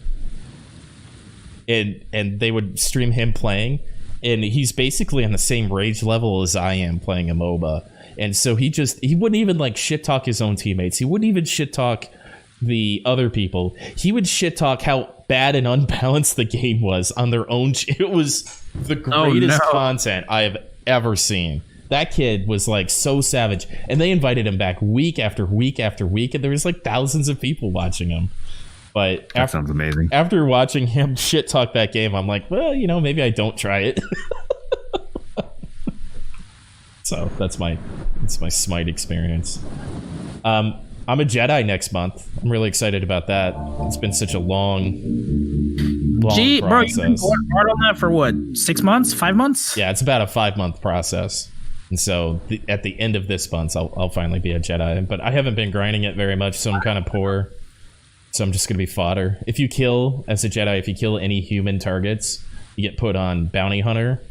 Speaker 1: And they would stream him playing. And he's basically on the same rage level as I am playing a MOBA. And so he wouldn't even like shit talk his own teammates. He wouldn't even shit talk the other people. He would shit talk how bad and unbalanced the game was on their own. It was the greatest content I have ever seen. That kid was like so savage. And they invited him back week after week after week. And there was like thousands of people watching him. But
Speaker 2: that sounds amazing.
Speaker 1: After watching him shit talk that game, I'm like, well, you know, maybe I don't try it. So that's my Smite experience. I'm a Jedi next month. I'm really excited about that. It's been such a long process.
Speaker 3: Bro, you've been hard on that for what, 6 months, 5 months?
Speaker 1: Yeah, it's about a 5-month process. And so at the end of this month, I'll finally be a Jedi. But I haven't been grinding it very much, so I'm kind of poor. So I'm just going to be fodder. If you kill, as a Jedi, if you kill any human targets, you get put on bounty hunter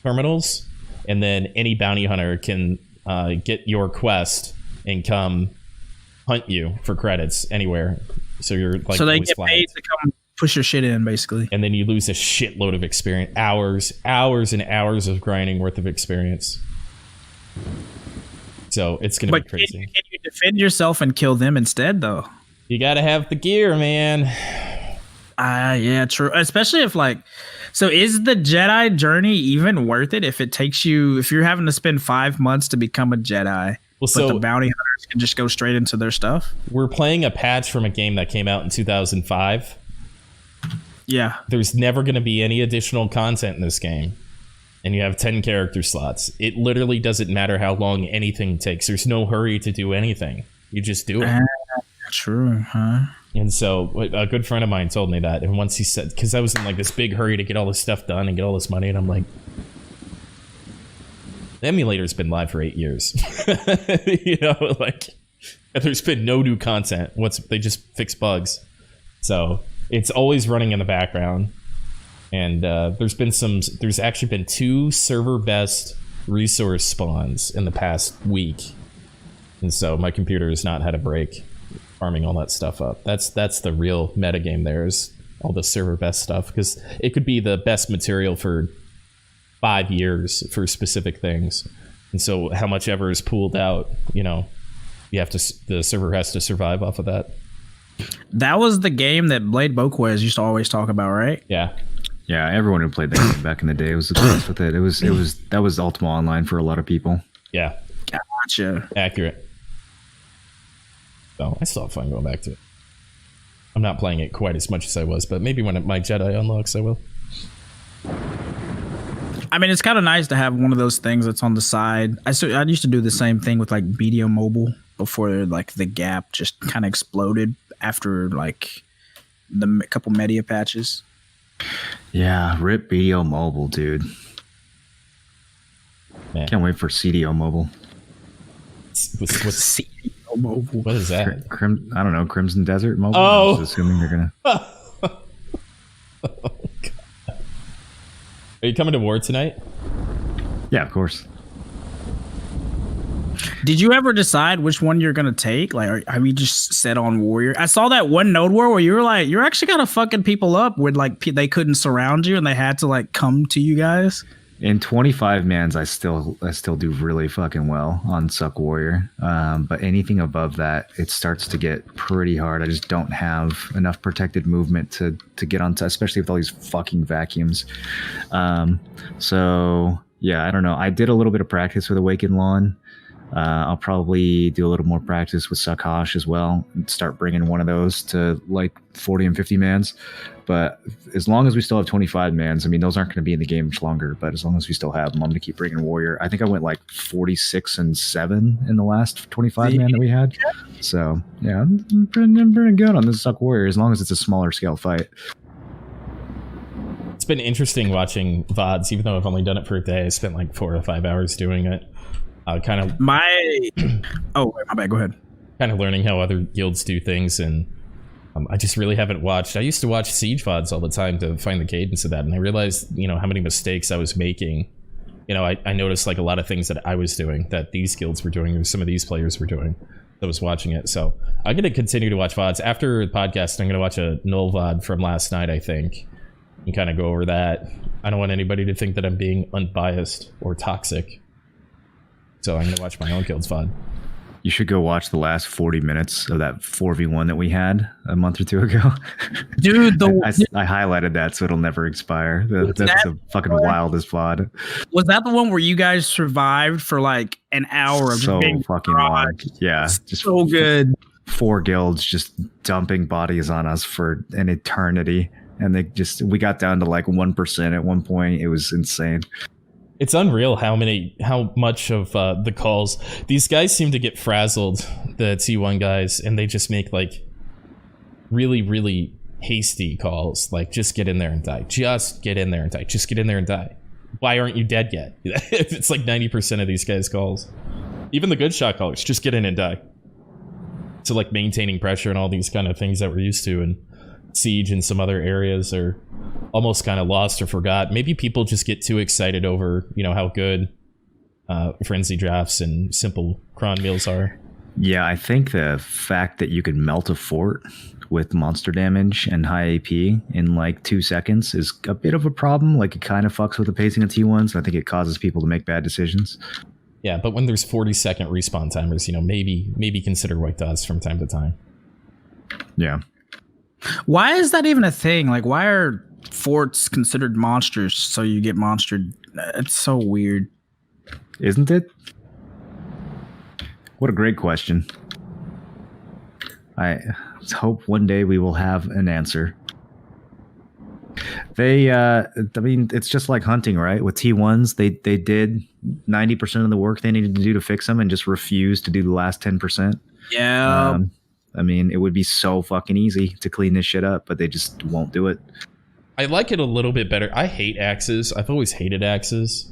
Speaker 1: terminals. And then any bounty hunter can get your quest and come hunt you for credits anywhere. So you're like,
Speaker 3: so they get paid to come push your shit in, basically.
Speaker 1: And then you lose a shitload of experience, hours and hours of grinding worth of experience. So it's going to be crazy.
Speaker 3: Can you defend yourself and kill them instead, though?
Speaker 1: You got to have the gear, man.
Speaker 3: Yeah, true. Especially if like, so is the Jedi journey even worth it if you're having to spend 5 months to become a Jedi? Well, but the bounty hunters can just go straight into their stuff.
Speaker 1: We're playing a patch from a game that came out in 2005.
Speaker 3: Yeah.
Speaker 1: There's never going to be any additional content in this game. And you have 10 character slots. It literally doesn't matter how long anything takes. There's no hurry to do anything. You just do it.
Speaker 3: True, huh?
Speaker 1: And so a good friend of mine told me that. And once he said, because I was in like this big hurry to get all this stuff done and get all this money. And I'm like, the emulator's been live for 8 years. You know, like, and there's been no new content. They just fix bugs. So it's always running in the background. And there's actually been 2 server best resource spawns in the past week. And so my computer has not had a break. farming all that stuff up. That's the real metagame there, is all the server best stuff, because it could be the best material for 5 years for specific things. And so how much ever is pooled out, you know, the server has to survive off of that. That
Speaker 3: was the game that Blade Boquez used to always talk about, right?
Speaker 1: Yeah.
Speaker 2: Yeah, everyone who played that game back in the day was obsessed with it. That was Ultima Online for a lot of people.
Speaker 1: Yeah.
Speaker 3: Gotcha.
Speaker 1: Accurate. So I still have fun going back to it. I'm not playing it quite as much as I was, but maybe when my Jedi unlocks, I will.
Speaker 3: I mean, it's kind of nice to have one of those things that's on the side. I used to do the same thing with like BDO Mobile before like the gap just kind of exploded after like the couple media patches.
Speaker 2: Yeah, rip BDO Mobile, dude. Man. Can't wait for CDO Mobile.
Speaker 1: What's
Speaker 3: CDO Mobile?
Speaker 1: What is that?
Speaker 2: I don't know, Crimson Desert Mobile?
Speaker 1: Oh.
Speaker 2: I was assuming they're gonna...
Speaker 1: Oh, God. Are you coming to war tonight?
Speaker 2: Yeah, of course.
Speaker 3: Did you ever decide which one you're gonna take? Like, have you just set on Warrior? I saw that one node war where you were like, you're actually kind of fucking people up with like they couldn't surround you and they had to like come to you guys.
Speaker 2: In 25 mans, I still do really fucking well on Suck Warrior. But anything above that, it starts to get pretty hard. I just don't have enough protected movement to get onto, especially with all these fucking vacuums. So yeah, I don't know. I did a little bit of practice with Awakened Lawn. I'll probably do a little more practice with Sakash as well and start bringing one of those to like 40 and 50 mans. But as long as we still have 25 mans, I mean, those aren't going to be in the game much longer, but as long as we still have them, I'm going to keep bringing Warrior. I think I went like 46 and 7 in the last 25 man that we had. So yeah, I'm pretty good on this Suck Warrior as long as it's a smaller scale fight.
Speaker 1: It's been interesting watching VODs, even though I've only done it for a day. I spent like 4 or 5 hours doing it. Kind of
Speaker 3: my bad, go ahead.
Speaker 1: Kind of learning how other guilds do things, and I just really haven't watched. I used to watch Siege VODs all the time to find the cadence of that, and I realized, you know, how many mistakes I was making. You know, I noticed like a lot of things that I was doing that these guilds were doing, or some of these players were doing. I was watching it, so I'm going to continue to watch VODs. After the podcast, I'm going to watch a Null VOD from last night, I think, and kind of go over that. I don't want anybody to think that I'm being unbiased or toxic. So I'm going to watch my own guild's VOD.
Speaker 2: You should go watch the last 40 minutes of that 4v1 that we had a month or two ago.
Speaker 3: Dude,
Speaker 2: I highlighted that so it'll never expire. That's the fucking wildest VOD.
Speaker 3: Was that the one where you guys survived for like an hour of
Speaker 2: so
Speaker 3: just being
Speaker 2: fucking long? Yeah.
Speaker 3: Just so good.
Speaker 2: 4 guilds just dumping bodies on us for an eternity. And we got down to like 1% at one point. It was insane.
Speaker 1: It's unreal how much of the calls these guys seem to get frazzled, the T1 guys, and they just make like really, really hasty calls. Like, just get in there and die. Just get in there and die. Just get in there and die. Why aren't you dead yet? It's like 90% of these guys' calls. Even the good shot callers, just get in and die. So like maintaining pressure and all these kind of things that we're used to in Siege and some other areas are almost kind of lost or forgot. Maybe people just get too excited over, you know, how good frenzy drafts and simple cron meals are.
Speaker 2: Yeah, I think the fact that you can melt a fort with monster damage and high AP in like 2 seconds is a bit of a problem. Like, it kind of fucks with the pacing of T1s. I think it causes people to make bad decisions.
Speaker 1: Yeah, but when there's 40-second respawn timers, you know, maybe consider white dots from time to time.
Speaker 2: Yeah.
Speaker 3: Why is that even a thing? Like, why are forts considered monsters so you get monstered? It's so weird.
Speaker 2: Isn't it? What a great question. I hope one day we will have an answer. I mean, it's just like hunting, right? With T1s, they did 90% of the work they needed to do to fix them and just refused to do the last 10%.
Speaker 3: Yeah.
Speaker 2: I mean, it would be so fucking easy to clean this shit up, but they just won't do it.
Speaker 1: I like it a little bit better. I hate axes. I've always hated axes.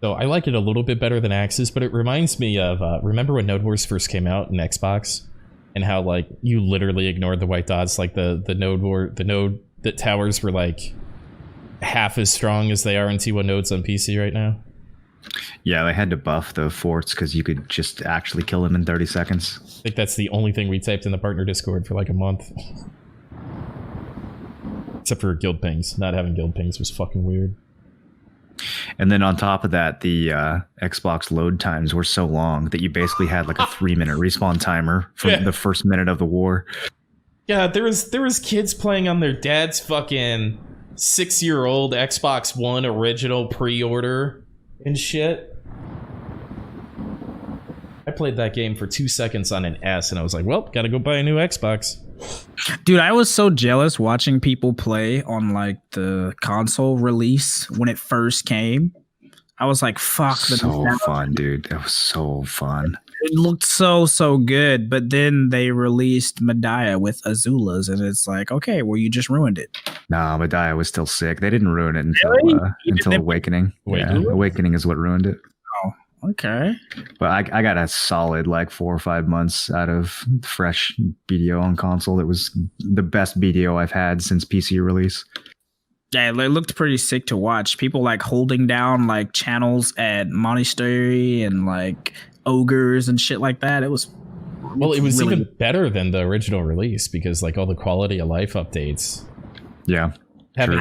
Speaker 1: So I like it a little bit better than axes, but it reminds me of, remember when Node Wars first came out in Xbox? And how, like, you literally ignored the white dots, like the node that towers were like half as strong as they are in T1 nodes on PC right now.
Speaker 2: Yeah, they had to buff the forts because you could just actually kill them in 30 seconds.
Speaker 1: I think that's the only thing we typed in the partner Discord for like a month. Except for guild pings. Not having guild pings was fucking weird.
Speaker 2: And then on top of that, the Xbox load times were so long that you basically had like a 3-minute respawn timer from the first minute of the war.
Speaker 1: Yeah, there was kids playing on their dad's fucking 6-year-old Xbox One original pre-order and shit. I played that game for 2 seconds on an S, and I was like, well, gotta go buy a new Xbox.
Speaker 3: Dude, I was so jealous watching people play on like the console release when it first came. I was like, fuck.
Speaker 2: So fun, dude. That was so fun.
Speaker 3: It looked so good, but then they released Medea with Azulas, and it's like, okay, well, you just ruined it.
Speaker 2: No, Medea was still sick. They didn't ruin it until Awakening. Awakening is what ruined it.
Speaker 3: Okay.
Speaker 2: But I got a solid like 4 or 5 months out of fresh BDO on console. It was the best BDO I've had since PC release.
Speaker 3: Yeah, it looked pretty sick to watch. People like holding down like channels at Monastery and like ogres and shit like that. It was
Speaker 1: really even better than the original release because like all the quality of life updates.
Speaker 2: Yeah.
Speaker 1: Having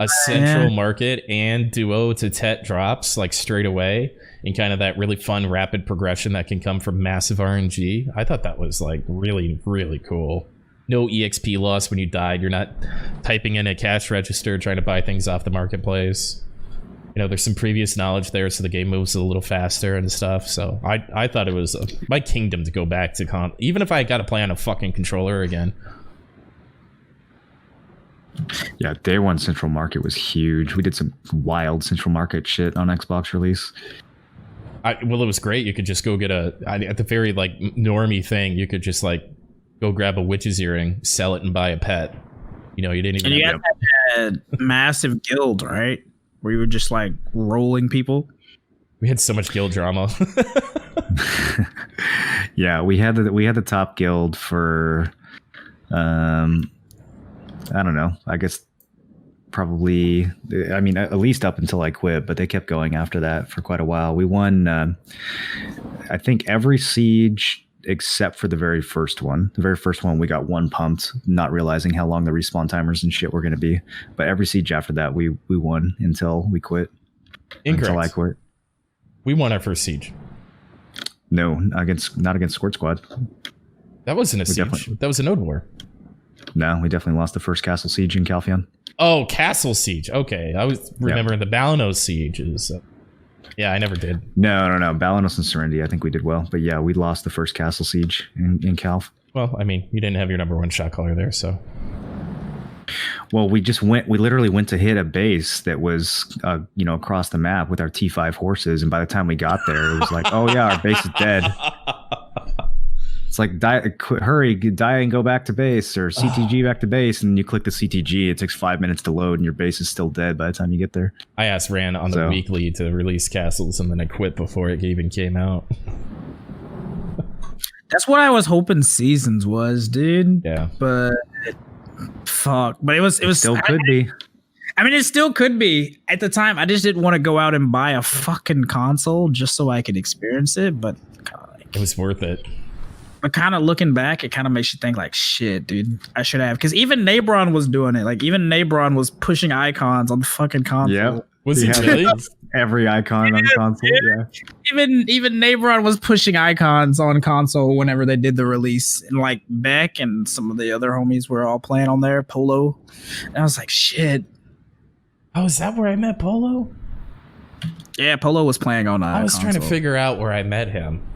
Speaker 1: a central market and duo to tet drops like straight away and kind of that really fun rapid progression that can come from massive RNG. I thought that was like really, really cool. No EXP loss when you died. You're not typing in a cash register trying to buy things off the marketplace. You know, there's some previous knowledge there, so the game moves a little faster and stuff. So I thought it was my kingdom to go back to even if I got to play on a fucking controller again.
Speaker 2: Yeah, day one Central Market was huge. We did some wild Central Market shit on Xbox release.
Speaker 1: Well, it was great. You could just go get at the very like normie thing. You could just like go grab a witch's earring, sell it, and buy a pet. You know, you didn't even.
Speaker 3: And you had that massive guild, right? Where you were just like rolling people.
Speaker 1: We had so much guild drama.
Speaker 2: Yeah, we had the top guild for, I don't know. I guess probably, I mean, at least up until I quit, but they kept going after that for quite a while. We won, I think, every siege except for the very first one. The very first one, we got one pumped, not realizing how long the respawn timers and shit were going to be. But every siege after that, we won until we quit.
Speaker 1: Incorrect.
Speaker 2: Until I quit.
Speaker 1: We won our first siege.
Speaker 2: No, not against Squirt Squad.
Speaker 1: That wasn't a siege. That was a node war.
Speaker 2: No, we definitely lost the first castle siege in Calpheon.
Speaker 1: Oh, castle siege. Okay, I was remembering the Balanos sieges. Yeah, I never did.
Speaker 2: No. Balanos and Serenity, I think we did well. But yeah, we lost the first castle siege in Calf.
Speaker 1: Well, I mean, you didn't have your number one shot caller there, so.
Speaker 2: Well, we literally went to hit a base that was, across the map with our T5 horses. And by the time we got there, it was like, oh yeah, our base is dead. It's like, hurry, die and go back to base, or CTG back to base. And you click the CTG, it takes 5 minutes to load, and your base is still dead by the time you get there.
Speaker 1: I asked Ran on the weekly to release castles, and then I quit before it even came out.
Speaker 3: That's what I was hoping Seasons was, dude.
Speaker 1: Yeah.
Speaker 3: But fuck. But it was
Speaker 2: still could be.
Speaker 3: I mean, it still could be. At the time, I just didn't want to go out and buy a fucking console just so I could experience it. But
Speaker 1: it was worth it.
Speaker 3: But kind of looking back, it kind of makes you think like, shit, dude, I should have. Because even Nabron was doing it. Like, even Nabron was pushing icons on the fucking console.
Speaker 2: Yeah.
Speaker 1: Was he really?
Speaker 2: Every icon on console, yeah.
Speaker 3: Even Nabron was pushing icons on console whenever they did the release. And like Beck and some of the other homies were all playing on there, Polo. And I was like, shit.
Speaker 1: Oh, is that where I met Polo?
Speaker 3: Yeah, Polo was playing on
Speaker 1: I was
Speaker 3: console.
Speaker 1: trying to figure out where I met him.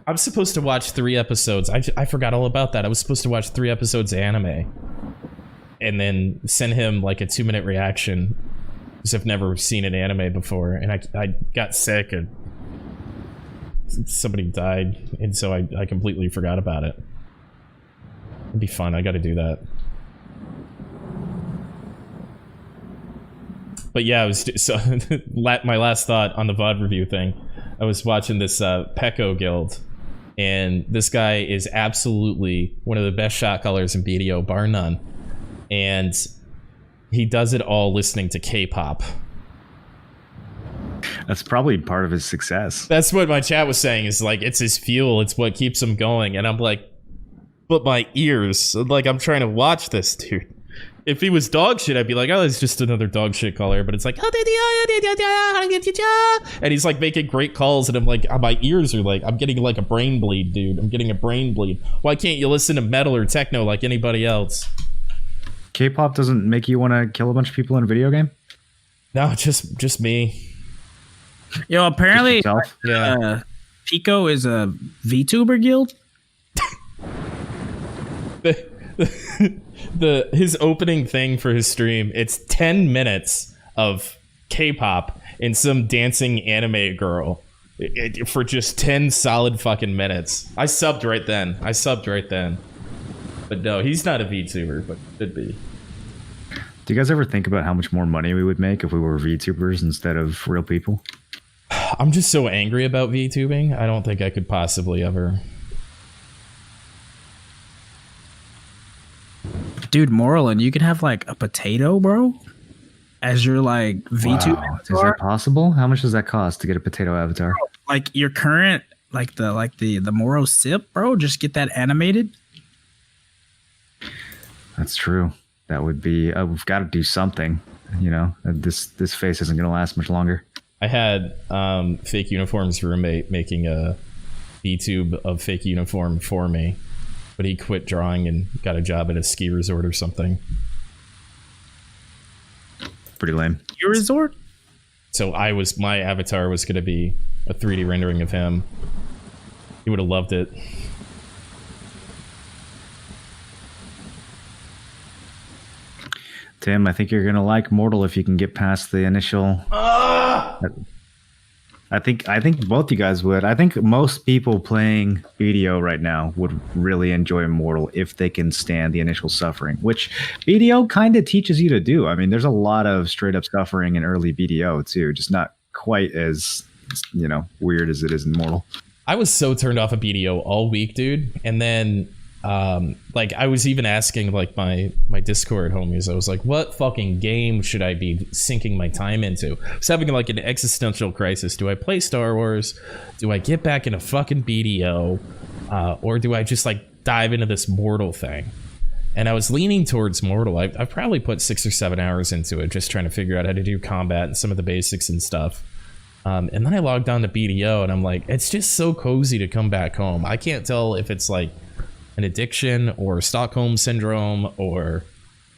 Speaker 1: I was supposed to watch 3 episodes. I forgot all about that. I was supposed to watch 3 episodes of anime. And then send him like a 2-minute reaction. Because I've never seen an anime before. And I got sick and somebody died. And so I completely forgot about it. It'd be fun. I got to do that. But yeah, my last thought on the VOD review thing. I was watching this Pecco guild. And this guy is absolutely one of the best shot callers in BDO, bar none. And he does it all listening to K-pop.
Speaker 2: That's probably part of his success.
Speaker 1: That's what my chat was saying, is like, it's his fuel, it's what keeps him going. And I'm like, but my ears, like, I'm trying to watch this dude. If he was dog shit, I'd be like, oh, it's just another dog shit caller. But it's like, and he's like making great calls, and I'm like, my ears are like, I'm getting like a brain bleed, dude. I'm getting a brain bleed. Why can't you listen to metal or techno like anybody else?
Speaker 2: K-pop doesn't make you want to kill a bunch of people in a video game?
Speaker 1: No, just me.
Speaker 3: Yo, apparently,
Speaker 1: Yeah.
Speaker 3: Pico is a VTuber guild.
Speaker 1: His opening thing for his stream, it's 10 minutes of K-pop and some dancing anime girl for just 10 solid fucking minutes. I subbed right then. But no, he's not a VTuber, but could be.
Speaker 2: Do you guys ever think about how much more money we would make if we were VTubers instead of real people?
Speaker 1: I'm just so angry about VTubing. I don't think I could possibly ever.
Speaker 3: Dude, Moreland, you could have like a potato, bro, as your like VTuber.
Speaker 2: Wow. Is that possible? How much does that cost to get a potato avatar?
Speaker 3: Like your current, like the Moro sip, bro. Just get that animated.
Speaker 2: That's true. That would be. We've got to do something. You know, this face isn't going to last much longer.
Speaker 1: I had Fake Uniform's roommate making a VTube of Fake Uniform for me, but he quit drawing and got a job at a ski resort or something.
Speaker 2: Pretty lame.
Speaker 3: Ski resort?
Speaker 1: So my avatar was going to be a 3D rendering of him. He would have loved it.
Speaker 2: Tim, I think you're going to like Mortal if you can get past the initial... I think both you guys would. I think most people playing BDO right now would really enjoy Immortal if they can stand the initial suffering, which BDO kind of teaches you to do. I mean, there's a lot of straight up suffering in early BDO too, just not quite as, weird as it is in Immortal. I
Speaker 1: was so turned off of BDO all week, dude. And then I was even asking like my Discord homies, I was like, what fucking game should I be sinking my time into? I was having like an existential crisis. Do I play Star Wars? Do I get back into fucking BDO? Or do I just like dive into this Mortal thing? And I was leaning towards Mortal. I've probably put 6 or 7 hours into it, just trying to figure out how to do combat and some of the basics and stuff. And then I logged on to BDO and I'm like, it's just so cozy to come back home. I can't tell if it's like an addiction or Stockholm syndrome, or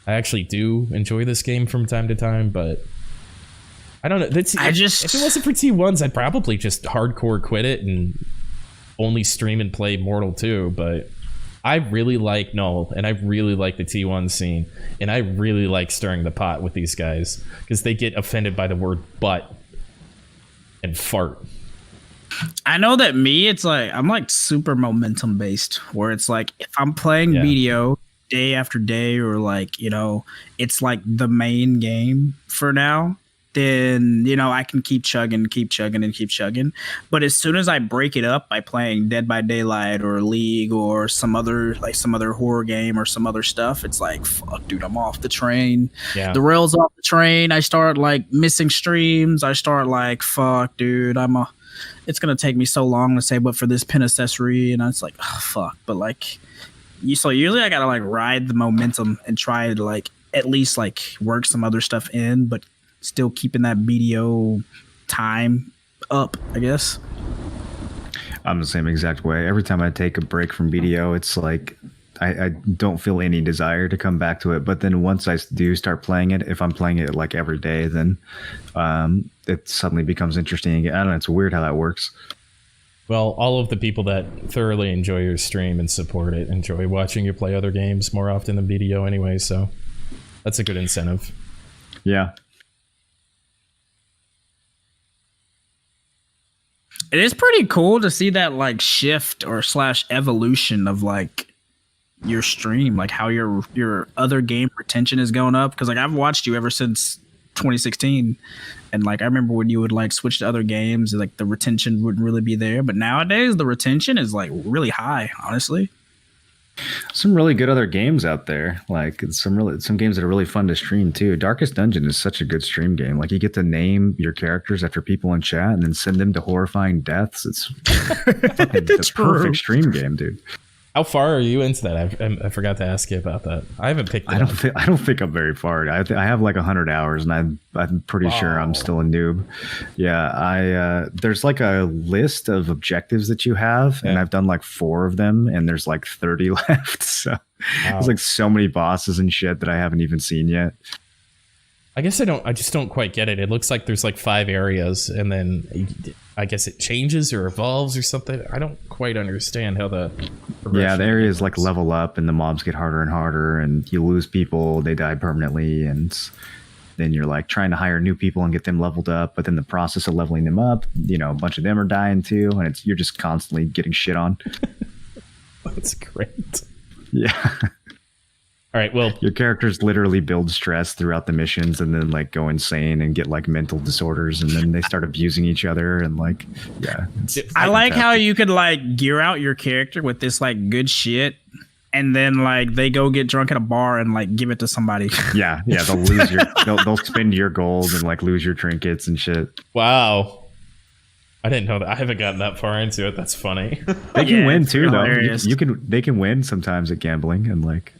Speaker 1: I actually do enjoy this game from time to time, but I don't know. If it wasn't for T1s, I'd probably just hardcore quit it and only stream and play Mortal 2, but I really like Null, and I really like the T1 scene, and I really like stirring the pot with these guys, because they get offended by the word butt and fart.
Speaker 3: I know that it's like I'm like super momentum based, where it's like if I'm playing BDO day after day, or like it's like the main game for now, then I can keep chugging. But as soon as I break it up by playing Dead by Daylight or League or some other horror game or some other stuff, it's like, fuck, dude, I'm off the train. Yeah. The rail's off the train. I start like missing streams. I start like, fuck, dude, it's gonna take me so long to save up for this pin accessory, and it's like, oh, fuck. But like, so usually I gotta like ride the momentum and try to like at least like work some other stuff in, but still keeping that BDO time up, I guess.
Speaker 2: I'm the same exact way. Every time I take a break from BDO, it's like I don't feel any desire to come back to it. But then once I do start playing it, if I'm playing it like every day, then it suddenly becomes interesting again. I don't know. It's weird how that works.
Speaker 1: Well, all of the people that thoroughly enjoy your stream and support it enjoy watching you play other games more often than BDO anyway. So that's a good incentive.
Speaker 2: Yeah.
Speaker 3: It is pretty cool to see that like shift or / evolution of like your stream, like how your other game retention is going up, because like I've watched you ever since 2016, and like I remember when you would like switch to other games, like the retention wouldn't really be there, but nowadays the retention is like really high, honestly.
Speaker 2: Some really good other games out there. Like some games that are really fun to stream too. Darkest Dungeon is such a good stream game. Like you get to name your characters after people in chat and then send them to horrifying deaths. It's fucking the perfect stream game, dude.
Speaker 1: How far are you into that? I forgot to ask you about that. I haven't picked it up.
Speaker 2: I don't think I'm very far. I have like 100 hours, and I'm pretty sure I'm still a noob. Yeah, there's like a list of objectives that you have, and I've done like 4 of them, and there's like 30 left. So there's like so many bosses and shit that I haven't even seen yet.
Speaker 1: I guess I just don't quite get it. It looks like there's like 5 areas, and then I guess it changes or evolves or something. I don't quite understand how the
Speaker 2: areas like level up, and the mobs get harder and harder, and you lose people, they die permanently, and then you're like trying to hire new people and get them leveled up. But then the process of leveling them up, a bunch of them are dying too, and you're just constantly getting shit on.
Speaker 1: That's great.
Speaker 2: Yeah.
Speaker 1: All right, well,
Speaker 2: your characters literally build stress throughout the missions and then like go insane and get like mental disorders, and then they start abusing each other, and like, yeah.
Speaker 3: I like how you could like gear out your character with this like good shit, and then like they go get drunk at a bar and like give it to somebody.
Speaker 2: Yeah, they'll lose they'll spend your gold and like lose your trinkets and shit.
Speaker 1: Wow. I didn't know that. I haven't gotten that far into it. That's funny.
Speaker 2: They can win too, though. They can win sometimes at gambling, and like,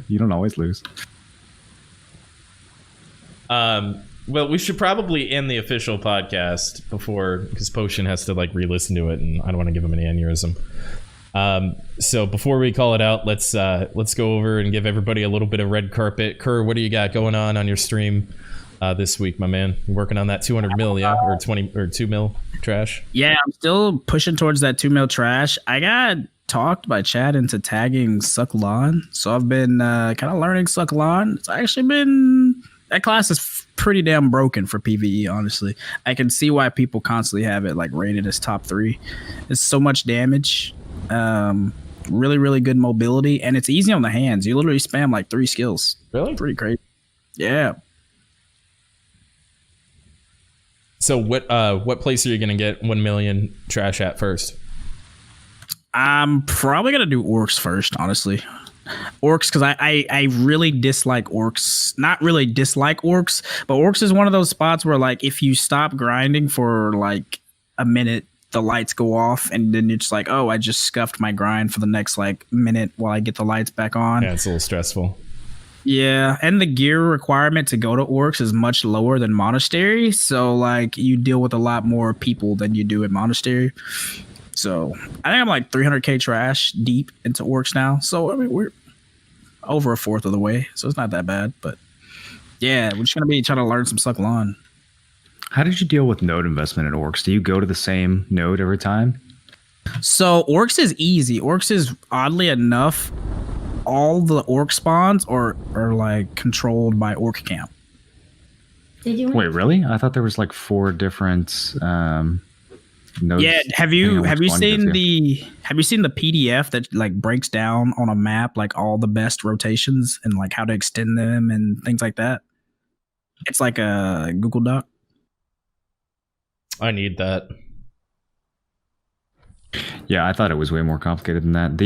Speaker 2: you don't always lose.
Speaker 1: Well, we should probably end the official podcast because Potion has to like re-listen to it, and I don't want to give him any aneurysm. So before we call it out, let's go over and give everybody a little bit of red carpet. Kerr, what do you got going on your stream this week, my man? You're working on that 200 mil, yeah, or 20 or 2 mil trash.
Speaker 3: Yeah, I'm still pushing towards that 2 mil trash. I got talked by Chad into tagging Sucklon, so I've been kind of learning Sucklon. It's actually been, that class is pretty damn broken for PvE, honestly. I can see why people constantly have it like rated as top 3. It's so much damage, really, really good mobility, and it's easy on the hands. You literally spam like 3 skills.
Speaker 1: Really?
Speaker 3: Pretty crazy. Yeah.
Speaker 1: So what place are you going to get 1 million trash at first?
Speaker 3: I'm probably going to do orcs first, honestly. Orcs, because I really dislike orcs. Not really dislike orcs, but orcs is one of those spots where, like, if you stop grinding for, like, a minute, the lights go off, and then it's like, oh, I just scuffed my grind for the next, like, minute while I get the lights back on.
Speaker 1: Yeah, it's a little stressful.
Speaker 3: Yeah, and the gear requirement to go to orcs is much lower than monastery, so, like, you deal with a lot more people than you do at monastery. So I think I'm like 300k trash deep into orcs now. So I mean, we're over a fourth of the way, so it's not that bad. But yeah, we're just gonna be trying to learn some Sucklon.
Speaker 2: How did you deal with node investment at orcs? Do you go to the same node every time?
Speaker 3: So orcs is easy. Orcs is oddly enough, all the orc spawns are like controlled by orc camp.
Speaker 2: Wait, really? I thought there was like 4 different. Nodes.
Speaker 3: Yeah, have you seen the PDF that like breaks down on a map like all the best rotations and like how to extend them and things like that? It's like a Google Doc.
Speaker 1: I need that.
Speaker 2: Yeah, I thought it was way more complicated than that.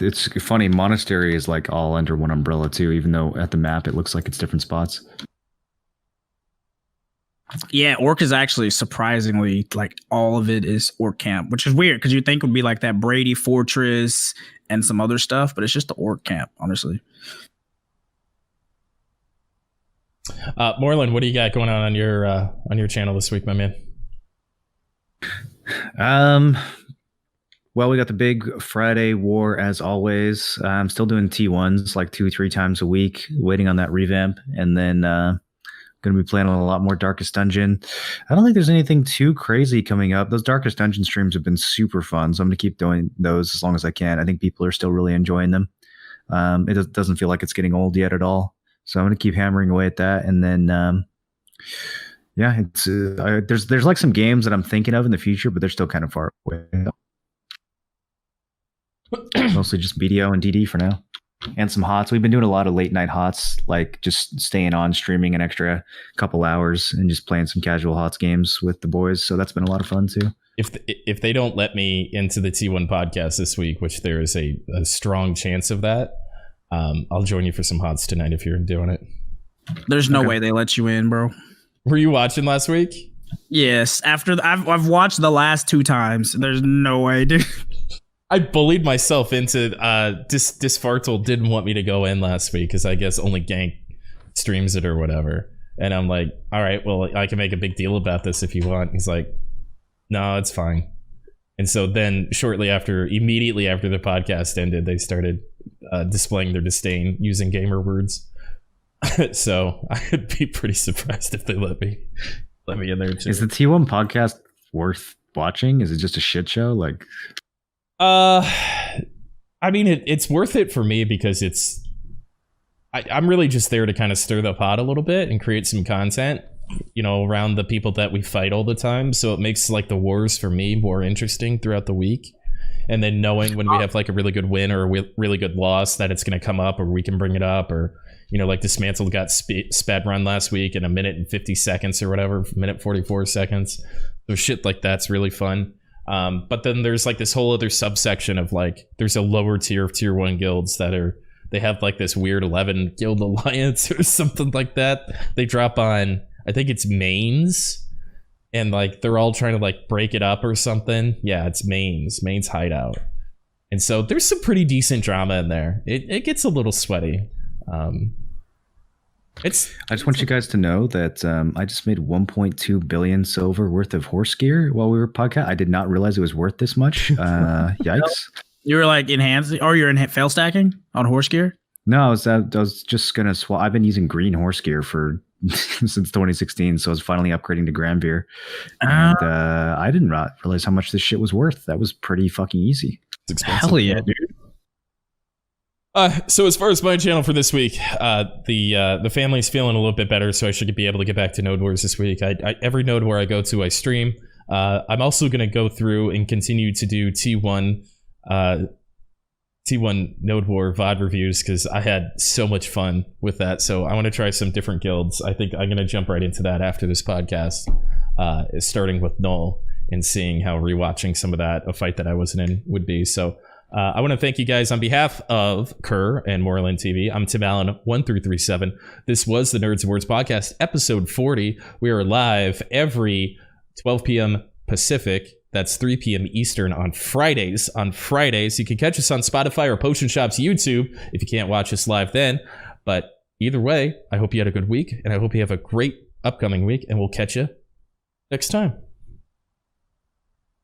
Speaker 2: It's funny, monastery is like all under one umbrella too, even though at the map it looks like it's different spots.
Speaker 3: Yeah, orc is actually surprisingly like all of it is orc camp, which is weird because you'd think it would be like that Brady Fortress and some other stuff, but it's just the orc camp, honestly.
Speaker 1: Moreland, what do you got going on your channel this week, my man?
Speaker 2: Well, we got the big Friday war as always. I'm still doing T1s like 2-3 times a week, waiting on that revamp, and then going to be playing a lot more Darkest Dungeon. I don't think there's anything too crazy coming up. Those Darkest Dungeon streams have been super fun, so I'm going to keep doing those as long as I can. I think people are still really enjoying them. It doesn't feel like it's getting old yet at all, so I'm going to keep hammering away at that. And then, yeah, it's there's like some games that I'm thinking of in the future, but they're still kind of far away. Mostly just BDO and DD for now. And some HOTS. We've been doing a lot of late night HOTS, like just staying on, streaming an extra couple hours and just playing some casual HOTS games with the boys. So that's been a lot of fun too.
Speaker 1: if they don't let me into the T1 podcast this week, which there is a strong chance of that, I'll join you for some HOTS tonight if you're doing it.
Speaker 3: There's no way they let you in, bro.
Speaker 1: Were you watching last week?
Speaker 3: Yes. I've watched the last 2 times. There's no way, dude.
Speaker 1: I bullied myself into Disfartle didn't want me to go in last week because I guess only Gank streams it or whatever. And I'm like, all right, well, I can make a big deal about this if you want. He's like, no, it's fine. And so then immediately after the podcast ended, they started displaying their disdain using gamer words. So I'd be pretty surprised if they let me in there too.
Speaker 2: Is the T1 podcast worth watching? Is it just a shit show? Like,
Speaker 1: I mean, it's worth it for me because I'm really just there to kind of stir the pot a little bit and create some content, around the people that we fight all the time. So it makes like the wars for me more interesting throughout the week. And then knowing when we have like a really good win or a really good loss that it's going to come up or we can bring it up or, like Dismantled got sped run last week in 1 minute and 50 seconds or whatever, minute 44 seconds. So shit like that's really fun. But then there's like this whole other subsection of like, there's a lower tier of tier 1 guilds they have like this weird 11 guild alliance or something like that. They drop on, I think it's mains. And like they're all trying to like break it up or something. Yeah, it's mains hideout. And so there's some pretty decent drama in there. It gets a little sweaty.
Speaker 2: I just want you guys to know that I just made 1.2 billion silver worth of horse gear while we were podcast. I did not realize it was worth this much. Yikes!
Speaker 3: You were like enhancing, or you're in fail stacking on horse gear?
Speaker 2: No, I was just gonna swap. I've been using green horse gear for since 2016, so I was finally upgrading to Granveer, and I didn't realize how much this shit was worth. That was pretty fucking easy.
Speaker 1: It's expensive.
Speaker 3: Hell yeah, dude.
Speaker 1: So as far as my channel for this week, the family's feeling a little bit better, so I should be able to get back to Node Wars this week. Every Node War I go to, I stream. I'm also going to go through and continue to do T1 Node War VOD reviews because I had so much fun with that. So I want to try some different guilds. I think I'm going to jump right into that after this podcast, starting with Null and seeing how rewatching some of that, a fight that I wasn't in, would be. So I want to thank you guys on behalf of Kerr and Moreland TV. I'm Tim Allen, 1337. This was the Nerds Awards Podcast, episode 40. We are live every 12 p.m. Pacific. That's 3 p.m. Eastern on Fridays. You can catch us on Spotify or Potion Shop's YouTube if you can't watch us live then. But either way, I hope you had a good week, and I hope you have a great upcoming week, and we'll catch you next time.